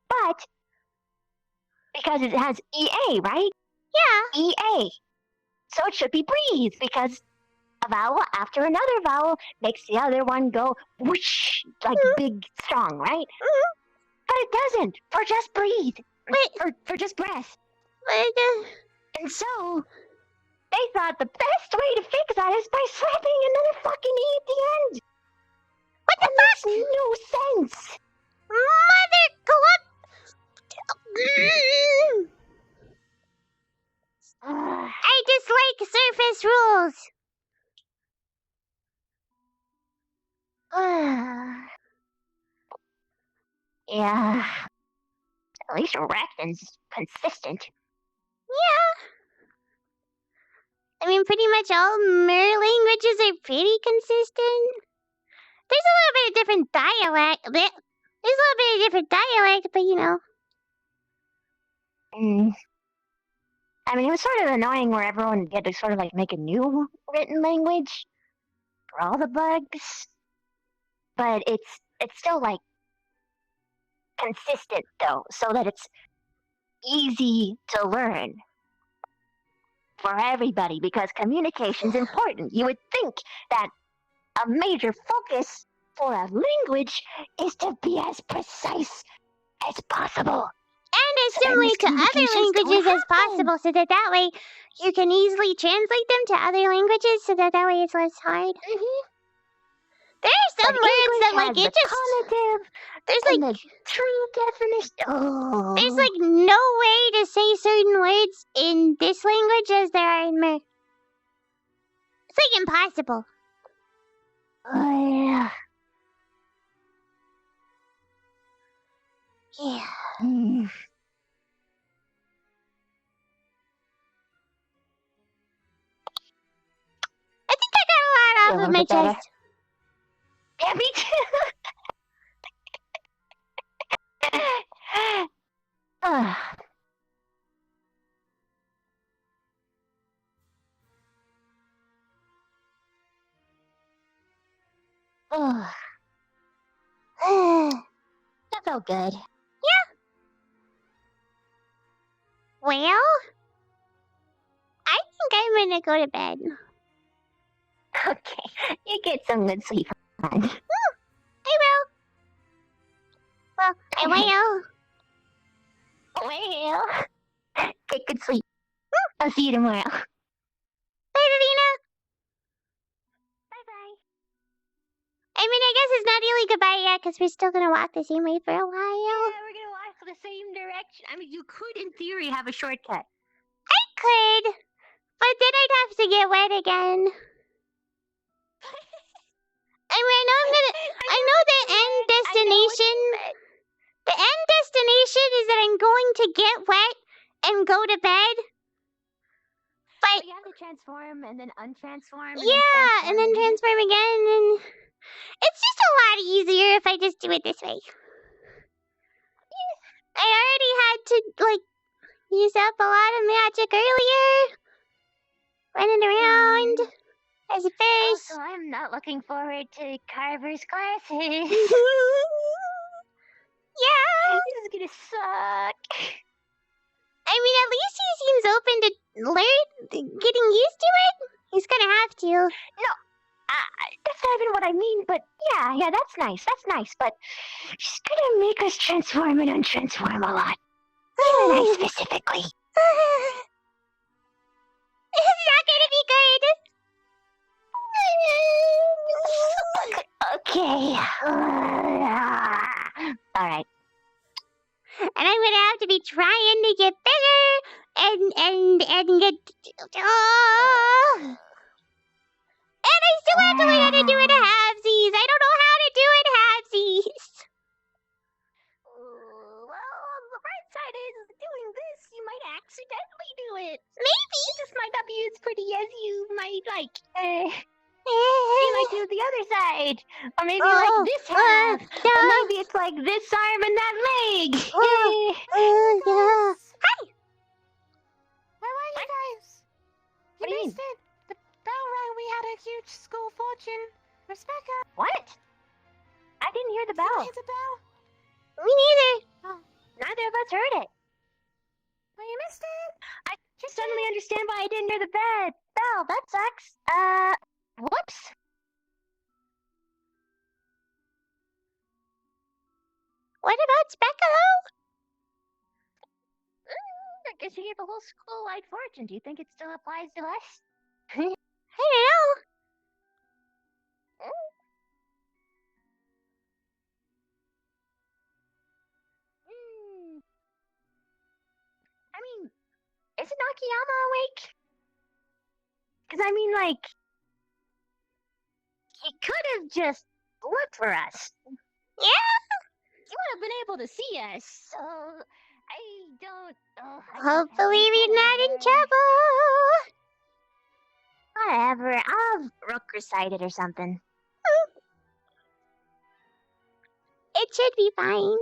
N: But because it has EA, right?
F: Yeah.
N: EA. So it should be breathe because a vowel after another vowel makes the other one go whoosh, like big, strong, right? But it doesn't for just breathe. For just breath. And so They thought the best way to fix that is by slapping another fucking E at the end.
F: What the
N: That
F: fuck?
N: makes no sense.
F: Mother, go up. I dislike surface rules.
N: Yeah. At least Racton's consistent.
F: Yeah. I mean, pretty much all mer languages are pretty consistent. There's a little bit of different dialect. There's a little bit of different dialect, but you know.
N: I mean, it was sort of annoying where everyone had to sort of like make a new written language for all the bugs. But it's still like consistent though, so that it's easy to learn for everybody because communication's important. You would think that a major focus for a language is to be as precise as possible.
F: And as similar to other languages as possible, so that way you can easily translate them to other languages, so that way it's less hard. There are some words that like it just.
N: Cognitive,
F: there's
N: and
F: like
N: the true definition. Oh.
F: There's like no way to say certain words in this language as there are in mer. It's like impossible.
N: Oh yeah.
F: Yeah. I think I got a lot off of my chest.
N: Yeah, me too. That felt good.
F: Yeah. Well, I think I'm gonna go to bed.
N: Okay, you get some good sleep.
F: I will. Well, I will.
N: Well, get good sleep. I'll see you tomorrow.
F: Bye, Vivina.
N: Bye-bye.
F: I mean, I guess it's not really goodbye yet, because we're still gonna walk the same way for a while.
N: Yeah, we're gonna walk the same direction. I mean, you could, in theory, have a shortcut.
F: I could, but then I'd have to get wet again. I mean, I know the end destination. The end destination is that I'm going to get wet and go to bed. But
N: you have to transform and then untransform.
F: And then transform again, and it's just a lot easier if I just do it this way. I already had to like use up a lot of magic earlier, running around as a fish.
N: So I'm not looking forward to Carver's classes.
F: Yeah.
N: This is gonna suck.
F: I mean, at least he seems open to getting used to it. He's gonna have to.
N: No, that's not even what I mean, but yeah, that's nice, but she's gonna make us transform and untransform a lot. You and I specifically.
F: It's not gonna be good.
N: Okay. Alright.
F: And I'm gonna have to be trying to get better and get. And I still have to learn how to do it halvesies. I don't know how to do it halvesies.
N: Well, the bright side is doing this, you might accidentally do it.
F: Maybe.
N: This might not be as pretty as you might like. You might do the other side. Or maybe like this half. Or maybe it's like this arm and that leg.
F: Yeah. Hi.
L: Where were you guys?
N: What do you
L: missed it. The bell rang. We had a huge school fortune. Rebecca.
N: What? I didn't hear the bell.
L: Did you hear the bell?
F: Me neither.
L: Oh.
N: Neither of us heard it.
L: Well, you missed it.
N: I suddenly understand why I didn't hear the bell. That sucks. Whoops.
F: What about Speckalo?
N: I guess you gave a whole school-wide fortune. Do you think it still applies to us?
F: Hello. I mean, is Nakayama awake? Because I mean, like, he could have just looked for us. Yeah. He would have been able to see us. So I don't. Hopefully, we're not in trouble. Whatever. I'll rook recite it or something. It should be fine.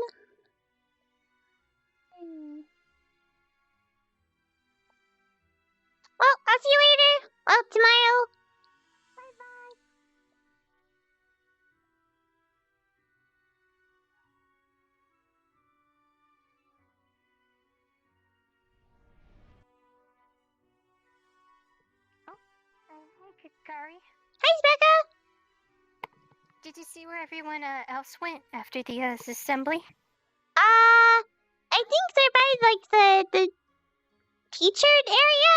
F: Well, I'll see you later. Well, tomorrow. Bye-bye.
N: Hey, Kari.
F: Hi, Becca.
N: Did you see where everyone else went after the assembly?
F: I think they're by like the teacher area.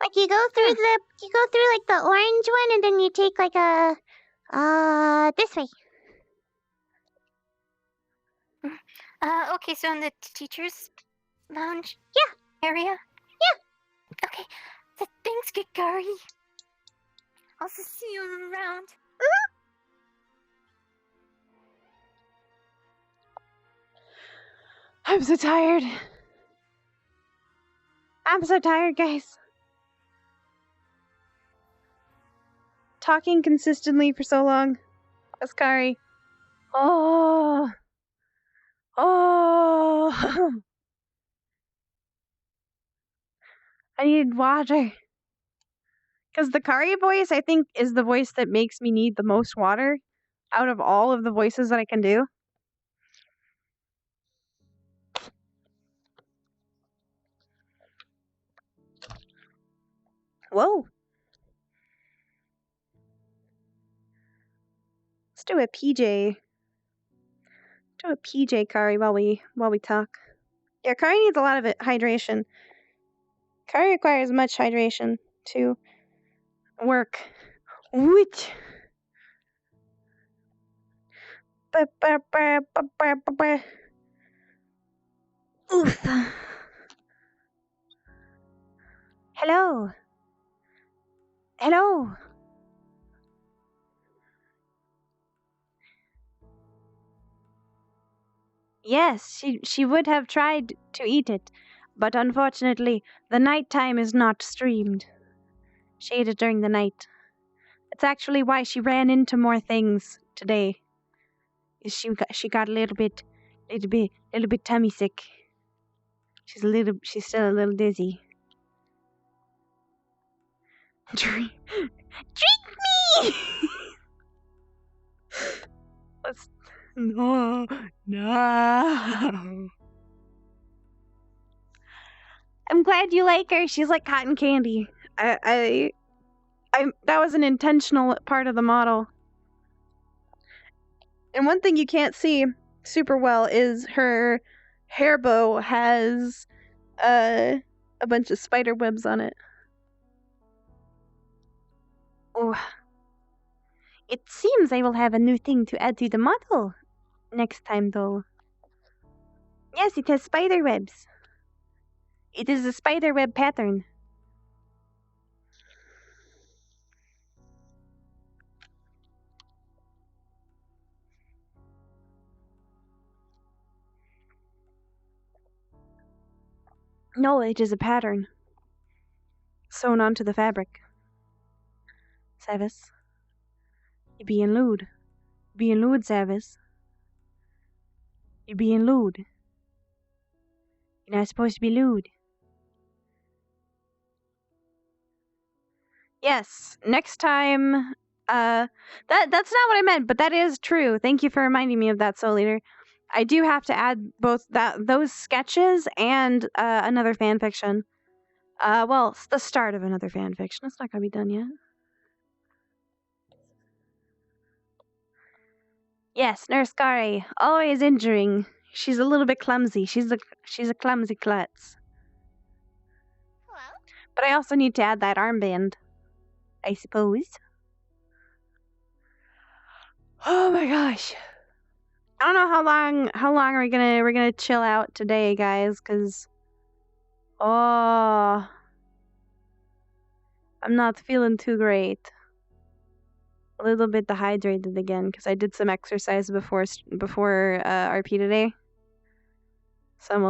F: Like you go through like the orange one, and then you take like a this way.
N: Okay, so in the teacher's lounge?
F: Yeah.
N: Area?
F: Yeah.
N: Okay, thanks, Kikari. I'll see you around.
A: I'm so tired. I'm so tired, guys. Talking consistently for so long. Ascari. Oh. I need water. Because the Kari voice, I think, is the voice that makes me need the most water out of all of the voices that I can do. Whoa. Let's do a PJ. Do a PJ Kari while we talk. Yeah, Kari needs a lot of hydration. Kari requires much hydration to work. Which? Oof. Hello. Hello. Yes, she would have tried to eat it, but unfortunately, the nighttime is not streamed. She ate it during the night. It's actually why she ran into more things today. She got a little bit tummy sick. She's still a little dizzy. Drink me! No. I'm glad you like her. She's like cotton candy. I that was an intentional part of the model. And one thing you can't see super well is her hair bow has a bunch of spider webs on it. Oh. It seems I will have a new thing to add to the model next time, though. Yes, it has spider webs. It is a spider web pattern. No, it is a pattern sewn onto the fabric. Savis, you being lewd. Being lewd, Savis. You're being lewd. You're not supposed to be lewd. Yes, next time. That's not what I meant, but that is true. Thank you for reminding me of that, Soul Leader. I do have to add both those sketches and another fan fiction. Well, it's the start of another fan fiction. It's not gonna be done yet. Yes, Nurse Kari, always injuring. She's a little bit clumsy. She's a clumsy klutz.
F: Hello?
A: But I also need to add that armband, I suppose. Oh my gosh. I don't know how long we're gonna chill out today, guys, cause I'm not feeling too great. A little bit dehydrated again because I did some exercise before RP today. So I'm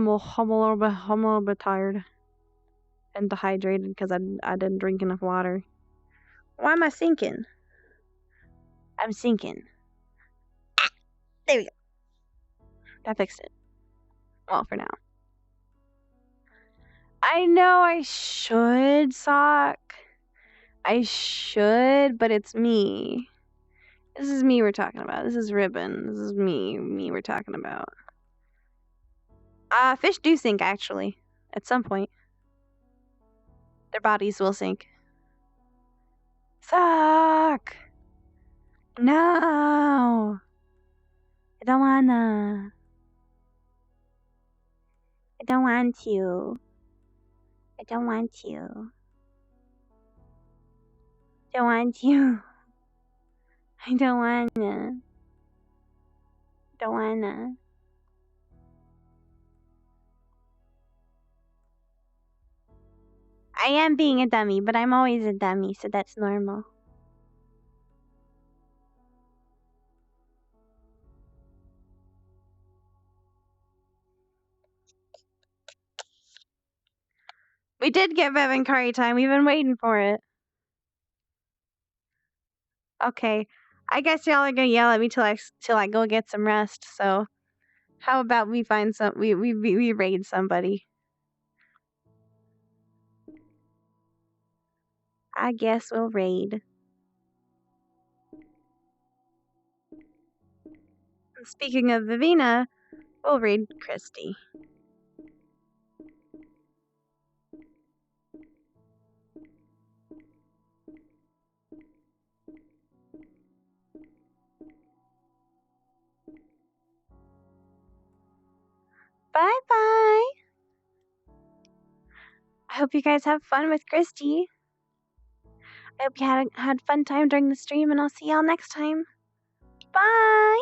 A: a little bit tired and dehydrated because I didn't drink enough water. Why am I sinking? I'm sinking. There we go. I fixed it. Well, for now. I know I should, Sock. I should, but it's me. This is me we're talking about. This is Ribbon. This is me we're talking about. Fish do sink, actually. At some point. Their bodies will sink. Sock! No! I don't wanna. I don't want to. I don't want to. I don't want to. I don't wanna. Don't wanna. I am being a dummy, but I'm always a dummy, so that's normal. We did get Bev and Kari time. We've been waiting for it. Okay. I guess y'all are gonna yell at me till I go get some rest, so how about we find some we raid somebody. I guess we'll raid. And speaking of Vivina, we'll raid Christy. Bye-bye. I hope you guys have fun with Christy. I hope you had fun time during the stream, and I'll see y'all next time. Bye.